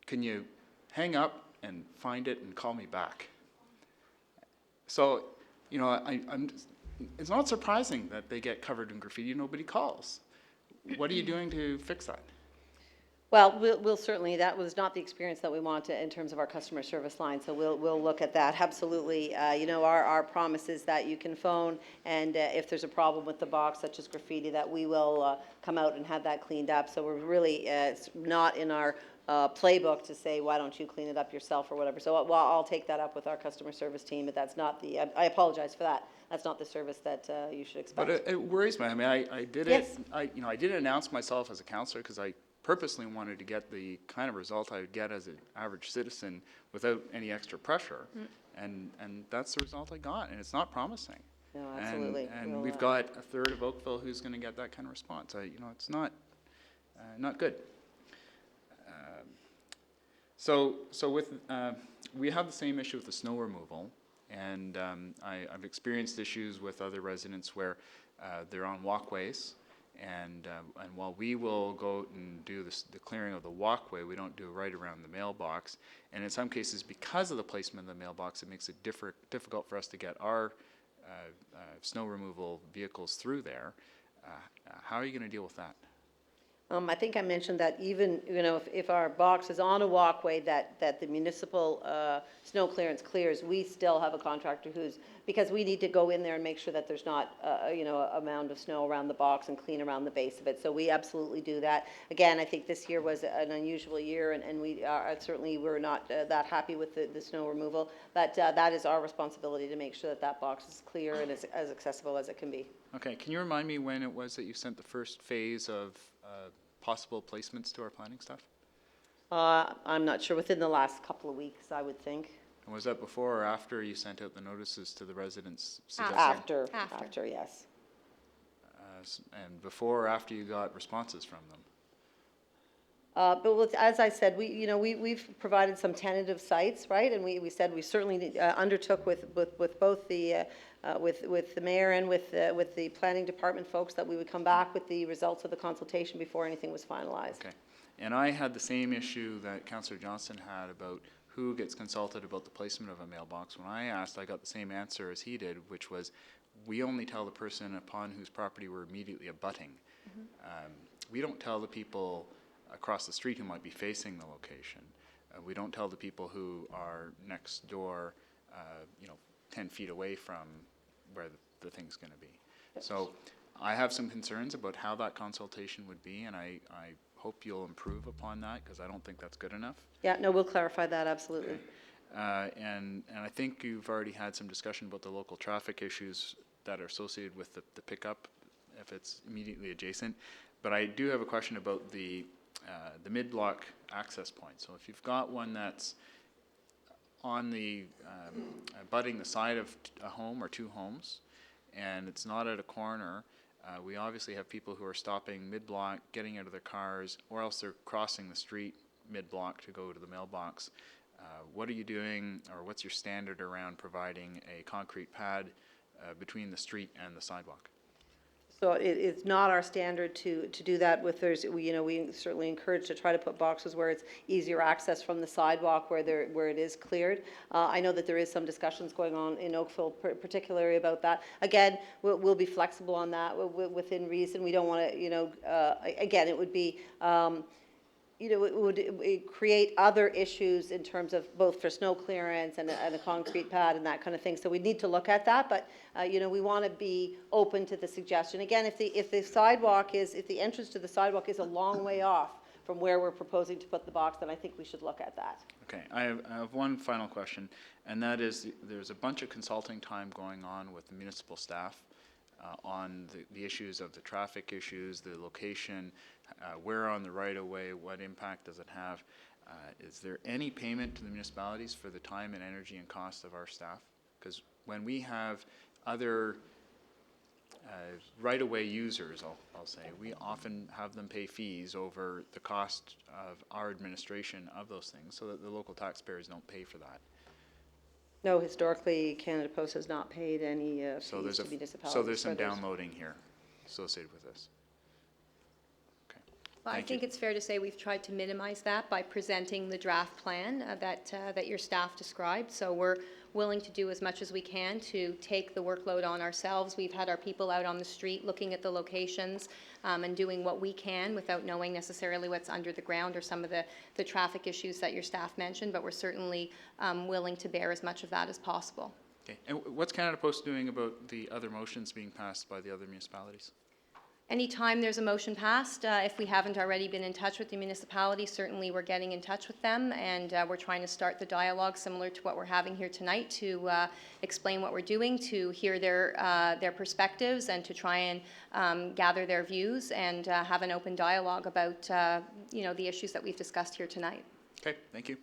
Can you hang up and find it and call me back? So, you know, it's not surprising that they get covered in graffiti and nobody calls. What are you doing to fix that? Well, we'll certainly, that was not the experience that we want in terms of our customer service line, so we'll look at that, absolutely. You know, our promise is that you can phone, and if there's a problem with the box, such as graffiti, that we will come out and have that cleaned up. So we're really, it's not in our playbook to say, why don't you clean it up yourself or whatever. So I'll take that up with our customer service team, but that's not the, I apologize for that. That's not the service that you should expect. But it worries me. I mean, I did Yes. it, you know, I didn't announce myself as a councillor because I purposely wanted to get the kind of result I would get as an average citizen without any extra pressure. And that's the result I got, and it's not promising. No, absolutely. And we've got a third of Oakville who's going to get that kind of response. You know, it's not good. So with we have the same issue with the snow removal, and I've experienced issues with other residents where they're on walkways. And while we will go out and do the clearing of the walkway, we don't do it right around the mailbox. And in some cases, because of the placement of the mailbox, it makes it difficult for us to get our snow removal vehicles through there. How are you going to deal with that? I think I mentioned that even, if our box is on a walkway that the municipal snow clearance clears, we still have a contractor because we need to go in there and make sure that there's not, a mound of snow around the box and clean around the base of it. So we absolutely do that. Again, I think this year was an unusual year, and we certainly were not that happy with the snow removal. But that is our responsibility to make sure that box is clear and as accessible as it can be. Okay, can you remind me when it was that you sent the first phase of possible placements to our planning staff? I'm not sure, within the last couple of weeks, I would think. And was that before or after you sent out the notices to the residents suggesting? After, yes. And before or after you got responses from them? But as I said, we've provided some tentative sites, right? And we said we certainly undertook with both the with the mayor and with the planning department folks that we would come back with the results of the consultation before anything was finalized. Okay. And I had the same issue that Councillor Johnson had about who gets consulted about the placement of a mailbox. When I asked, I got the same answer as he did, which was we only tell the person upon whose property we're immediately abutting. We don't tell the people across the street who might be facing the location. We don't tell the people who are next door, 10 feet away from where the thing's going to be. So I have some concerns about how that consultation would be, and I hope you'll improve upon that, because I don't think that's good enough. Yeah, no, we'll clarify that, absolutely. Okay. And I think you've already had some discussion about the local traffic issues that are associated with the pickup, if it's immediately adjacent. But I do have a question about the mid-block access point. So if you've got one that's on the abutting the side of a home or two homes, and it's not at a corner, we obviously have people who are stopping mid-block, getting out of their cars, or else they're crossing the street mid-block to go to the mailbox. What are you doing, or what's your standard around providing a concrete pad between the street and the sidewalk? So it's not our standard to do that with we certainly encourage to try to put boxes where it's easier access from the sidewalk where it is cleared. I know that there is some discussions going on in Oakville particularly about that. Again, we'll be flexible on that within reason. We don't want to, again, it would be, it would create other issues in terms of both for snow clearance and a concrete pad and that kind of thing. So we need to look at that, but we want to be open to the suggestion. Again, if the entrance to the sidewalk is a long way off from where we're proposing to put the box, then I think we should look at that. Okay, I have one final question, and that is there's a bunch of consulting time going on with the municipal staff on the issues of the traffic issues, the location, where on the right-of-way, what impact does it have? Is there any payment to the municipalities for the time and energy and cost of our staff? Because when we have other right-of-way users, I'll say, we often have them pay fees over the cost of our administration of those things so that the local taxpayers don't pay for that. No, historically, Canada Post has not paid any fees to municipalities. So there's some downloading here associated with this. Okay. Well, I think it's fair to say we've tried to minimize that by presenting the draft plan that your staff described. So we're willing to do as much as we can to take the workload on ourselves. We've had our people out on the street looking at the locations and doing what we can without knowing necessarily what's under the ground or some of the traffic issues that your staff mentioned, but we're certainly willing to bear as much of that as possible. Okay. And what's Canada Post doing about the other motions being passed by the other municipalities? Anytime there's a motion passed, if we haven't already been in touch with the municipality, certainly we're getting in touch with them, and we're trying to start the dialogue similar to what we're having here tonight to explain what we're doing, to hear their perspectives, and to try and gather their views and have an open dialogue about the issues that we've discussed here tonight. Okay, thank you.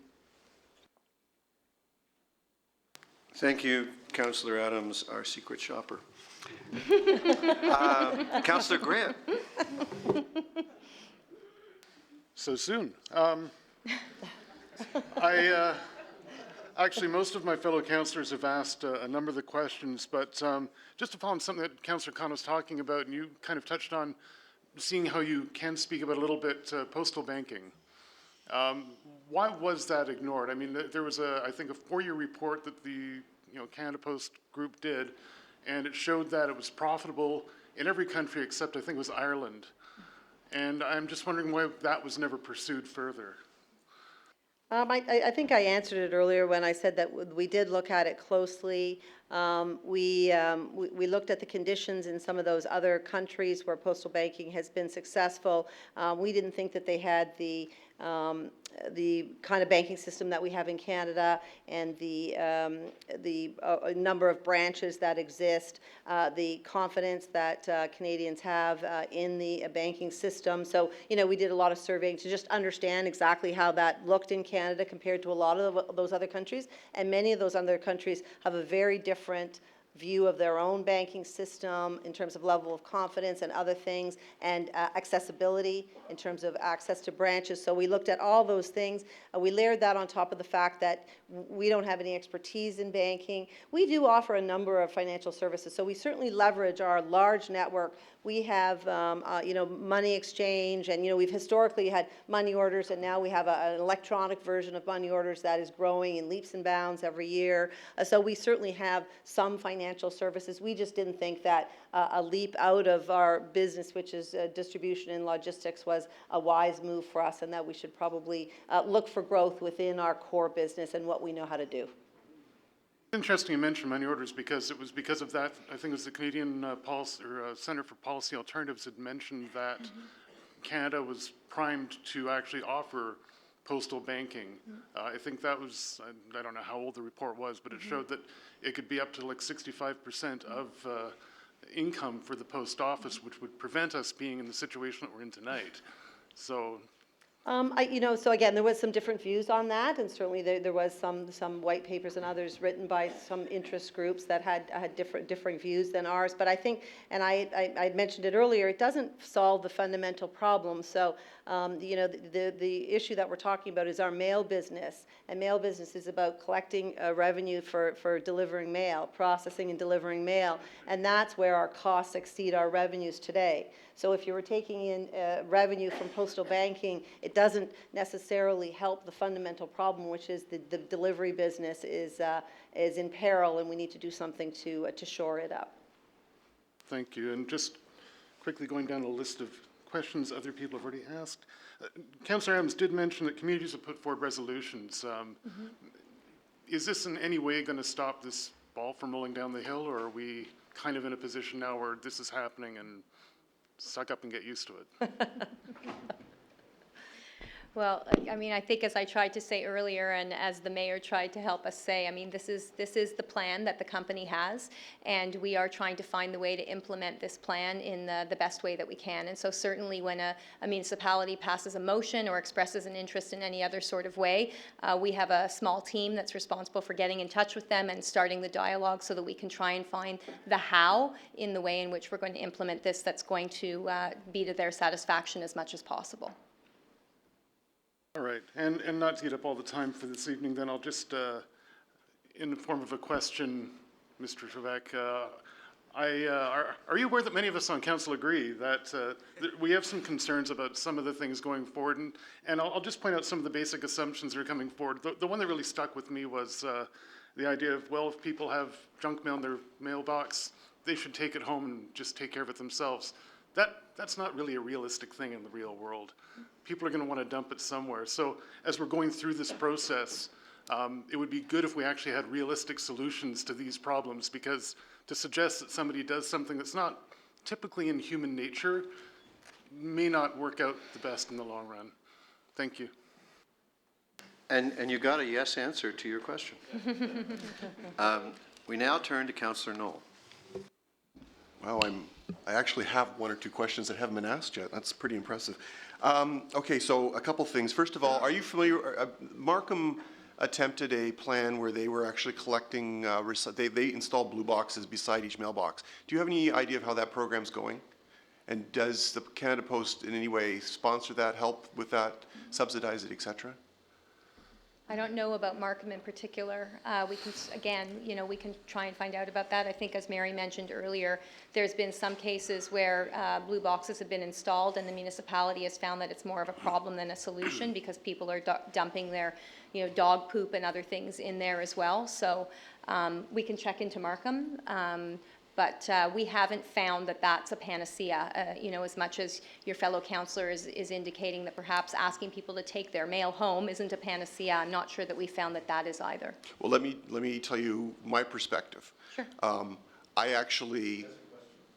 Thank you, Councillor Adams, our secret shopper. Councillor Grant. So soon. Actually, most of my fellow councillors have asked a number of the questions, but just to follow on something that Councillor Khan was talking about, and you kind of touched on, seeing how you can speak about a little bit postal banking. Why was that ignored? I mean, there was I think a 4-year report that the Canada Post group did, and it showed that it was profitable in every country except I think it was Ireland. And I'm just wondering why that was never pursued further. I think I answered it earlier when I said that we did look at it closely. We looked at the conditions in some of those other countries where postal banking has been successful. We didn't think that they had the kind of banking system that we have in Canada, and the number of branches that exist, the confidence that Canadians have in the banking system. So, you know, we did a lot of surveying to just understand exactly how that looked in Canada compared to a lot of those other countries. And many of those other countries have a very different view of their own banking system in terms of level of confidence and other things, and accessibility in terms of access to branches. So we looked at all those things. We layered that on top of the fact that we don't have any expertise in banking. We do offer a number of financial services, so we certainly leverage our large network. We have, you know, money exchange, and, you know, we've historically had money orders, and now we have an electronic version of money orders that is growing in leaps and bounds every year. So we certainly have some financial services. We just didn't think that a leap out of our business, which is distribution and logistics, was a wise move for us, and that we should probably look for growth within our core business and what we know how to do. Interesting you mentioned money orders, because it was because of that, I think it was the Canadian Centre for Policy Alternatives had mentioned that Canada was primed to actually offer postal banking. I think that was, I don't know how old the report was, but it showed that it could be up to like 65% of income for the post office, which would prevent us being in the situation that we're in tonight. So You know, so again, there was some different views on that, and certainly there was some white papers and others written by some interest groups that had differing views than ours. But I think, and I mentioned it earlier, it doesn't solve the fundamental problem. So, you know, the issue that we're talking about is our mail business, and mail business is about collecting revenue for delivering mail, processing and delivering mail, and that's where our costs exceed our revenues today. So if you were taking in revenue from postal banking, it doesn't necessarily help the fundamental problem, which is the delivery business is in peril, and we need to do something to shore it up. thank you. And just quickly going down a list of questions other people have already asked. Councillor Adams did mention that communities have put forward resolutions. Is this in any way going to stop this ball from rolling down the hill, or are we kind of in a position now where this is happening and suck up and get used to it? Well, I mean, I think as I tried to say earlier, and as the mayor tried to help us say, I mean, this is the plan that the company has, and we are trying to find the way to implement this plan in the best way that we can. And so certainly when a municipality passes a motion or expresses an interest in any other sort of way, we have a small team that's responsible for getting in touch with them and starting the dialogue so that we can try and find the how in the way in which we're going to implement this that's going to be to their satisfaction as much as possible. All right, and not to get up all the time for this evening, then I'll just, in the form of a question, Mr. Trevec, are you aware that many of us on council agree that we have some concerns about some of the things going forward? And I'll just point out some of the basic assumptions that are coming forward. The one that really stuck with me was the idea of, well, if people have junk mail in their mailbox, they should take it home and just take care of it themselves. That's not really a realistic thing in the real world. People are going to want to dump it somewhere. So as we're going through this process, it would be good if we actually had realistic solutions to these problems, because to suggest that somebody does something that's not typically in human nature may not work out the best in the long run. Thank you. And you got a yes answer to your question. We now turn to Councillor Knoll. Wow, I actually have one or two questions that haven't been asked yet. That's pretty impressive. Okay, so a couple things. First of all, are you familiar, Markham attempted a plan where they were actually collecting, they installed blue boxes beside each mailbox. Do you have any idea of how that program's going? And does the Canada Post in any way sponsor that, help with that, subsidize it, etc.? I don't know about Markham in particular. We can, again, you know, we can try and find out about that. I think, as Mary mentioned earlier, there's been some cases where blue boxes have been installed, and the municipality has found that it's more of a problem than a solution, because people are dumping their, you know, dog poop and other things in there as well. So we can check into Markham. But we haven't found that that's a panacea, you know, as much as your fellow councillor is indicating that perhaps asking people to take their mail home isn't a panacea. I'm not sure that we found that that is either. Well, let me tell you my perspective. Sure. I actually,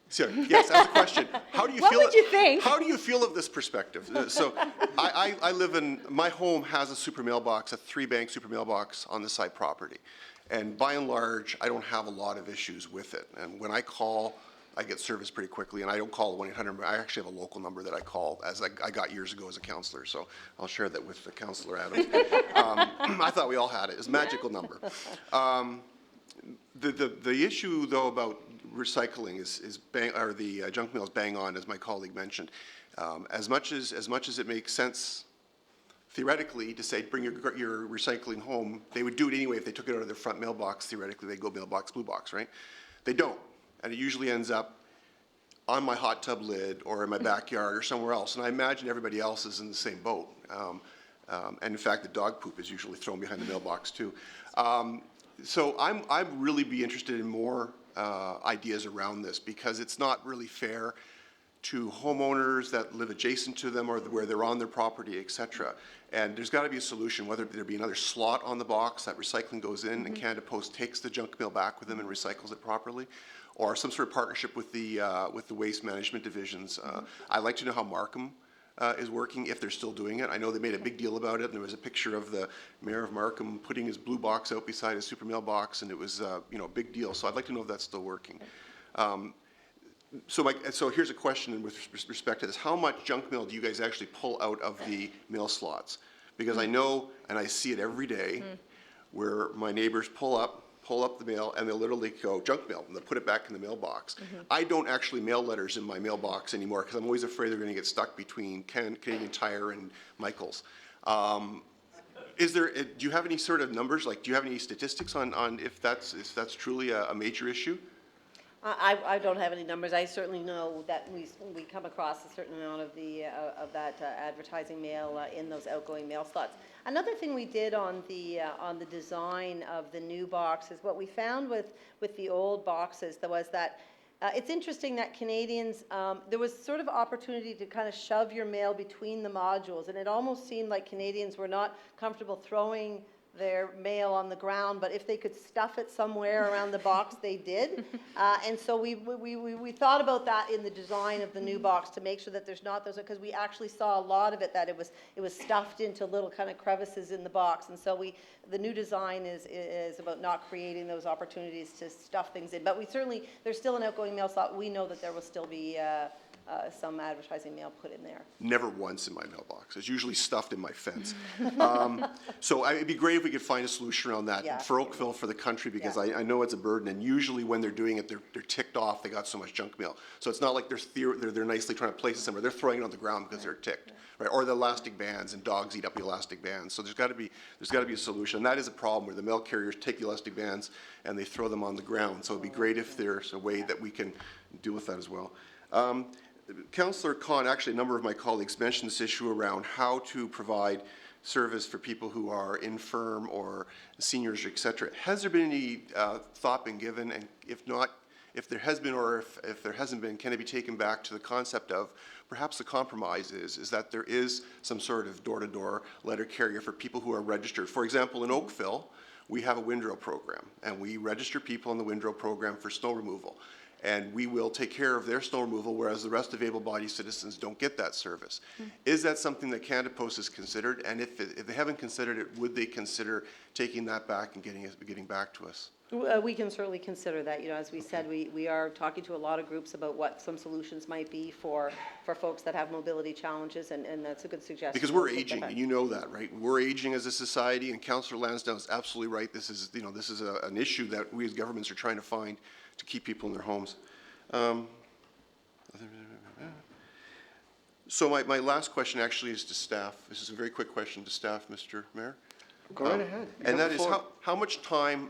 sorry, yes, that's a question. How do you What feel? would you think? How do you feel of this perspective? So, I live in, my home has a super mailbox, a 3-bank super mailbox on the side property. And by and large, I don't have a lot of issues with it. And when I call, I get service pretty quickly, and I don't call 1-800. I actually have a local number that I call, as I got years ago as a councillor, so I'll share that with the Councillor Adams. I thought we all had it. It's a magical number. The issue, though, about recycling is the junk mail is bang on, as my colleague mentioned. As much as it makes sense theoretically to say bring your recycling home, they would do it anyway if they took it out of their front mailbox. Theoretically, they go mailbox, blue box, right? They don't, and it usually ends up on my hot tub lid or in my backyard or somewhere else. And I imagine everybody else is in the same boat. And in fact, the dog poop is usually thrown behind the mailbox too. So I'd really be interested in more ideas around this, because it's not really fair to homeowners that live adjacent to them or where they're on their property, et cetera. And there's got to be a solution, whether there be another slot on the box that recycling goes in and Canada Post takes the junk mail back with them and recycles it properly, or some sort of partnership with the waste management divisions. I'd like to know how Markham is working, if they're still doing it. I know they made a big deal about it, and there was a picture of the mayor of Markham putting his blue box out beside his super mailbox, and it was a big deal. So I'd like to know if that's still working. So here's a question with respect to this. How much junk mail do you guys actually pull out of the mail slots? Because I know, and I see it every day, where my neighbors pull up the mail, and they'll literally go, junk mail, and they'll put it back in the mailbox. I don't actually mail letters in my mailbox anymore, because I'm always afraid they're going to get stuck between Canadian Tire and Michael's. Do you have any sort of numbers, like do you have any statistics on if that's truly a major issue? I don't have any numbers. I certainly know that we come across a certain amount of that advertising mail in those outgoing mail slots. Another thing we did on the design of the new boxes, what we found with the old boxes, was that it's interesting that Canadians, there was sort of opportunity to kind of shove your mail between the modules, and it almost seemed like Canadians were not comfortable throwing their mail on the ground, but if they could stuff it somewhere around the box, they did. And so we thought about that in the design of the new box to make sure that there's not those, because we actually saw a lot of it that it was stuffed into little kind of crevices in the box. And so the new design is about not creating those opportunities to stuff things in. But there's still an outgoing mail slot. We know that there will still be some advertising mail put in there. Never once in my mailbox. It's usually stuffed in my fence. So it'd be great if we could find a solution around that for Oakville, for the country, because I know it's a burden, and usually when they're doing it, they're ticked off. They got so much junk mail. So it's not like they're nicely trying to place it somewhere. They're throwing it on the ground because they're ticked, right? Or the elastic bands, and dogs eat up the elastic bands. So there's got to be a solution. And that is a problem where the mail carriers take the elastic bands and they throw them on the ground. So it'd be great if there's a way that we can deal with that as well. Councillor Khan, actually a number of my colleagues mentioned this issue around how to provide service for people who are infirm or seniors, et cetera. Has there been any thought been given, and if not, if there has been, or if there hasn't been, can it be taken back to the concept of perhaps the compromise is that there is some sort of door-to-door letter carrier for people who are registered. For example, in Oakville, we have a windrow program, and we register people in the windrow program for snow removal. And we will take care of their snow removal, whereas the rest of able-bodied citizens don't get that service. Is that something that Canada Post has considered? And if they haven't considered it, would they consider taking that back and getting back to us? We can certainly consider that. As we said, we are talking to a lot of groups about what some solutions might be for folks that have mobility challenges, and that's a good suggestion. Because we're aging, and you know that, right? We're aging as a society, and Councillor Lansdowne is absolutely right. This is an issue that we as governments are trying to find to keep people in their homes. So my last question actually is to staff. This is a very quick question to staff, Mr. Mayor. Go right ahead. And that is how much time,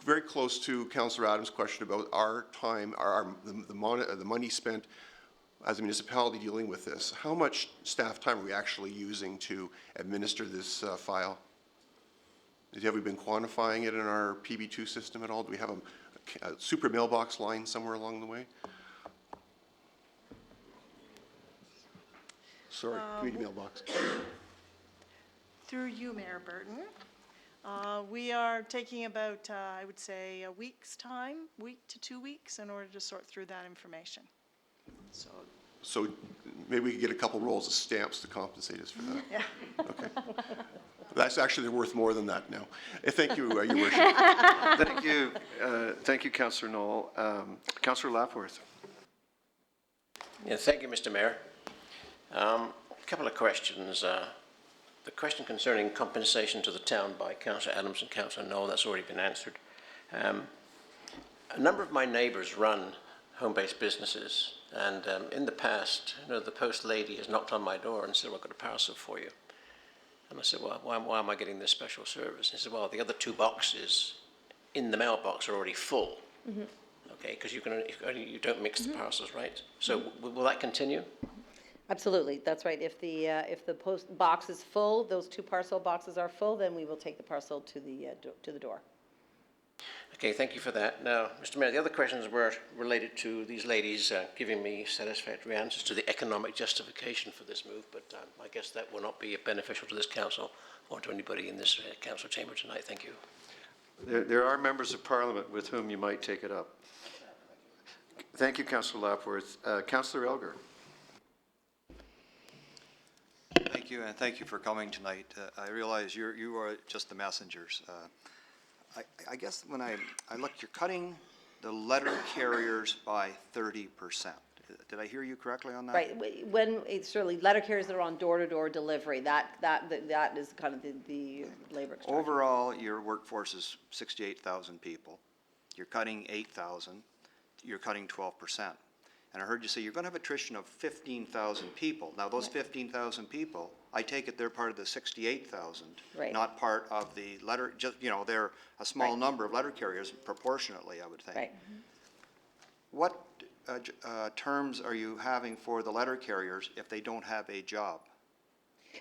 very close to Councillor Adams' question about our time, the money spent as a municipality dealing with this, how much staff time are we actually using to administer this file? Have we been quantifying it in our PB2 system at all? Do we have super mailbox line somewhere along the way? Sorry, community mailbox. Through you, Mayor Burton. We are taking about, I would say, a week's time, week to 2 weeks, in order to sort through that information. So maybe we could get a couple rolls of stamps to compensate us for that. Yeah. Okay. That's actually worth more than that now. Thank you, Your Worship. Thank you, Councillor Knoll. Councillor Lapworth. Yeah, thank you, Mr. Mayor. A couple of questions. The question concerning compensation to the town by Councillor Adams and Councillor Knoll, that's already been answered. A number of my neighbours run home-based businesses, and in the past, the post lady has knocked on my door and said, well, I've got a parcel for you. And I said, well, why am I getting this special service? And he said, well, the other 2 boxes in the mailbox are already full. Mm-hmm. Okay, because you don't mix the parcels, right? So will that continue? Absolutely, that's right. If the post box is full, those 2 parcel boxes are full, then we will take the parcel to the door. Okay, thank you for that. Now, Mr. Mayor, the other questions were related to these ladies giving me satisfactory answers to the economic justification for this move, but I guess that will not be beneficial to this council or to anybody in this council chamber tonight. Thank you. There are members of Parliament with whom you might take it up. Thank you, Councillor Lapworth. Councillor Elgar. Thank you, and thank you for coming tonight. I realize you are just the messengers. I guess when I looked, you're cutting the letter carriers by 30%. Did I hear you correctly on that? Right. When it's certainly letter carriers that are on door-to-door delivery, that is kind of the labor extraction. Overall, your workforce is 68,000 people. You're cutting 8,000. You're cutting 12%. And I heard you say you're going to have attrition of 15,000 people. Now, those 15,000 people, I take it they're part of the 68,000, Right. not part of the letter, just, they're a small number of letter carriers proportionately, I would think. Right. What terms are you having for the letter carriers if they don't have a job?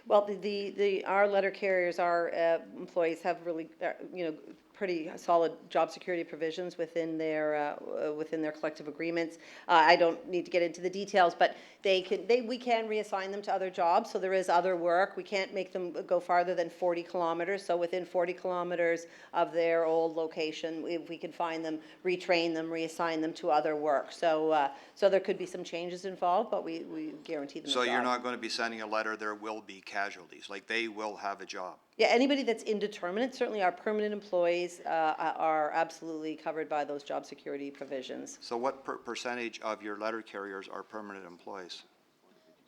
Well, our letter carriers, our employees have really, pretty solid job security provisions within their collective agreements. I don't need to get into the details, but we can reassign them to other jobs. So there is other work. We can't make them go farther than 40 kilometers. So within 40 kilometers of their old location, if we can find them, retrain them, reassign them to other work. So there could be some changes involved, but we guarantee them a So job. you're not going to be sending a letter, there will be casualties, like they will have a job? Yeah, anybody that's indeterminate, certainly our permanent employees are absolutely covered by those job security provisions. So what percentage of your letter carriers are permanent employees?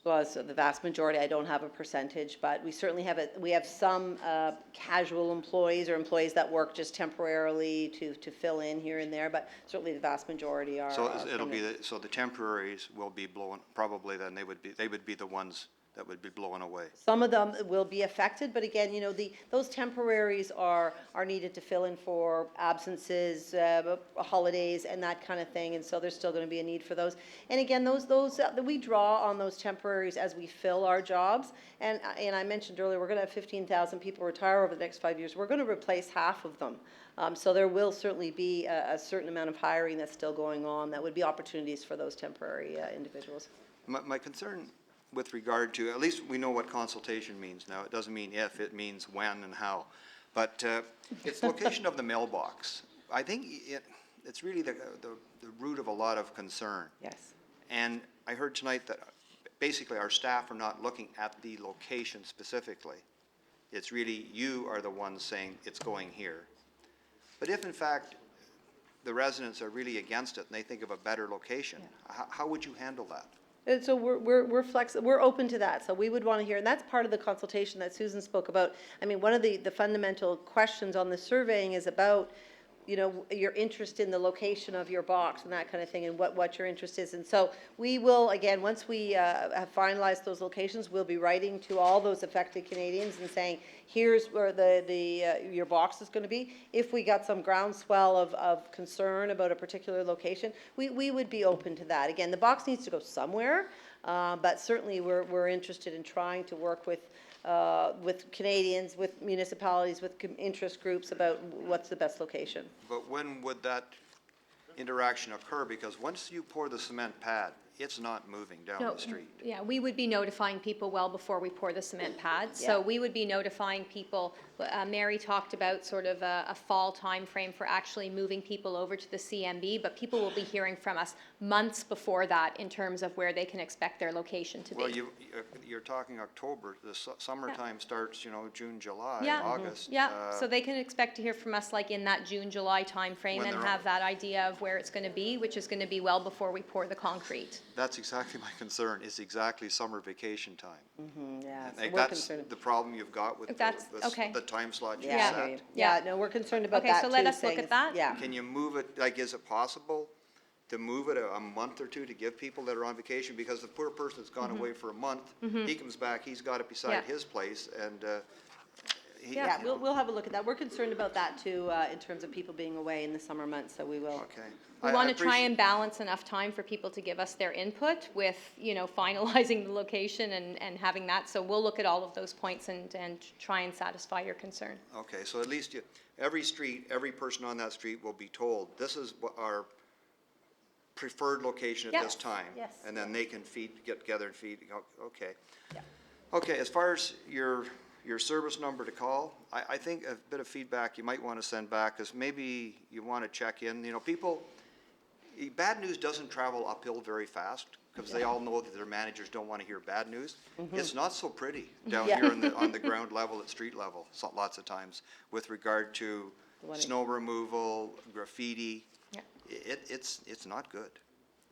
Well, so the vast majority, I don't have a percentage, but we certainly have some casual employees or employees that work just temporarily to fill in here and there, but certainly the vast majority are. So it'll be so the temporaries will be blown, probably then they would be the ones that would be blown away. Some of them will be affected, but again, those temporaries are needed to fill in for absences, holidays, and that kind of thing, and so there's still going to be a need for those. And again, those we draw on those temporaries as we fill our jobs. And I mentioned earlier, we're going to have 15,000 people retire over the next 5 years. We're going to replace half of them. So there will certainly be a certain amount of hiring that's still going on. That would be opportunities for those temporary individuals. My concern with regard to, at least we know what consultation means now. It doesn't mean if, it means when and how. But it's location of the mailbox. I think it's really the root of a lot of concern. Yes. And I heard tonight that basically our staff are not looking at the location specifically. It's really you are the ones saying it's going here. But if in fact the residents are really against it and they think of a better location, how would you handle that? And so we're flexible. We're open to that. So we would want to hear, and that's part of the consultation that Susan spoke about. I mean, one of the fundamental questions on the surveying is about, your interest in the location of your box and that kind of thing, and what your interest is. And so we will, again, once we have finalized those locations, we'll be writing to all those affected Canadians and saying, here's where your box is going to be. If we got some groundswell of concern about a particular location, we would be open to that. Again, the box needs to go somewhere, but certainly we're interested in trying to work with Canadians, with municipalities, with interest groups about what's the best location. But when would that interaction occur? Because once you pour the cement pad, it's not moving down No, the street. yeah, we would be notifying people well before we pour the cement pad. So we would be notifying people, Mary talked about sort of a fall timeframe for actually moving people over to the CMB, but people will be hearing from us months before that in terms of where they can expect their location to be. Well, you're talking October, the summertime starts, June, July, Yeah, August. yeah, so they can expect to hear from us like in that June, July timeframe When and they're have that idea of where it's gonna be, which is gonna be well before we pour the concrete. That's exactly my concern, is exactly summer vacation time. Yeah, And so we're that's concerned. the problem you've got with That's- okay. the time slot you Yeah, I set. hear you. Yeah, no, we're concerned about Okay, that so too. let us look saying at it's- that. Yeah. Can you move it, like, is it possible to move it a month or two to give people that are on vacation? Because the poor person's gone away for a month, he comes back, he's got it beside Yeah. his place, and, Yeah, we'll have a look at that. We're concerned about that too, in terms of people being away in the summer months, so we will. Okay. We want to try and balance enough time for people to give us their input with, finalizing the location and having that. So we'll look at all of those points and try and satisfy your concern. Okay, so at least every street, every person on that street will be told, this is what our preferred location at this Yes, time. yes. And then they can get together and feed, okay. Okay, as far as your service number to call, I think a bit of feedback you might want to send back, because maybe you want to check in, bad news doesn't travel uphill very fast, because they all know that their managers don't want to hear bad news. It's not so pretty down here on the ground level, at street level, lots of times, with regard to snow removal, graffiti. Yeah. It's not good.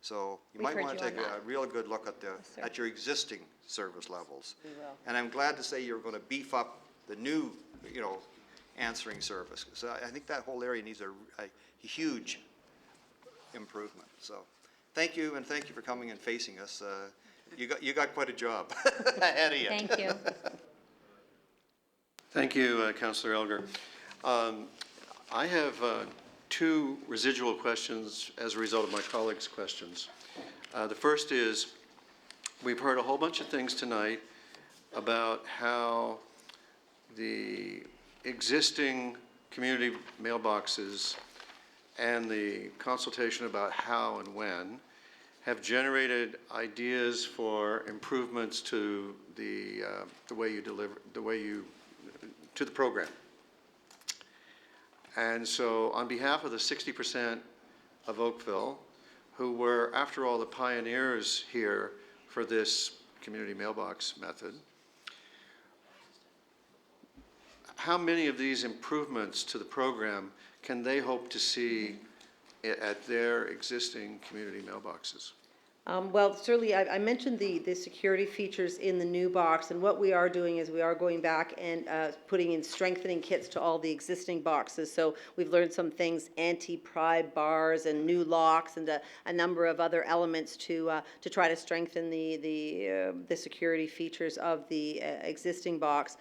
So you We've might heard want to you take on a that. real good look sir. at your existing service levels. We will. And I'm glad to say you're going to beef up the new, answering service. So I think that whole area needs a huge improvement. So thank you, and thank you for coming and facing us. You got quite a job ahead of you. Thank you. Thank you, Councillor Elgar. I have two residual questions as a result of my colleagues' questions. The first is, we've heard a whole bunch of things tonight about how the existing community mailboxes and the consultation about how and when have generated ideas for improvements to the way you deliver, to the program. And so on behalf of the 60% of Oakville, who were, after all, the pioneers here for this community mailbox method, how many of these improvements to the program can they hope to see at their existing community mailboxes? Well, certainly, I mentioned the security features in the new box, and what we are doing is we are going back and putting in strengthening kits to all the existing boxes. So we've learned some things, anti-pry bars and new locks and a number of other elements to try to strengthen the security features of the existing box.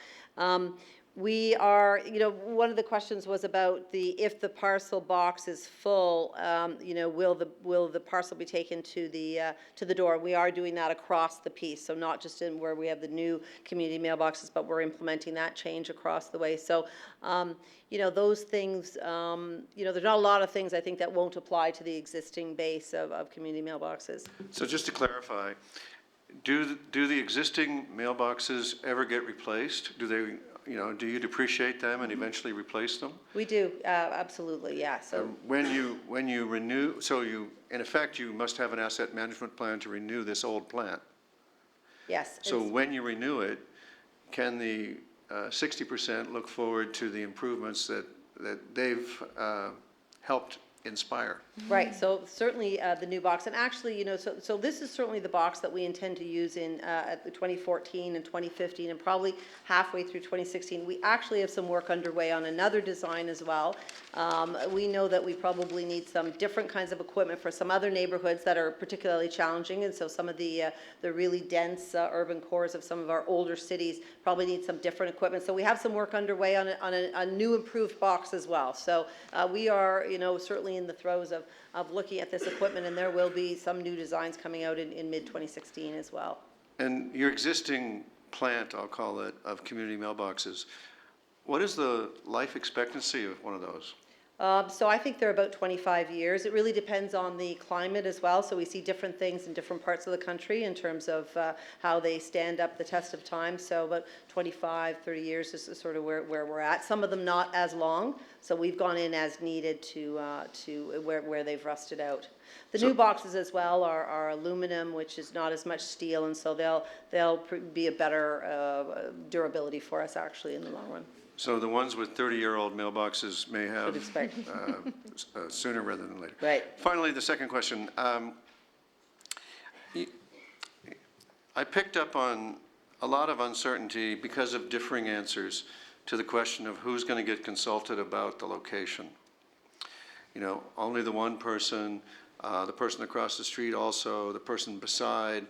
We are, one of the questions was about if the parcel box is full, will the parcel be taken to the door? We are doing that across the piece, so not just in where we have the new community mailboxes, but we're implementing that change across the way. So, those things, there's not a lot of things I think that won't apply to the existing base of community mailboxes. So just to clarify, do the existing mailboxes ever get replaced? Do they, do you depreciate them and eventually replace them? We do, absolutely, yeah. So When you renew, so in effect, you must have an asset management plan to renew this old plant. yes. So when you renew it, can the 60% look forward to the improvements that they've helped inspire? Right, so certainly the new box, and actually, so this is certainly the box that we intend to use in at the 2014 and 2015, and probably halfway through 2016. We actually have some work underway on another design as well. We know that we probably need some different kinds of equipment for some other neighborhoods that are particularly challenging, and so some of the really dense urban cores of some of our older cities probably need some different equipment. So we have some work underway on a new improved box as well. So we are, certainly in the throes of looking at this equipment, and there will be some new designs coming out in mid-2016 as well. And your existing plant, I'll call it, of community mailboxes, what is the life expectancy of one of those? So I think they're about 25 years. It really depends on the climate as well. So we see different things in different parts of the country in terms of how they stand up the test of time. So about 25, 30 years is sort of where we're at. Some of them not as long. So we've gone in as needed to where they've rusted out. The new boxes as well are aluminum, which is not as much steel, and so they'll be a better durability for us actually in the long run. So the ones with 30-year-old mailboxes may have expect. sooner rather than later. Right. Finally, the second question. I picked up on a lot of uncertainty because of differing answers to the question of who's going to get consulted about the location. You know, only the one person, the person across the street also, the person beside.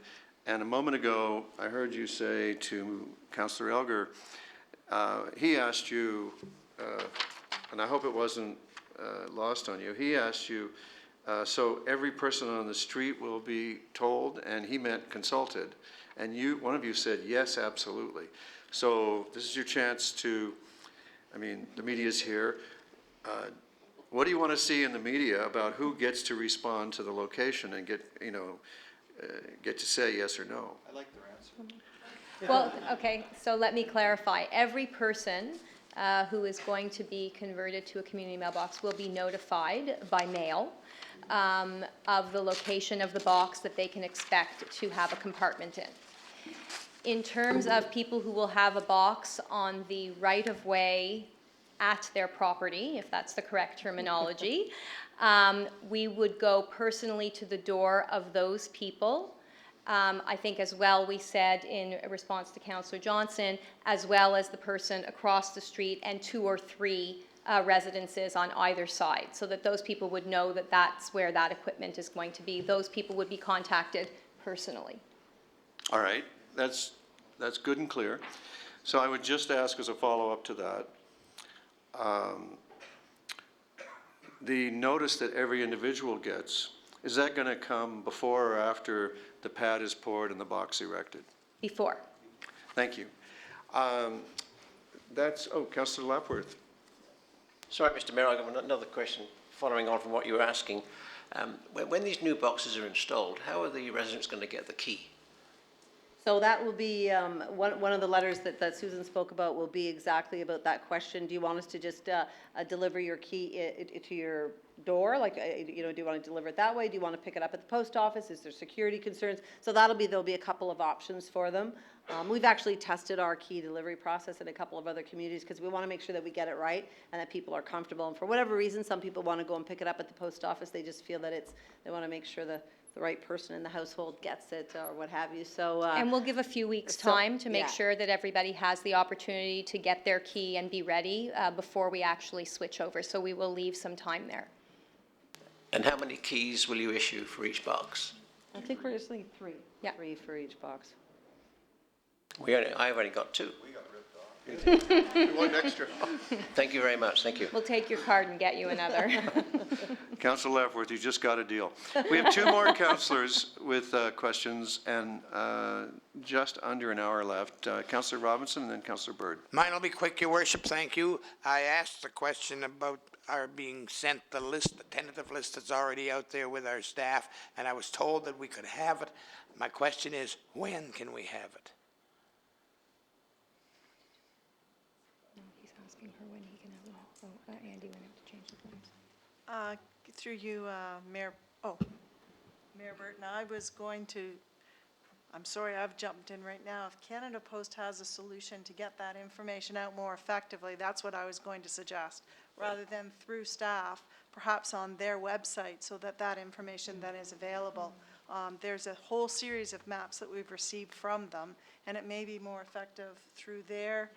And a moment ago, I heard you say to Councillor Elgar, he asked you, and I hope it wasn't lost on you, he asked you, so every person on the street will be told, and he meant consulted. And one of you said, yes, absolutely. So this is your chance to, I mean, the media's here. What do you want to see in the media about who gets to respond to the location and get to say yes or no? I like their answer. Well, okay, so let me clarify. Every person who is going to be converted to a community mailbox will be notified by mail of the location of the box that they can expect to have a compartment in. In terms of people who will have a box on the right-of-way at their property, if that's the correct terminology, we would go personally to the door of those people. I think as well we said in response to Councillor Johnson, as well as the person across the street and 2 or 3 residences on either side, so that those people would know that that's where that equipment is going to be. Those people would be contacted personally. All right, that's good and clear. So I would just ask as a follow-up to that, the notice that every individual gets, is that going to come before or after the pad is poured and the box erected? Before. Thank you. Councillor Lapworth. Sorry, Mr. Mayor, I've got another question following on from what you were asking. When these new boxes are installed, how are the residents going to get the key? So that will be, one of the letters that Susan spoke about will be exactly about that question. Do you want us to just deliver your key to your door? Like, do you want to deliver it that way? Do you want to pick it up at the post office? Is there security concerns? So there'll be a couple of options for them. We've actually tested our key delivery process in a couple of other communities because we want to make sure that we get it right and that people are comfortable. And for whatever reason, some people want to go and pick it up at the post office. They just feel that they want to make sure the right person in the household gets it or what have you. So and we'll give a few weeks time to make sure that everybody has the opportunity to get their key and be ready before we actually switch over. So we will leave some time there. And how many keys will you issue for each box? I think we're just saying 3. Yeah. 3 for each box. I've only got 2. We got ripped off. One extra. Thank you very much. Thank you. We'll take your card and get you another. Councillor Lapworth, you just got a deal. We have 2 more councillors with questions and just under an hour left. Councillor Robinson and then Councillor Bird. Mine will be quick, Your Worship, thank you. I asked a question about our being sent the list, the tentative list that's already out there with our staff, and I was told that we could have it. My question is, when can we have it? He's asking her when he can have it. Oh, Andy went out to change the plans. Through you, Mayor Burton, I was going to, I'm sorry, I've jumped in right now. If Canada Post has a solution to get that information out more effectively, that's what I was going to suggest, rather than through staff, perhaps on their website, so that that information then is available. There's a whole series of maps that we've received from them, and it may be more effective through their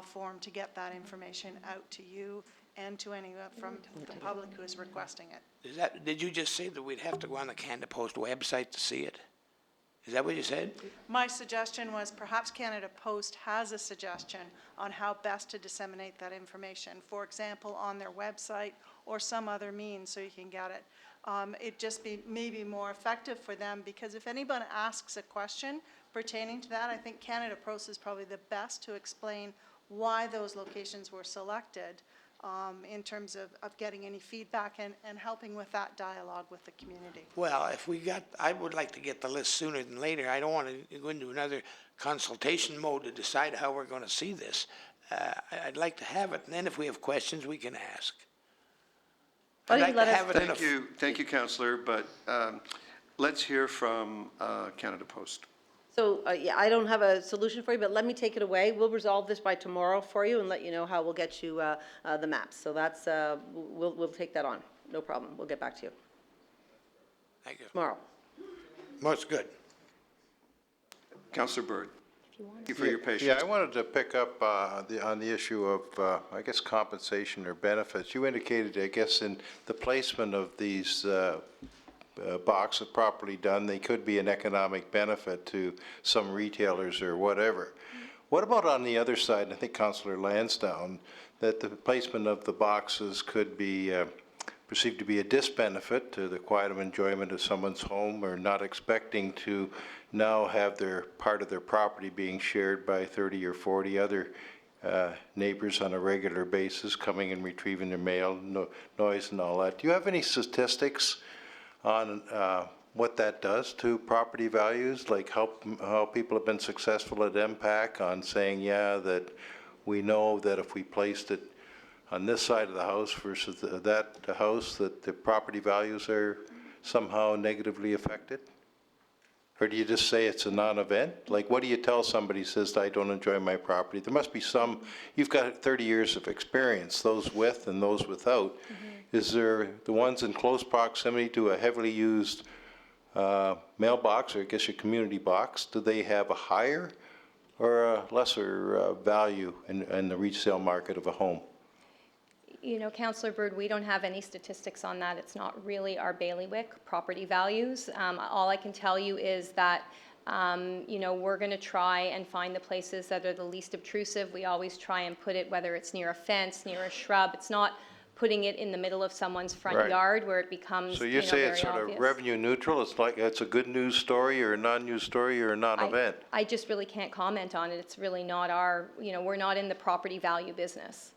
form to get that information out to you and to anyone from the public who is requesting it. Did you just say that we'd have to go on the Canada Post website to see it? Is that what you said? My suggestion was perhaps Canada Post has a suggestion on how best to disseminate that information. For example, on their website or some other means so you can get it. It just may be more effective for them, because if anyone asks a question pertaining to that, I think Canada Post is probably the best to explain why those locations were selected. in terms of getting any feedback and helping with that dialogue with the community. Well, I would like to get the list sooner than later. I don't want to go into another consultation mode to decide how we're going to see this. I'd like to have it, and then if we have questions, we can ask. Why I'd don't you like to let us- have it in a Thank you, Councillor, but let's hear from Canada Post. So, yeah, I don't have a solution for you, but let me take it away. We'll resolve this by tomorrow for you and let you know how we'll get you the maps. So that's, we'll take that on. No problem. We'll get back to you Thank you. tomorrow. Most good. Councillor Bird, thank you for your patience. Yeah, I wanted to pick up on the issue of, I guess, compensation or benefits. You indicated, I guess, in the placement of these boxes properly done, they could be an economic benefit to some retailers or whatever. What about on the other side, and I think Councillor Lansdowne, that the placement of the boxes could be perceived to be a disbenefit to the quiet of enjoyment of someone's home, or not expecting to now have their part of their property being shared by 30 or 40 other neighbors on a regular basis, coming and retrieving their mail, noise and all that. Do you have any statistics on what that does to property values, like how people have been successful at MPAC on saying, yeah, that we know that if we placed it on this side of the house versus that house, that the property values are somehow negatively affected? Or do you just say it's a non-event? Like, what do you tell somebody who says, I don't enjoy my property? There must be some, you've got 30 years of experience, those with and those without. Is there the ones in close proximity to a heavily used mailbox, or I guess your community box, do they have a higher or a lesser value in the resale market of a home? You know, Councillor Bird, we don't have any statistics on that. It's not really our bailiwick, property values. All I can tell you is that, you know, we're going to try and find the places that are the least obtrusive. We always try and put it, whether it's near a fence, near a shrub. It's not putting it in the middle of someone's front Right. yard where it becomes, So you say very it's sort obvious. of revenue neutral? It's like it's a good news story or a non-news story or a non-event? I just really can't comment on it. It's really not our, you know, we're not in the property value business.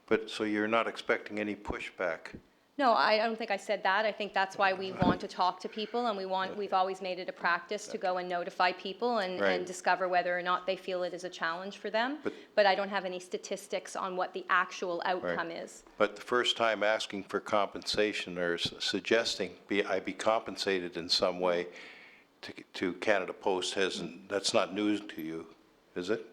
But so you're not expecting any pushback? No, I don't think I said that. I think that's why we want to talk to people, and we've always made it a practice to go and notify people and Right. discover whether or not they feel it is a challenge for them. But I don't have any statistics on what the actual outcome is. But the first time asking for compensation or suggesting I be compensated in some way to Canada Post that's not news to you, is it?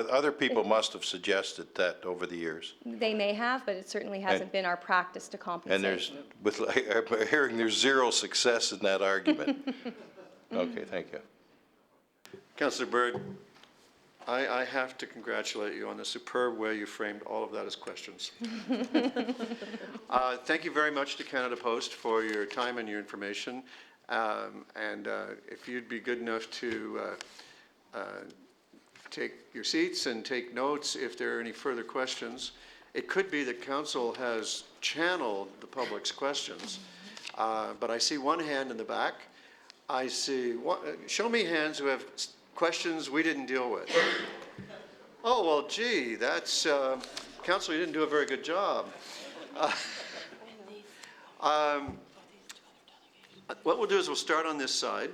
Other people must have suggested that over the years. They may have, but it certainly hasn't been our practice to compensate. And I'm hearing there's zero success in that argument. Okay, thank you. Councillor Bird, I have to congratulate you on the superb way you framed all of that as questions. Thank you very much to Canada Post for your time and your information. And if you'd be good enough to take your seats and take notes if there are any further questions. It could be that council has channeled the public's questions, but I see one hand in the back. I see one, show me hands who have questions we didn't deal with. Oh, well, gee, that's, council, you didn't do a very good job. What we'll do is we'll start on this side,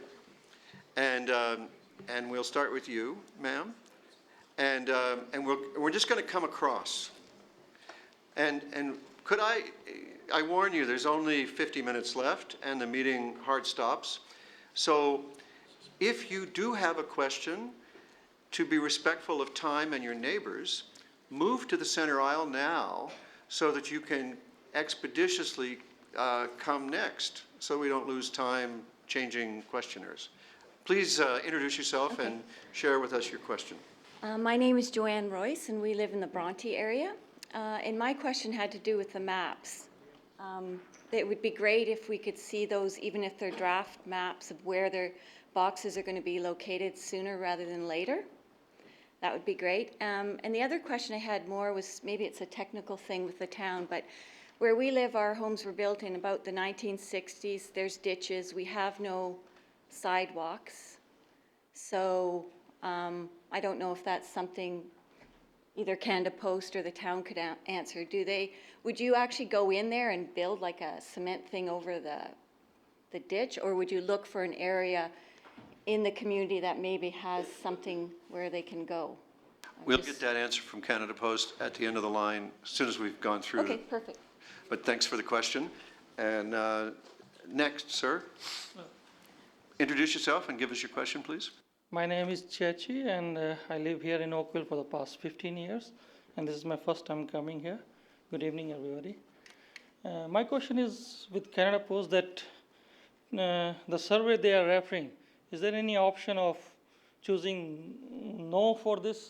and we'll start with you, ma'am. And we're just going to come across. And could I warn you, there's only 50 minutes left, and the meeting hard stops. So if you do have a question, to be respectful of time and your neighbors, move to the center aisle now so that you can expeditiously come next, so we don't lose time changing questioners. Please introduce yourself and share with us your question. My name is Joanne Royce, and we live in the Bronte area. And my question had to do with the maps. It would be great if we could see those, even if they're draft maps of where their boxes are going to be located sooner rather than later. That would be great. And the other question I had more was, maybe it's a technical thing with the town, but where we live, our homes were built in about the 1960s. There's ditches. We have no sidewalks. So I don't know if that's something either Canada Post or the town could answer. Would you actually go in there and build like a cement thing over the ditch, or would you look for an area in the community that maybe has something where they can go? We'll get that answer from Canada Post at the end of the line, as soon as we've gone through. Okay, perfect. But thanks for the question. And next, sir. Introduce yourself and give us your question, please. My name is Chechi, and I live here in Oakville for the past 15 years, and this is my first time coming here. Good evening, everybody. My question is with Canada Post that the survey they are referring, is there any option of choosing no for this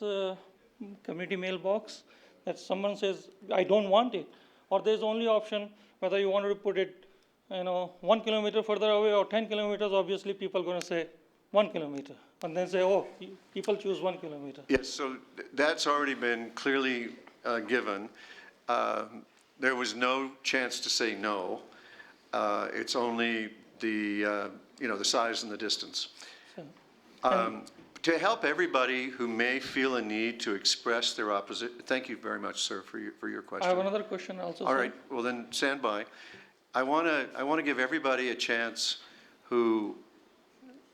community mailbox? That someone says, I don't want it, or there's only option whether you wanted to put it 1 kilometer further away or 10 kilometers, obviously people are going to say 1 kilometer. And then say, oh, people choose 1 kilometer. Yes, so that's already been clearly given. There was no chance to say no. It's only the size and the distance. To help everybody who may feel a need to express their opposition, thank you very much, sir, for your question. I have another question also. All right, well then stand by. I want to give everybody a chance who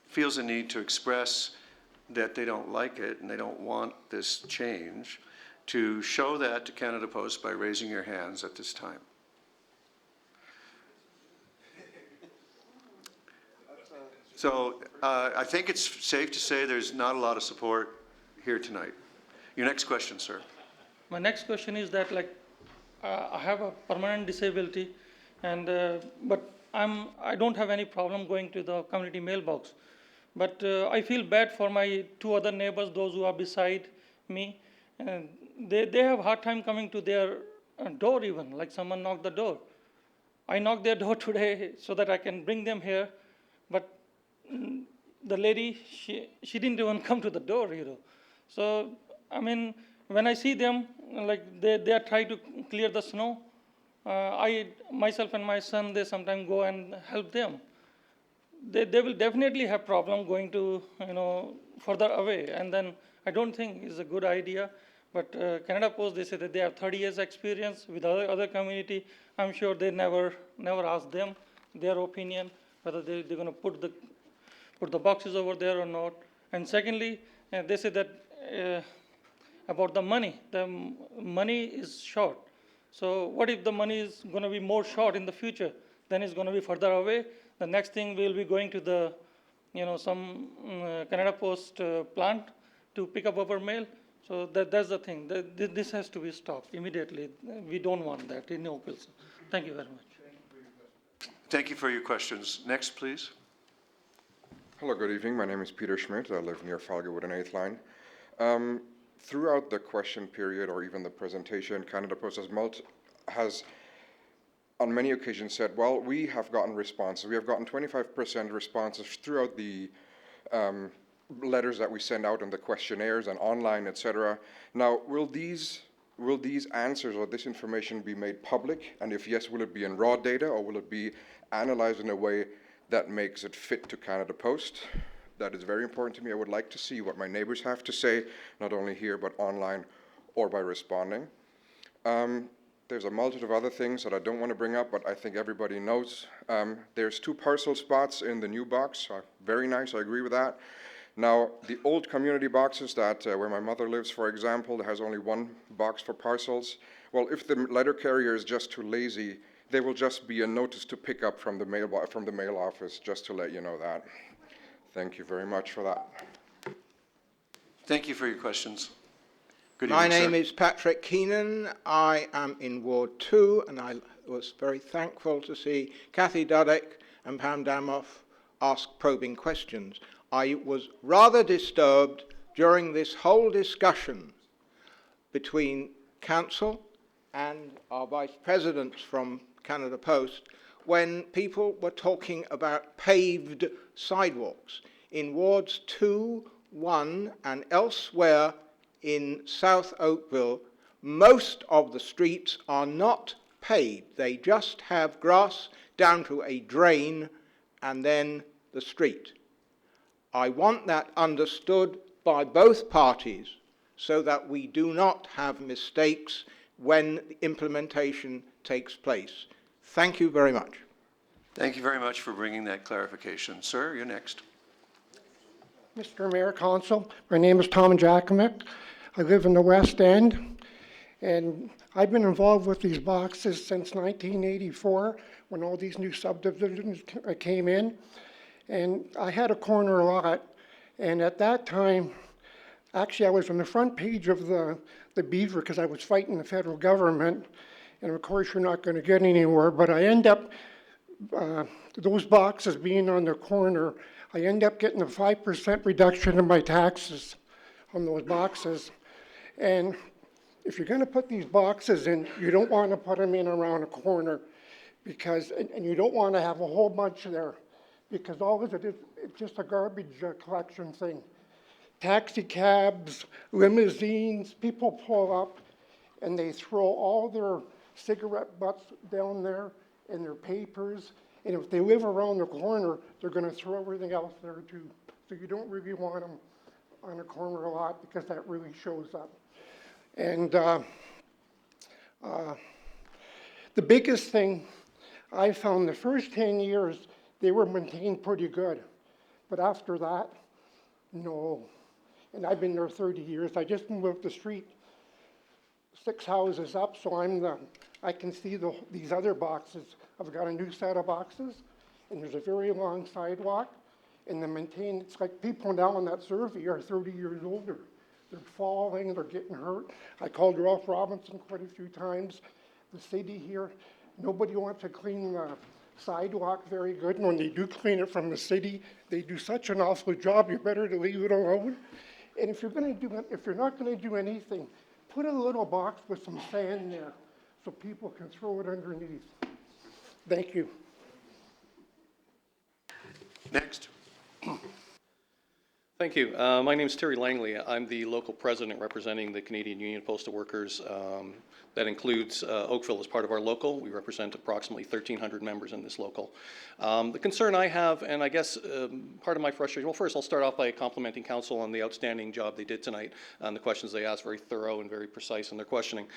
feels a need to express that they don't like it and they don't want this change, to show that to Canada Post by raising your hands at this time. So I think it's safe to say there's not a lot of support here tonight. Your next question, sir. My next question is that I have a permanent disability, and but I don't have any problem going to the community mailbox. But I feel bad for my two other neighbors, those who are beside me. And they have a hard time coming to their door even, like someone knocked the door. I knocked their door today so that I can bring them here, but the lady, she didn't even come to the door, So, I mean, when I see them, like they are trying to clear the snow, myself and my son, they sometimes go and help them. They will definitely have problem going to, further away. And then I don't think it's a good idea. But Canada Post, they say that they have 30 years experience with other community. I'm sure they never ask them their opinion, whether they're going to put the boxes over there or not. And secondly, they say that about the money is short. So what if the money is going to be more short in the future? Then it's going to be further away. The next thing we'll be going to the, some Canada Post plant to pick up our mail. So that's the thing. This has to be stopped immediately. We don't want that in Oakville. Thank you very much. Thank you for your questions. Next, please. Hello, good evening. My name is Peter Schmidt. I live near Falgawood and 8th Line. Throughout the question period or even the presentation, Canada Post has on many occasions said, well, we have gotten responses. We have gotten 25% responses throughout the letters that we send out and the questionnaires and online, etc. Now, will these answers or this information be made public? And if yes, will it be in raw data or will it be analyzed in a way that makes it fit to Canada Post? That is very important to me. I would like to see what my neighbors have to say, not only here, but online or by responding. There's a multitude of other things that I don't want to bring up, but I think everybody knows. There's 2 parcel spots in the new box. Very nice, I agree with that. Now, the old community boxes that, where my mother lives, for example, there has only 1 box for parcels. Well, if the letter carrier is just too lazy, there will just be a notice to pick up from the mail office, just to let you know that. Thank you very much for that. Thank you for your questions. Good My evening, name sir. is Patrick Keenan. I am in Ward 2, and I was very thankful to see Kathy Dudek and Pam Damoff ask probing questions. I was rather disturbed during this whole discussion between Council and our Vice Presidents from Canada Post when people were talking about paved sidewalks. In Wards 2, 1, and elsewhere in South Oakville, most of the streets are not paved. They just have grass down to a drain and then the street. I want that understood by both parties so that we do not have mistakes when the implementation takes place. Thank you very much. Thank you very much for bringing that clarification. Sir, you're next. Mr. Mayor, Council, my name is Tom Jakovic. I live in the West End, and I've been involved with these boxes since 1984 when all these new subdivisions came in. And I had a corner lot, and at that time, actually I was on the front page of the Beaver because I was fighting the federal government, and of course you're not going to get anywhere, but I end up, those boxes being on the corner, I end up getting a 5% reduction in my taxes on those boxes. And if you're going to put these boxes in, you don't want to put them in around a corner because, and you don't want to have a whole bunch there because all of it is it's just a garbage collection thing. Taxi cabs, limousines, people pull up and they throw all their cigarette butts down there and their papers. And if they live around the corner, they're going to throw everything else there too. So you don't really want them on a corner a lot because that really shows up. And the biggest thing I found, the first 10 years, they were maintained pretty good. But after that, no. And I've been there 30 years. I just moved up the street 6 houses up, so I can see these other boxes. I've got a new set of boxes, and there's a very long sidewalk, and they're maintained. It's like people now on that survey are 30 years older. They're falling, they're getting hurt. I called Ralph Robinson quite a few times. The city here, nobody wants to clean the sidewalk very good, and when they do clean it from the city, they do such an awful job, you're better to leave it alone. And if you're not going to do anything, put a little box with some sand there so people can throw it underneath. Thank you. Next. Thank you. My name is Terry Langley. I'm the local president representing the Canadian Union of Postal Workers. That includes Oakville as part of our local. We represent approximately 1,300 members in this local. The concern I have, and I guess part of my frustration, well, first I'll start off by complimenting council on the outstanding job they did tonight on the questions they asked, very thorough and very precise in their questioning.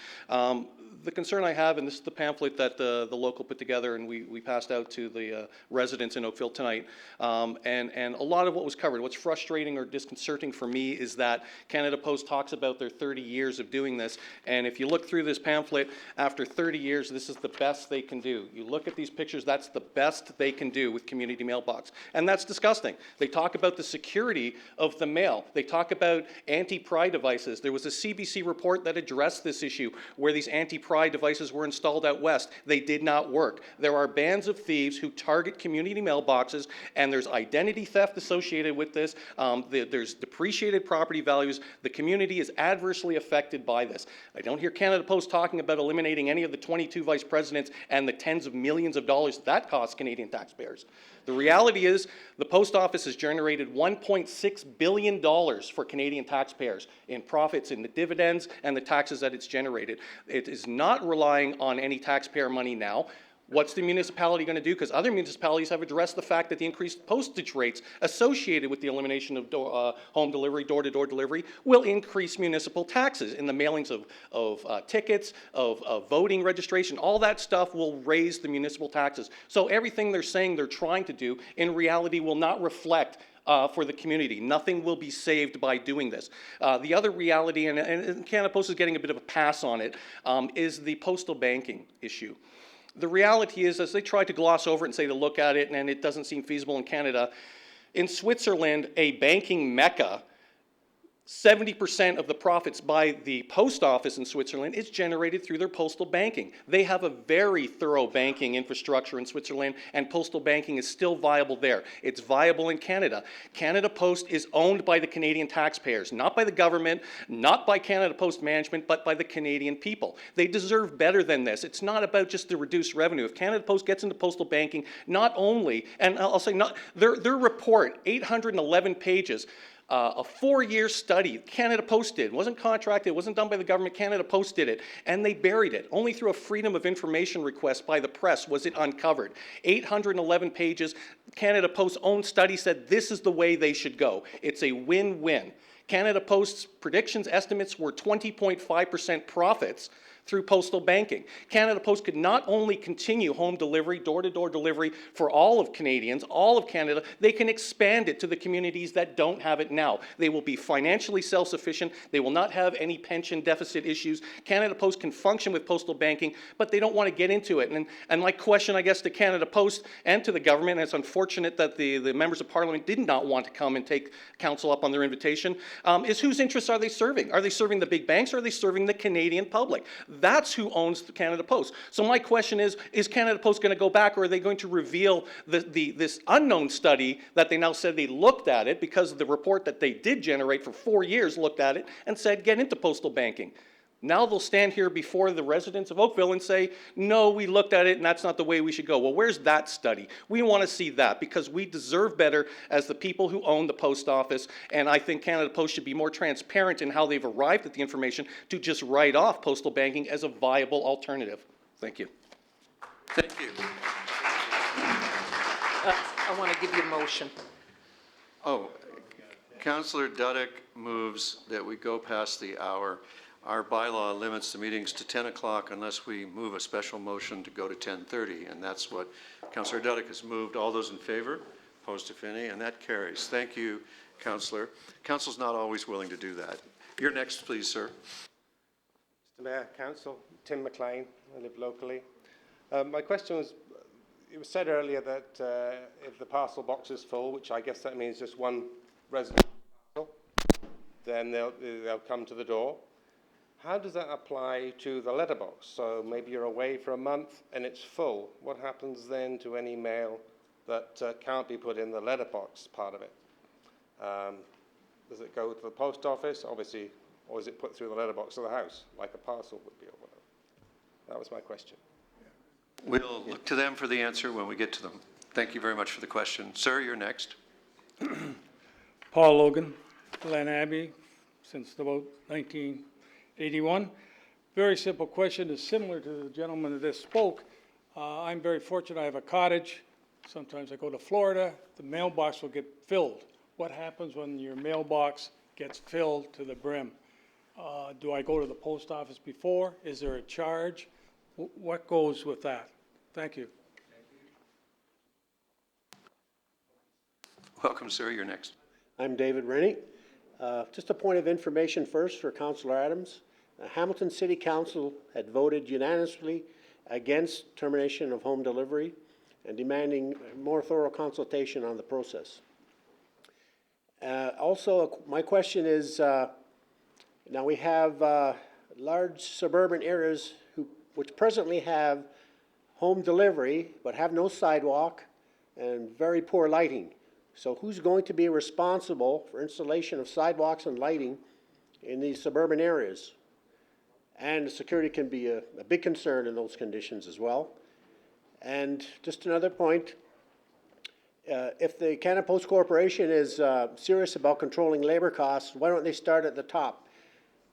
The concern I have, and this is the pamphlet that the local put together and we passed out to the residents in Oakville tonight, and a lot of what was covered. What's frustrating or disconcerting for me is that Canada Post talks about their 30 years of doing this, and if you look through this pamphlet, after 30 years, this is the best they can do. You look at these pictures, that's the best they can do with community mailbox, and that's disgusting. They talk about the security of the mail. They talk about anti-pry devices. There was a CBC report that addressed this issue where these anti-pry devices were installed out west. They did not work. There are bands of thieves who target community mailboxes, and there's identity theft associated with this. There's depreciated property values. The community is adversely affected by this. I don't hear Canada Post talking about eliminating any of the 22 vice presidents and the tens of millions of dollars that costs Canadian taxpayers. The reality is the post office has generated $1.6 billion for Canadian taxpayers in profits, in the dividends and the taxes that it's generated. It is not relying on any taxpayer money now. What's the municipality going to do? Because other municipalities have addressed the fact that the increased postage rates associated with the elimination of home delivery, door-to-door delivery, will increase municipal taxes in the mailings of tickets, of voting registration. All that stuff will raise the municipal taxes. So everything they're saying they're trying to do in reality will not reflect for the community. Nothing will be saved by doing this. The other reality, and Canada Post is getting a bit of a pass on it, is the postal banking issue. The reality is, as they try to gloss over it and say to look at it, and it doesn't seem feasible in Canada, in Switzerland, a banking mecca, 70% of the profits by the post office in Switzerland is generated through their postal banking. They have a very thorough banking infrastructure in Switzerland, and postal banking is still viable there. It's viable in Canada. Canada Post is owned by the Canadian taxpayers, not by the government, not by Canada Post management, but by the Canadian people. They deserve better than this. It's not about just the reduced revenue. If Canada Post gets into postal banking, not only, and I'll say, their report, 811 pages, a 4-year study. Canada Post did. It wasn't contracted. It wasn't done by the government. Canada Post did it. And they buried it. Only through a Freedom of Information request by the press was it uncovered. 811 pages. Canada Post's own study said this is the way they should go. It's a win-win. Canada Post's predictions estimates were 20.5% profits through postal banking. Canada Post could not only continue home delivery, door-to-door delivery for all of Canadians, all of Canada, they can expand it to the communities that don't have it now. They will be financially self-sufficient. They will not have any pension deficit issues. Canada Post can function with postal banking, but they don't want to get into it. And my question, I guess, to Canada Post and to the government, and it's unfortunate that the members of Parliament did not want to come and take council up on their invitation, is whose interests are they serving? Are they serving the big banks or are they serving the Canadian public? That's who owns the Canada Post. So my question is Canada Post going to go back, or are they going to reveal this unknown study that they now said they looked at it, because of the report that they did generate for 4 years looked at it and said get into postal banking? Now they'll stand here before the residents of Oakville and say, no, we looked at it and that's not the way we should go. Well, where's that study? We want to see that, because we deserve better as the people who own the post office. And I think Canada Post should be more transparent in how they've arrived at the information to just write off postal banking as a viable alternative. Thank you. Thank you. I want to give you a motion. Oh, Councillor Dudek moves that we go past the hour. Our bylaw limits the meetings to 10 o'clock unless we move a special motion to go to 10:30, and that's what Councillor Dudek has moved. All those in favor? Opposed, if any, and that carries. Thank you, Councillor. Council's not always willing to do that. You're next, please, sir. Mr. Mayor, Council, Tim McLean, I live locally. My question was, it was said earlier that if the parcel box is full, which I guess that means just one resident parcel, then they'll come to the door. How does that apply to the letterbox? So maybe you're away for a month and it's full. What happens then to any mail that can't be put in the letterbox part of it? Does it go to the post office, obviously, or is it put through the letterbox of the house, like a parcel would be or whatever? That was my question. We'll look to them for the answer when we get to them. Thank you very much for the question. Sir, you're next. Paul Logan, Glen Abbey, since about 1981. Very simple question. Is similar to the gentleman that just spoke. I'm very fortunate. I have a cottage. Sometimes I go to Florida. The mailbox will get filled. What happens when your mailbox gets filled to the brim? Do I go to the post office before? Is there a charge? What goes with that? Thank you. Welcome, sir. You're next. I'm David Rennie. Just a point of information first for Councillor Adams. Hamilton City Council had voted unanimously against termination of home delivery and demanding more thorough consultation on the process. Also, my question is, now we have large suburban areas which presently have home delivery but have no sidewalk and very poor lighting. So who's going to be responsible for installation of sidewalks and lighting in these suburban areas? And security can be a big concern in those conditions as well. And just another point, if the Canada Post Corporation is serious about controlling labor costs, why don't they start at the top?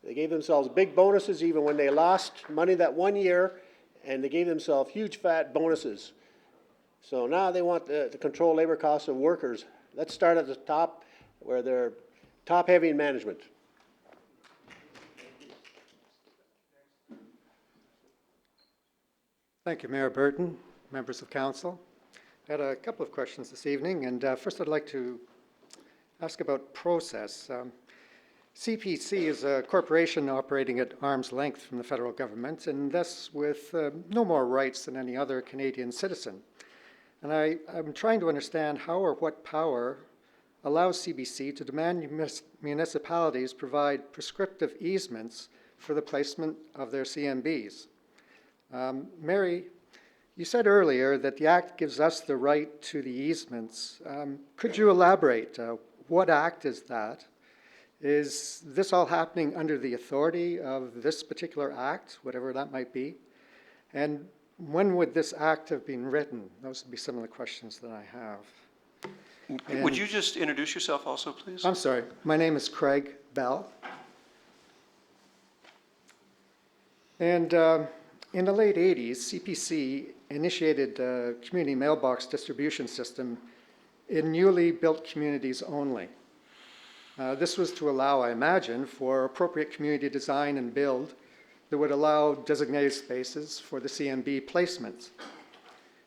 They gave themselves big bonuses even when they lost money that one year, and they gave themselves huge fat bonuses. So now they want to control labor costs of workers. Let's start at the top where they're top-heavy in management. Thank you, Mayor Burton, members of council. I had a couple of questions this evening, and first I'd like to ask about process. CPC is a corporation operating at arm's length from the federal government, and thus with no more rights than any other Canadian citizen. And I'm trying to understand how or what power allows CBC to demand municipalities provide prescriptive easements for the placement of their CMBs. Mary, you said earlier that the Act gives us the right to the easements. Could you elaborate? What Act is that? Is this all happening under the authority of this particular Act, whatever that might be? And when would this Act have been written? Those would be some of the questions that I have. Would you just introduce yourself also, please? I'm sorry. My name is Craig Bell. And in the late 80s, CPC initiated a community mailbox distribution system in newly built communities only. This was to allow, I imagine, for appropriate community design and build that would allow designated spaces for the CMB placements.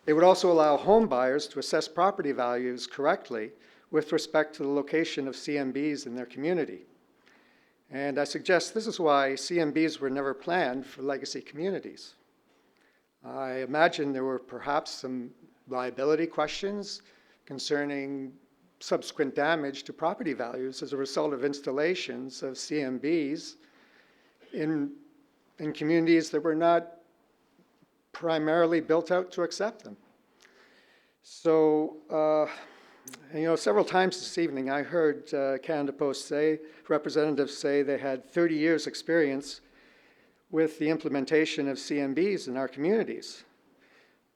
It would also allow home buyers to assess property values correctly with respect to the location of CMBs in their community. And I suggest this is why CMBs were never planned for legacy communities. I imagine there were perhaps some liability questions concerning subsequent damage to property values as a result of installations of CMBs in communities that were not primarily built out to accept them. So, several times this evening I heard Canada Post representatives say they had 30 years experience with the implementation of CMBs in our communities.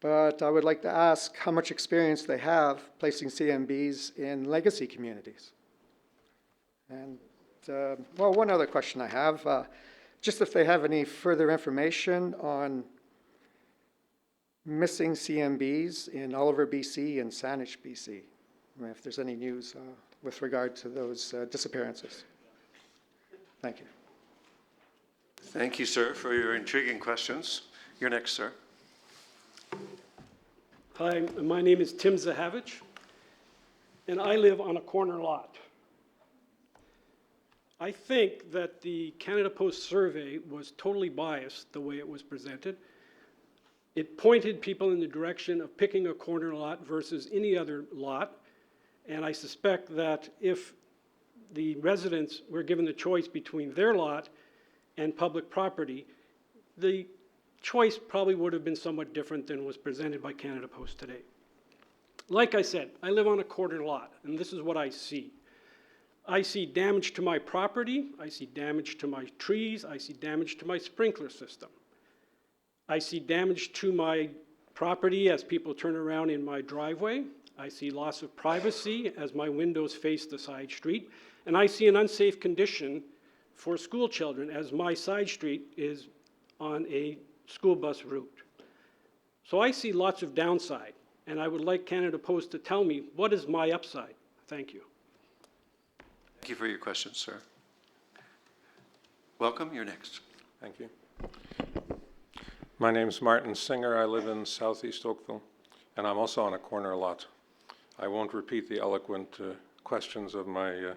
But I would like to ask how much experience they have placing CMBs in legacy communities. And, one other question I have, just if they have any further information on missing CMBs in Oliver, BC and Saanich, BC, if there's any news with regard to those disappearances. Thank you. Thank you, sir, for your intriguing questions. You're next, sir. Hi, my name is Tim Zahavich, and I live on a corner lot. I think that the Canada Post survey was totally biased the way it was presented. It pointed people in the direction of picking a corner lot versus any other lot, and I suspect that if the residents were given the choice between their lot and public property, the choice probably would have been somewhat different than was presented by Canada Post today. Like I said, I live on a corner lot, and this is what I see. I see damage to my property, I see damage to my trees, I see damage to my sprinkler system. I see damage to my property as people turn around in my driveway. I see loss of privacy as my windows face the side street. And I see an unsafe condition for school children as my side street is on a school bus route. So I see lots of downside, and I would like Canada Post to tell me what is my upside. Thank you. Thank you for your question, sir. Welcome, you're next. Thank you. My name is Martin Singer. I live in southeast Oakville, and I'm also on a corner lot. I won't repeat the eloquent questions of my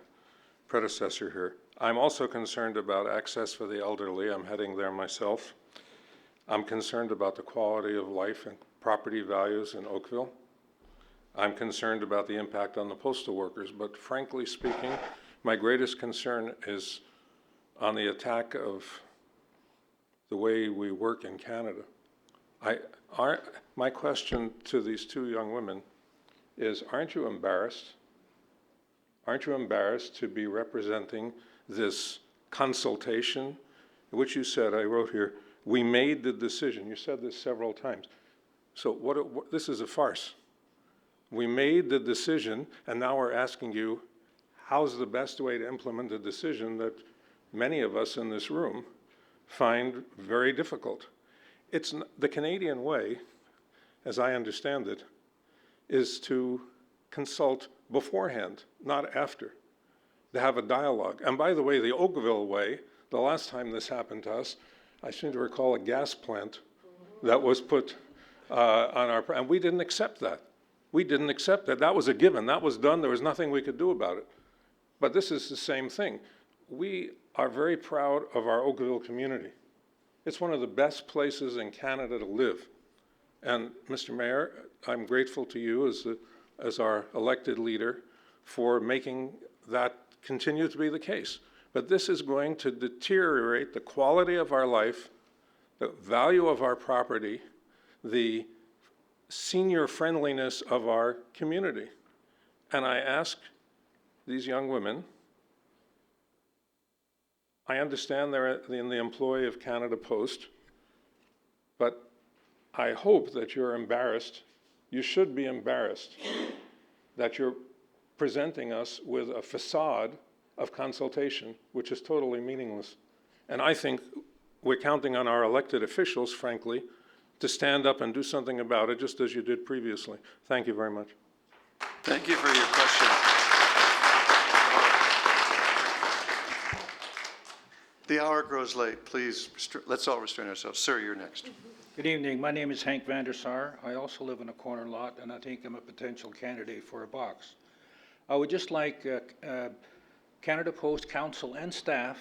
predecessor here. I'm also concerned about access for the elderly. I'm heading there myself. I'm concerned about the quality of life and property values in Oakville. I'm concerned about the impact on the postal workers, but frankly speaking, my greatest concern is on the attack of the way we work in Canada. My question to these two young women is, aren't you embarrassed? Aren't you embarrassed to be representing this consultation, which you said, I wrote here, we made the decision. You said this several times. So this is a farce. We made the decision, and now we're asking you, how's the best way to implement a decision that many of us in this room find very difficult? It's the Canadian way, as I understand it, is to consult beforehand, not after, to have a dialogue. And by the way, the Oakville way, the last time this happened to us, I seem to recall a gas plant that was put on our, and we didn't accept that. We didn't accept that. That was a given. That was done. There was nothing we could do about it. But this is the same thing. We are very proud of our Oakville community. It's one of the best places in Canada to live. And Mr. Mayor, I'm grateful to you as our elected leader for making that continue to be the case. But this is going to deteriorate the quality of our life, the value of our property, the senior friendliness of our community. And I ask these young women, I understand they're in the employ of Canada Post, but I hope that you're embarrassed. You should be embarrassed that you're presenting us with a facade of consultation, which is totally meaningless. And I think we're counting on our elected officials, frankly, to stand up and do something about it, just as you did previously. Thank you very much. Thank you for your question. The hour grows late. Please, let's all restrain ourselves. Sir, you're next. Good evening. My name is Hank Vandersar. I also live in a corner lot, and I think I'm a potential candidate for a box. I would just like Canada Post Council and staff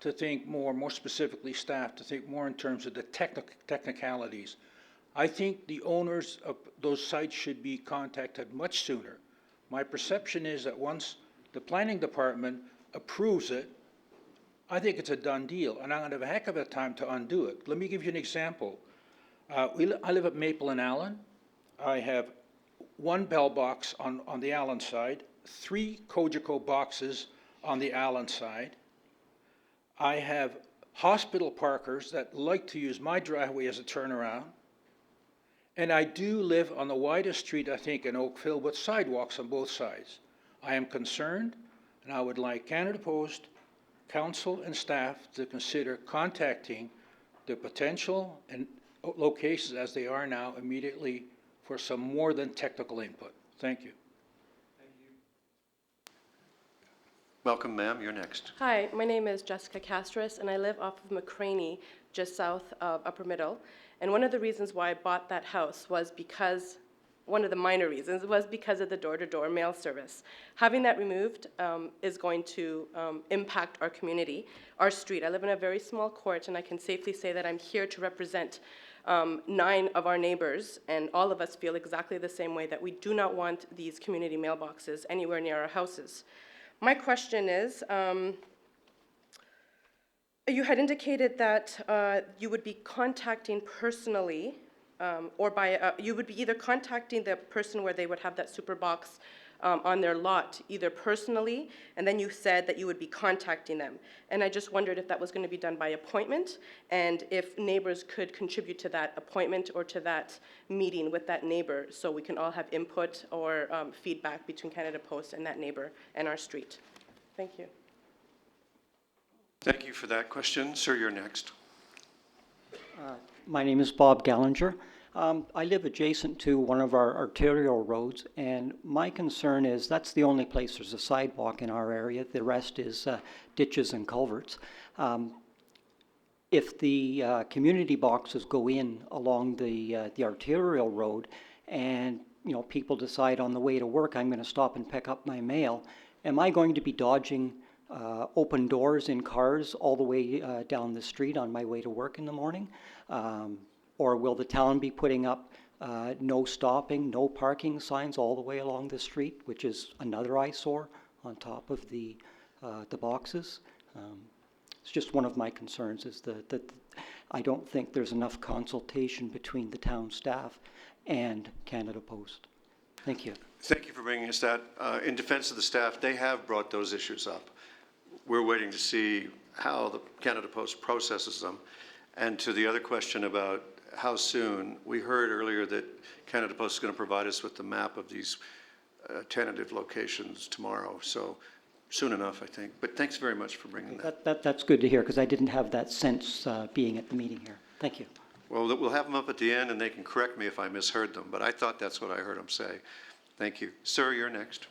to think more specifically staff, to think more in terms of the technicalities. I think the owners of those sites should be contacted much sooner. My perception is that once the planning department approves it, I think it's a done deal, and I'm going to have a heck of a time to undo it. Let me give you an example. I live at Maple and Allen. I have one bell box on the Allen side, 3 Cogeco boxes on the Allen side. I have hospital parkers that like to use my driveway as a turnaround. And I do live on the widest street, I think, in Oakville with sidewalks on both sides. I am concerned, and I would like Canada Post, council and staff to consider contacting the potential and locations as they are now immediately for some more than technical input. Thank you. Welcome, ma'am. You're next. Hi, my name is Jessica Castris, and I live off of McCraney, just south of Upper Middle. And one of the reasons why I bought that house was because, one of the minor reasons, was because of the door-to-door mail service. Having that removed is going to impact our community, our street. I live in a very small court, and I can safely say that I'm here to represent 9 of our neighbors, and all of us feel exactly the same way, that we do not want these community mailboxes anywhere near our houses. My question is, you had indicated that you would be contacting personally, or by, you would be either contacting the person where they would have that super box on their lot, either personally, and then you said that you would be contacting them. And I just wondered if that was going to be done by appointment, and if neighbors could contribute to that appointment or to that meeting with that neighbor, so we can all have input or feedback between Canada Post and that neighbor and our street. Thank you. Thank you for that question. Sir, you're next. My name is Bob Gallinger. I live adjacent to one of our arterial roads, and my concern is that's the only place there's a sidewalk in our area. The rest is ditches and culverts. If the community boxes go in along the arterial road, and people decide on the way to work, I'm going to stop and pick up my mail, am I going to be dodging open doors in cars all the way down the street on my way to work in the morning? Or will the town be putting up no stopping, no parking signs all the way along the street, which is another eyesore on top of the boxes? It's just one of my concerns, is that I don't think there's enough consultation between the town staff and Canada Post. Thank you. Thank you for bringing us that. In defense of the staff, they have brought those issues up. We're waiting to see how the Canada Post processes them. And to the other question about how soon, we heard earlier that Canada Post is going to provide us with the map of these tentative locations tomorrow. So soon enough, I think. But thanks very much for bringing that. That's good to hear, because I didn't have that sense being at the meeting here. Thank you. Well, we'll have them up at the end, and they can correct me if I misheard them. But I thought that's what I heard them say. Thank you. Sir, you're next.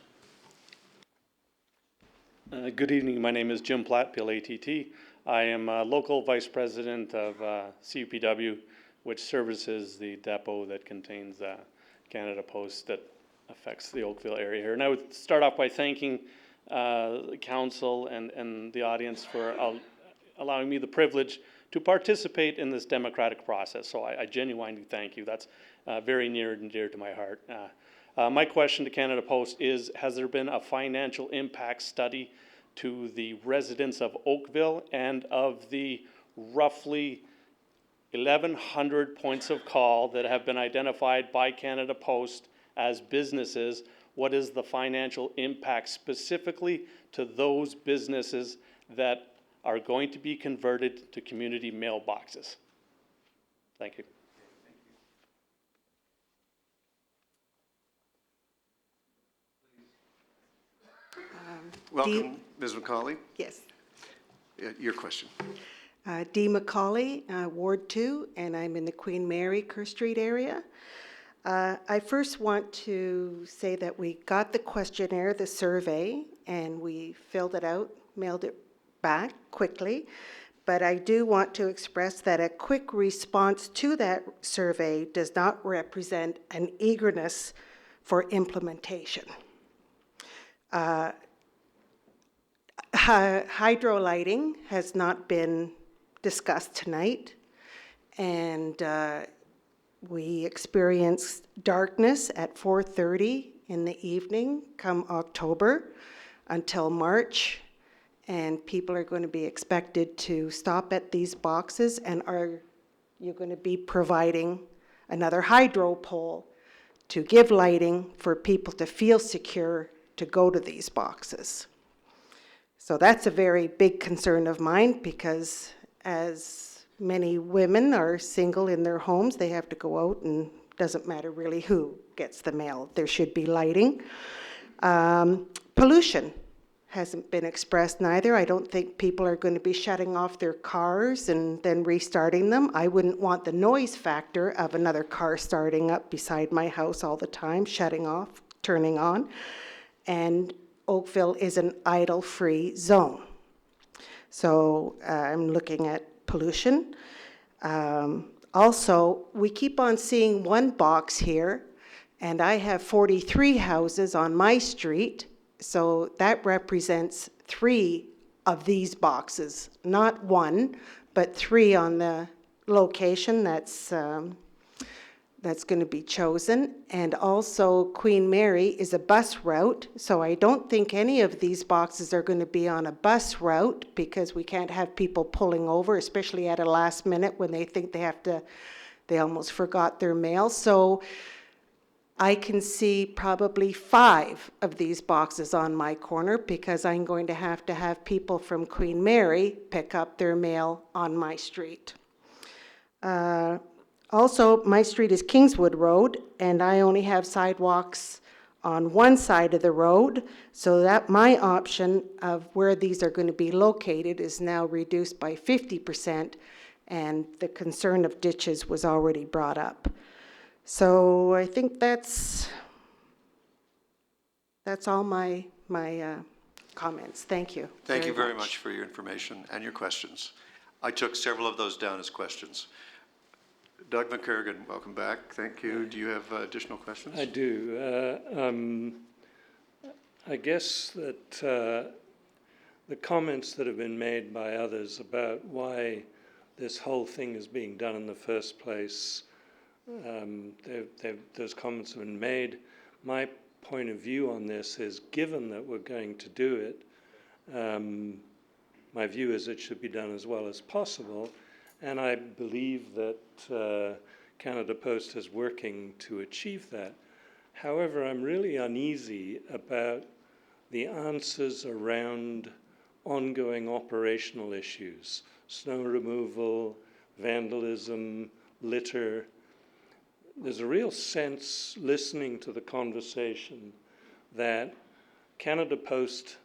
Good evening. My name is Jim Platt, PLATT. I am local vice president of CUPW, which services the depot that contains Canada Post that affects the Oakville area here. And I would start off by thanking the council and the audience for allowing me the privilege to participate in this democratic process. So I genuinely thank you. That's very near and dear to my heart. My question to Canada Post is, has there been a financial impact study to the residents of Oakville and of the roughly 1,100 points of call that have been identified by Canada Post as businesses? What is the financial impact specifically to those businesses that are going to be converted to community mailboxes? Thank you. Welcome, Ms. McCauley. Yes. Your question. Dee McCauley, Ward 2, and I'm in the Queen Mary, Kerr Street area. I first want to say that we got the questionnaire, the survey, and we filled it out, mailed it back quickly. But I do want to express that a quick response to that survey does not represent an eagerness for implementation. Hydro lighting has not been discussed tonight, and we experienced darkness at 4:30 in the evening come October until March, and people are going to be expected to stop at these boxes. And are you going to be providing another hydro pole to give lighting for people to feel secure to go to these boxes? So that's a very big concern of mine, because as many women are single in their homes, they have to go out, and it doesn't matter really who gets the mail. There should be lighting. Pollution hasn't been expressed neither. I don't think people are going to be shutting off their cars and then restarting them. I wouldn't want the noise factor of another car starting up beside my house all the time, shutting off, turning on. And Oakville is an idle-free zone. So I'm looking at pollution. Also, we keep on seeing one box here, and I have 43 houses on my street, so that represents 3 of these boxes, not 1, but 3 on the location that's going to be chosen. And also Queen Mary is a bus route, so I don't think any of these boxes are going to be on a bus route, because we can't have people pulling over, especially at a last minute when they think they almost forgot their mail. So I can see probably 5 of these boxes on my corner, because I'm going to have people from Queen Mary pick up their mail on my street. Also, my street is Kingswood Road, and I only have sidewalks on one side of the road, so that my option of where these are going to be located is now reduced by 50%, and the concern of ditches was already brought up. So I think that's all my comments. Thank you. Thank you very much for your information and your questions. I took several of those down as questions. Doug McCurrigan, welcome back. Thank you. Do you have additional questions? I do. I guess that the comments that have been made by others about why this whole thing is being done in the first place, those comments have been made. My point of view on this is, given that we're going to do it, my view is it should be done as well as possible. And I believe that Canada Post is working to achieve that. However, I'm really uneasy about the answers around ongoing operational issues: snow removal, vandalism, litter. There's a real sense, listening to the conversation, that Canada Post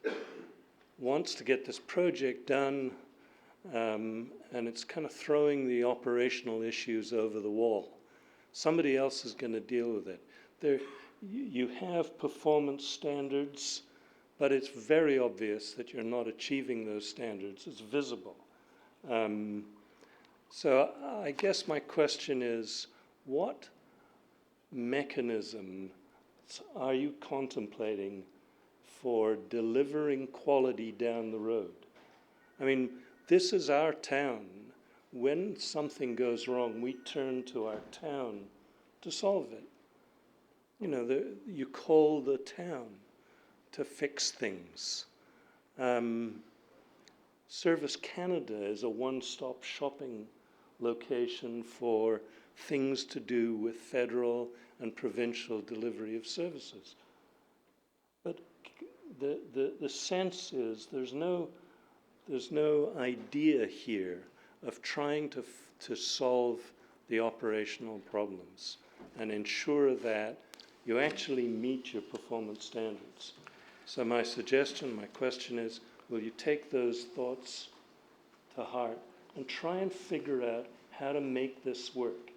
wants to get this project done, and it's kind of throwing the operational issues over the wall. Somebody else is going to deal with it. You have performance standards, but it's very obvious that you're not achieving those standards. It's visible. So I guess my question is, what mechanism are you contemplating for delivering quality down the road? I mean, this is our town. When something goes wrong, we turn to our town to solve it. You know, you call the town to fix things. Service Canada is a one-stop shopping location for things to do with federal and provincial delivery of services. But the sense is there's no idea here of trying to solve the operational problems and ensure that you actually meet your performance standards. So my suggestion, my question is, will you take those thoughts to heart and try and figure out how to make this work?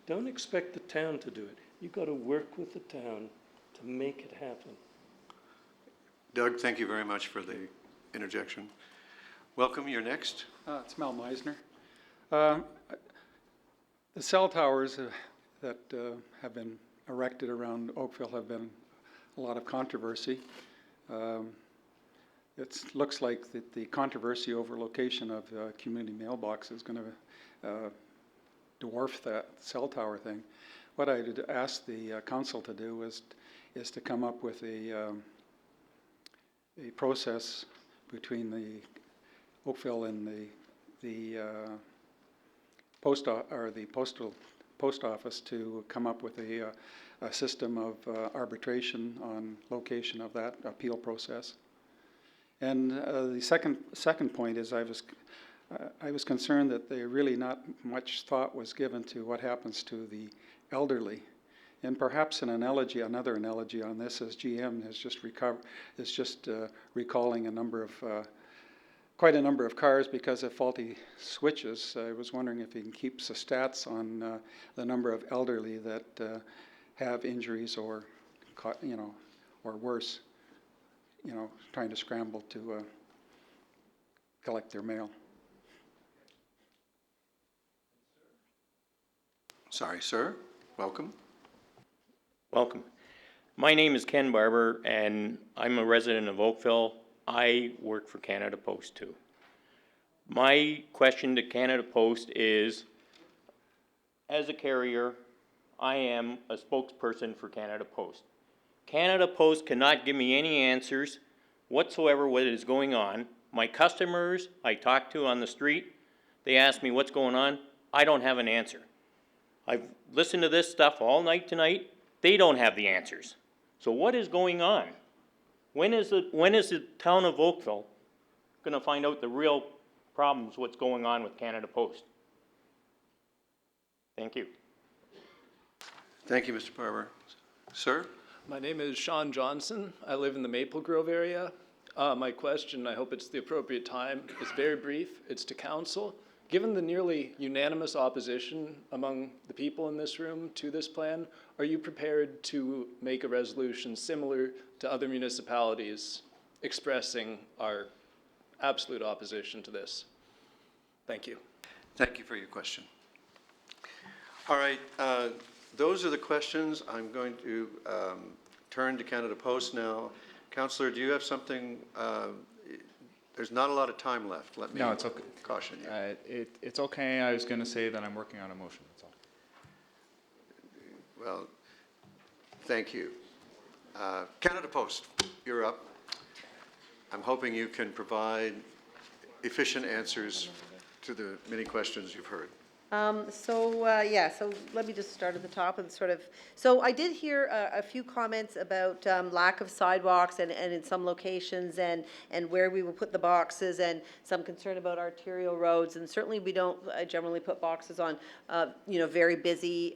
Don't expect the town to do it. You've got to work with the town to make it happen. Doug, thank you very much for the interjection. Welcome, you're next. It's Mel Meisner. The cell towers that have been erected around Oakville have been a lot of controversy. It looks like the controversy over location of community mailbox is going to dwarf that cell tower thing. What I would ask the council to do is to come up with a process between the Oakville and the post office to come up with a system of arbitration on location of that appeal process. And the second point is I was concerned that really not much thought was given to what happens to the elderly. And perhaps another analogy on this is GM has just recalling quite a number of cars because of faulty switches. I was wondering if he can keep the stats on the number of elderly that have injuries or worse, trying to scramble to collect their mail. Sorry, sir. Welcome. Welcome. My name is Ken Barber, and I'm a resident of Oakville. I work for Canada Post too. My question to Canada Post is, as a carrier, I am a spokesperson for Canada Post. Canada Post cannot give me any answers whatsoever what is going on. My customers I talk to on the street, they ask me what's going on. I don't have an answer. I've listened to this stuff all night tonight. They don't have the answers. So what is going on? When is the town of Oakville going to find out the real problems, what's going on with Canada Post? Thank you. Thank you, Mr. Barber. Sir? My name is Sean Johnson. I live in the Maple Grove area. My question, I hope it's the appropriate time, is very brief. It's to council. Given the nearly unanimous opposition among the people in this room to this plan, are you prepared to make a resolution similar to other municipalities expressing our absolute opposition to this? Thank you. Thank you for your question. All right, those are the questions. I'm going to turn to Canada Post now. Councillor, do you have something? There's not a lot of time left. Let me caution you. It's okay. I was going to say that I'm working on a motion. That's all. Well, thank you. Canada Post, you're up. I'm hoping you can provide efficient answers to the many questions you've heard. So let me just start at the top and so I did hear a few comments about lack of sidewalks and in some locations and where we will put the boxes and some concern about arterial roads, and certainly we don't generally put boxes on very busy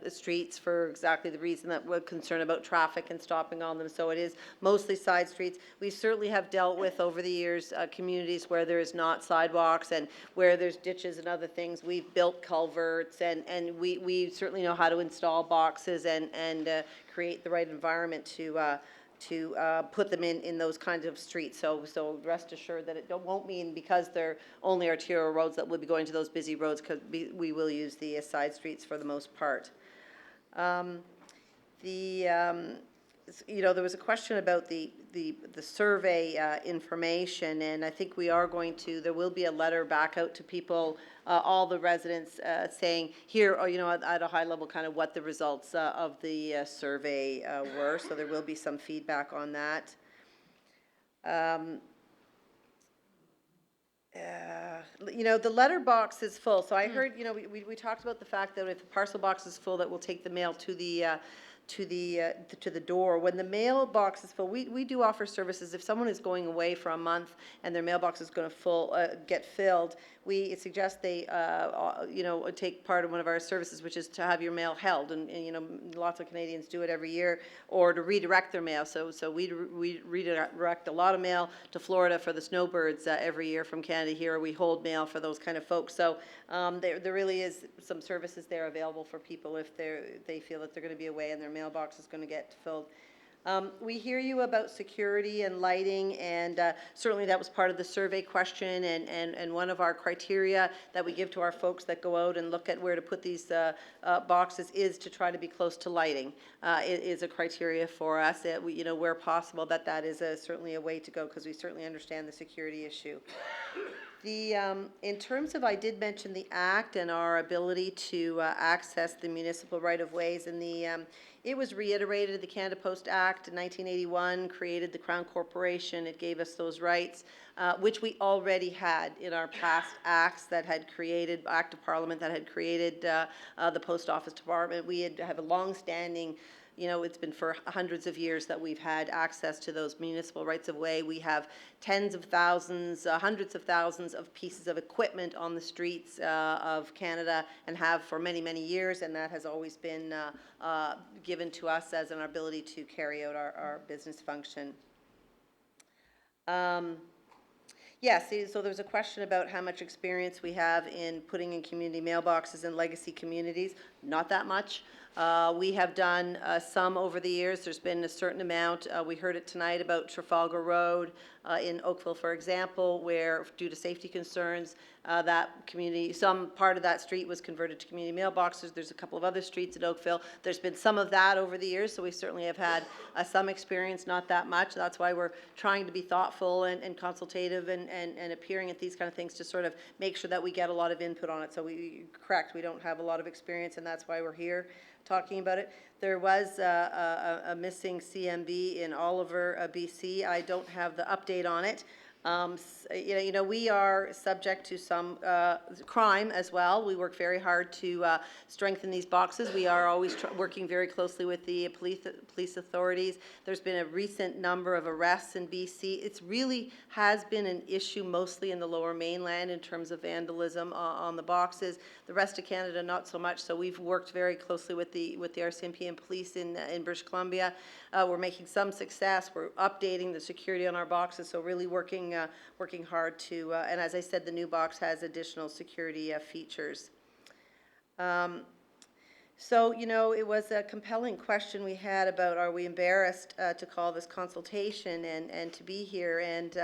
streets for exactly the reason that we're concerned about traffic and stopping on them, so it is mostly side streets. We certainly have dealt with over the years communities where there is not sidewalks and where there's ditches and other things. We've built culverts and we certainly know how to install boxes and create the right environment to put them in those kinds of streets. So rest assured that it won't mean because they're only arterial roads that we'll be going to those busy roads, because we will use the side streets for the most part. There was a question about the survey information, and I think we are going to, there will be a letter back out to people, all the residents saying here, at a high level, kind of what the results of the survey were, so there will be some feedback on that. The letter box is full, so I heard, we talked about the fact that if the parcel box is full, that we'll take the mail to the to the door. When the mailbox is full, we do offer services. If someone is going away for a month and their mailbox is going to get filled, we suggest they take part of one of our services, which is to have your mail held, and lots of Canadians do it every year, or to redirect their mail. So we redirect a lot of mail to Florida for the snowbirds every year from Canada here. We hold mail for those kind of folks. So there really is some services there available for people if they feel that they're going to be away and their mailbox is going to get filled. We hear you about security and lighting, and certainly that was part of the survey question, and one of our criteria that we give to our folks that go out and look at where to put these boxes is to try to be close to lighting. It is a criteria for us, where possible, that is certainly a way to go, because we certainly understand the security issue. In terms of, I did mention the Act and our ability to access the municipal right-of-ways, and it was reiterated, the Canada Post Act in 1981 created the Crown Corporation. It gave us those rights, which we already had in our past acts that had created, Act of Parliament that had created the Post Office Department. We have a long-standing, it's been for hundreds of years that we've had access to those municipal rights of way. We have tens of thousands, hundreds of thousands of pieces of equipment on the streets of Canada, and have for many, many years, and that has always been given to us as an ability to carry out our business function. Yes, so there's a question about how much experience we have in putting in community mailboxes in legacy communities. Not that much. We have done some over the years. There's been a certain amount. We heard it tonight about Trafalgar Road in Oakville, for example, where due to safety concerns, that community, some part of that street was converted to community mailboxes. There's a couple of other streets in Oakville. There's been some of that over the years, so we certainly have had some experience, not that much. That's why we're trying to be thoughtful and consultative and appearing at these kind of things to sort of make sure that we get a lot of input on it. So we don't have a lot of experience, and that's why we're here talking about it. There was a missing CMB in Oliver, BC. I don't have the update on it. We are subject to some crime as well. We work very hard to strengthen these boxes. We are always working very closely with the police authorities. There's been a recent number of arrests in BC. It really has been an issue mostly in the Lower Mainland in terms of vandalism on the boxes. The rest of Canada, not so much. So we've worked very closely with the RCMP and police in British Columbia. We're making some success. We're updating the security on our boxes. So really working hard to, and as I said, the new box has additional security features. So, it was a compelling question we had about, are we embarrassed to call this consultation and to be here? And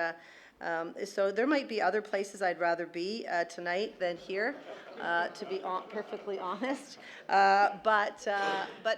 so there might be other places I'd rather be tonight than here, to be perfectly honest. But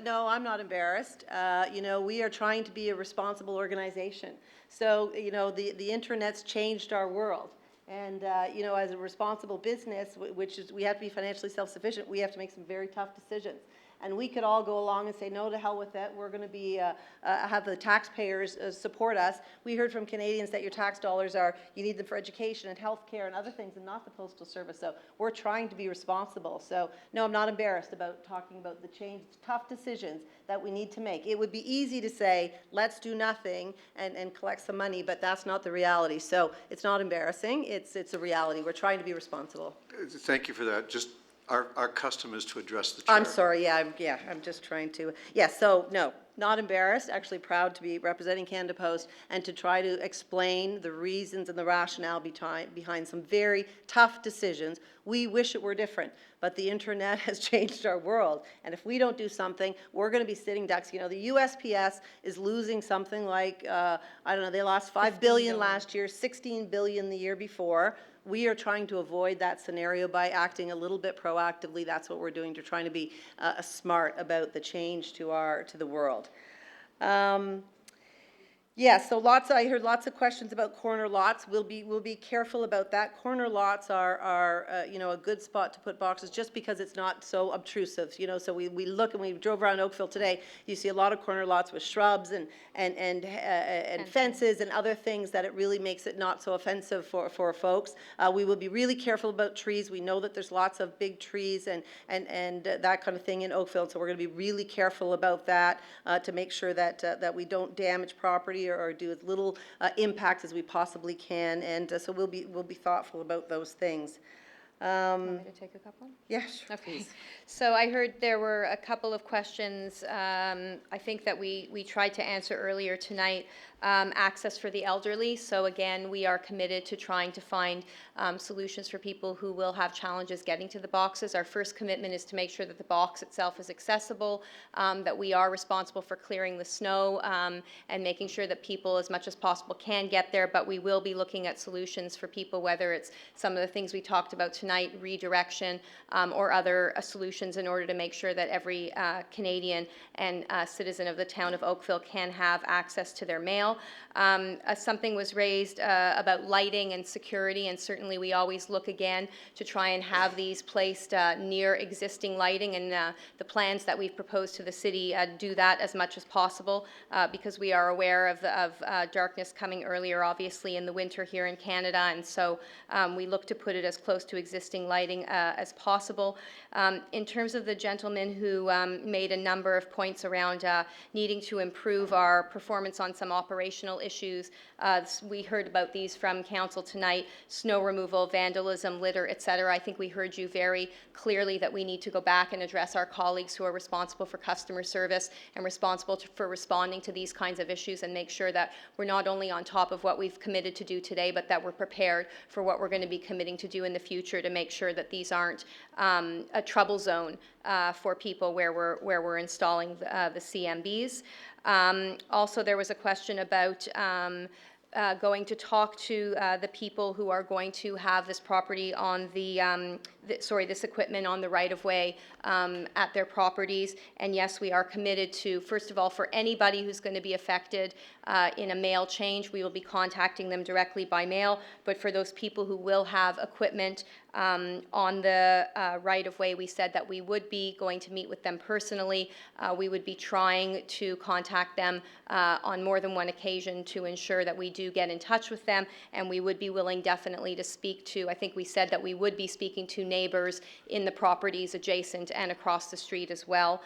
no, I'm not embarrassed. We are trying to be a responsible organization. So, the internet's changed our world. And, as a responsible business, which is, we have to be financially self-sufficient, we have to make some very tough decisions. And we could all go along and say, no, to hell with it. We're going to be have the taxpayers support us. We heard from Canadians that your tax dollars you need them for education and health care and other things, and not the Postal Service. So we're trying to be responsible. So no, I'm not embarrassed about talking about the tough decisions that we need to make. It would be easy to say, let's do nothing and collect some money, but that's not the reality. So it's not embarrassing. It's a reality. We're trying to be responsible. Thank you for that. Just our custom is to address the chair. I'm sorry, I'm just trying to, so no, not embarrassed, actually proud to be representing Canada Post and to try to explain the reasons and the rationale behind some very tough decisions. We wish it were different, but the internet has changed our world. And if we don't do something, we're going to be sitting ducks. The USPS is losing something like, I don't know, they lost $5 billion last year, $16 billion the year before. We are trying to avoid that scenario by acting a little bit proactively. That's what we're doing, to trying to be smart about the change to the world. Yeah, so I heard lots of questions about corner lots. We'll be careful about that. Corner lots are a good spot to put boxes just because it's not so obtrusive, so we look and we drove around Oakville today, you see a lot of corner lots with shrubs and fences and other things that it really makes it not so offensive for folks. We will be really careful about trees. We know that there's lots of big trees and that kind of thing in Oakville, so we're going to be really careful about that to make sure that we don't damage property or do as little impact as we possibly can, and so we'll be thoughtful about those things. Want me to take a couple? Yes, Okay. please. So I heard there were a couple of questions, I think that we tried to answer earlier tonight. Access for the elderly. So again, we are committed to trying to find solutions for people who will have challenges getting to the boxes. Our first commitment is to make sure that the box itself is accessible, that we are responsible for clearing the snow and making sure that people as much as possible can get there, but we will be looking at solutions for people, whether it's some of the things we talked about tonight, redirection, or other solutions in order to make sure that every Canadian and citizen of the town of Oakville can have access to their mail. Something was raised about lighting and security, and certainly we always look again to try and have these placed near existing lighting, and the plans that we've proposed to the city do that as much as possible because we are aware of darkness coming earlier, obviously, in the winter here in Canada, and so we look to put it as close to existing lighting as possible. In terms of the gentleman who made a number of points around needing to improve our performance on some operational issues, we heard about these from council tonight: snow removal, vandalism, litter, etc. I think we heard you very clearly that we need to go back and address our colleagues who are responsible for customer service and responsible for responding to these kinds of issues, and make sure that we're not only on top of what we've committed to do today, but that we're prepared for what we're going to be committing to do in the future to make sure that these aren't a trouble zone for people where we're installing the CMBs. Also, there was a question about going to talk to the people who are going to have this property on this equipment on the right-of-way at their properties. And yes, we are committed to, first of all, for anybody who's going to be affected in a mail change, we will be contacting them directly by mail. But for those people who will have equipment on the right-of-way, we said that we would be going to meet with them personally. We would be trying to contact them on more than one occasion to ensure that we do get in touch with them, and we would be willing definitely to speak to, I think we said that we would be speaking to neighbors in the properties adjacent and across the street as well.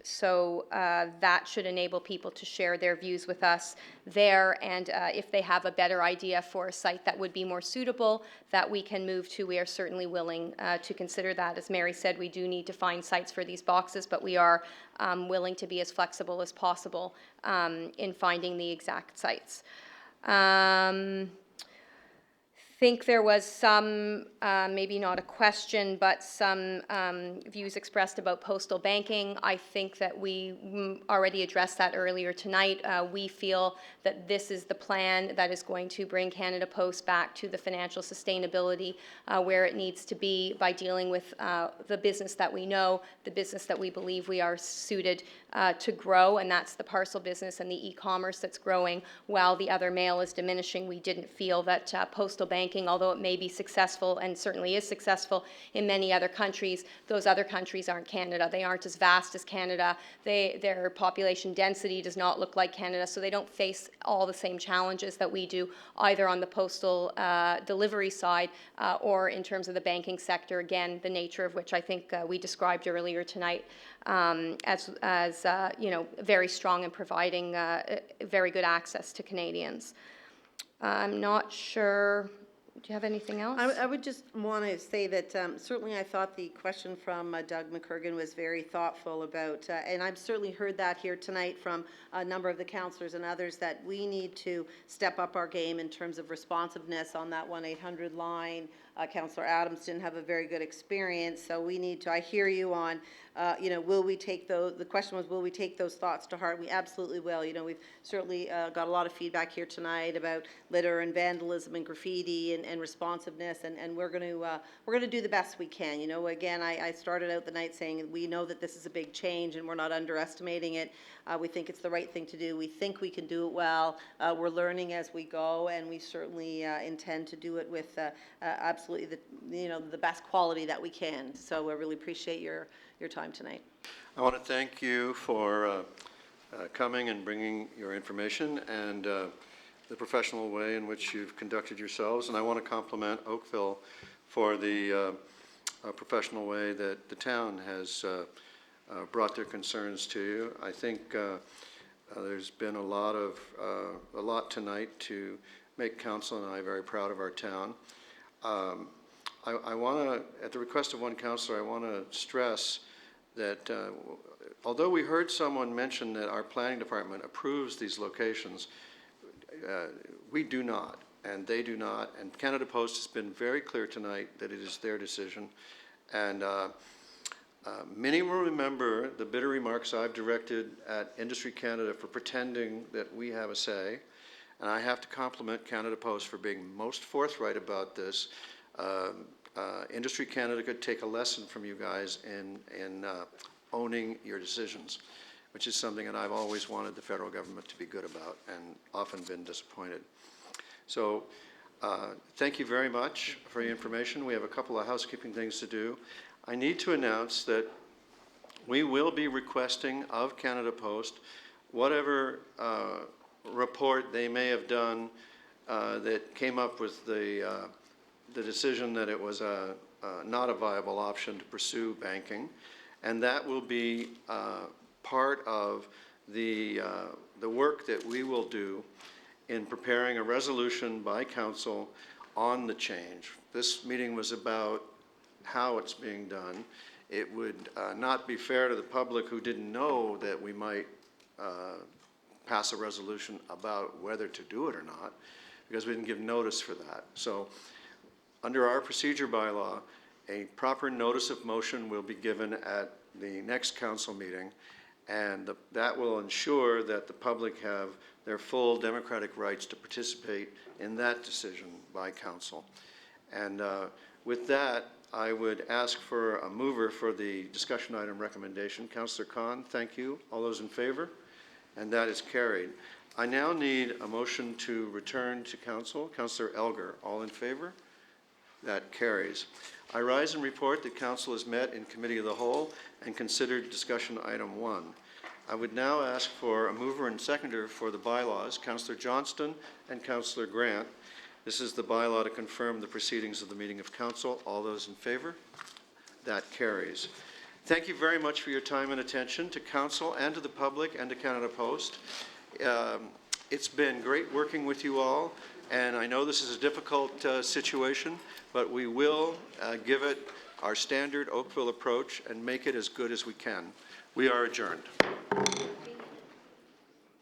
So that should enable people to share their views with us there, and if they have a better idea for a site that would be more suitable that we can move to, we are certainly willing to consider that. As Mary said, we do need to find sites for these boxes, but we are willing to be as flexible as possible in finding the exact sites. Think there was some, maybe not a question, but some views expressed about postal banking. I think that we already addressed that earlier tonight. We feel that this is the plan that is going to bring Canada Post back to the financial sustainability where it needs to be by dealing with the business that we know, the business that we believe we are suited to grow, and that's the parcel business and the e-commerce that's growing while the other mail is diminishing. We didn't feel that postal banking, although it may be successful and certainly is successful in many other countries, those other countries aren't Canada. They aren't as vast as Canada. Their population density does not look like Canada, so they don't face all the same challenges that we do, either on the postal delivery side or in terms of the banking sector, again, the nature of which I think we described earlier tonight as very strong in providing very good access to Canadians. I'm not sure. Do you have anything else? I would just want to say that certainly I thought the question from Doug McCurgan was very thoughtful about, and I've certainly heard that here tonight from a number of the councillors and others, that we need to step up our game in terms of responsiveness on that 1-800 line, Councillor Adams didn't have a very good experience, so we need to, I hear you on, you know, will we take those, the question was, will we take those thoughts to heart? We absolutely will. You know, we've certainly got a lot of feedback here tonight about litter and vandalism and graffiti and responsiveness, and we're going to do the best we can. You know, again, I started out the night saying we know that this is a big change and we're not underestimating it. We think it's the right thing to do. We think we can do it well. We're learning as we go, and we certainly intend to do it with absolutely the best quality that we can. So I really appreciate your time tonight. I want to thank you for coming and bringing your information and the professional way in which you've conducted yourselves. And I want to compliment Oakville for the professional way that the town has brought their concerns to you. I think there's been a lot tonight to make council and I very proud of our town. I want to, at the request of one councillor, I want to stress that although we heard someone mention that our planning department approves these locations, we do not, and they do not, and Canada Post has been very clear tonight that it is their decision. And many will remember the bitter remarks I've directed at Industry Canada for pretending that we have a say, and I have to compliment Canada Post for being most forthright about this. Industry Canada could take a lesson from you guys in owning your decisions, which is something that I've always wanted the federal government to be good about and often been disappointed. So thank you very much for your information. We have a couple of housekeeping things to do. I need to announce that we will be requesting of Canada Post whatever report they may have done that came up with the decision that it was not a viable option to pursue banking, and that will be part of the work that we will do in preparing a resolution by council on the change. This meeting was about how it's being done. It would not be fair to the public who didn't know that we might pass a resolution about whether to do it or not, because we didn't give notice for that. So under our procedure bylaw, a proper notice of motion will be given at the next council meeting, and that will ensure that the public have their full democratic rights to participate in that decision by council. And with that, I would ask for a mover for the discussion item recommendation. Councillor Khan, thank you. All those in favor? And that is carried. I now need a motion to return to council. Councillor Elgar, all in favor? That carries. I rise and report that council has met in committee of the whole and considered discussion item 1. I would now ask for a mover and seconder for the bylaws, Councillor Johnston and Councillor Grant. This is the bylaw to confirm the proceedings of the meeting of council. All those in favor? That carries. Thank you very much for your time and attention to council and to the public and to Canada Post. It's been great working with you all, and I know this is a difficult situation, but we will give it our standard Oakville approach and make it as good as we can. We are adjourned.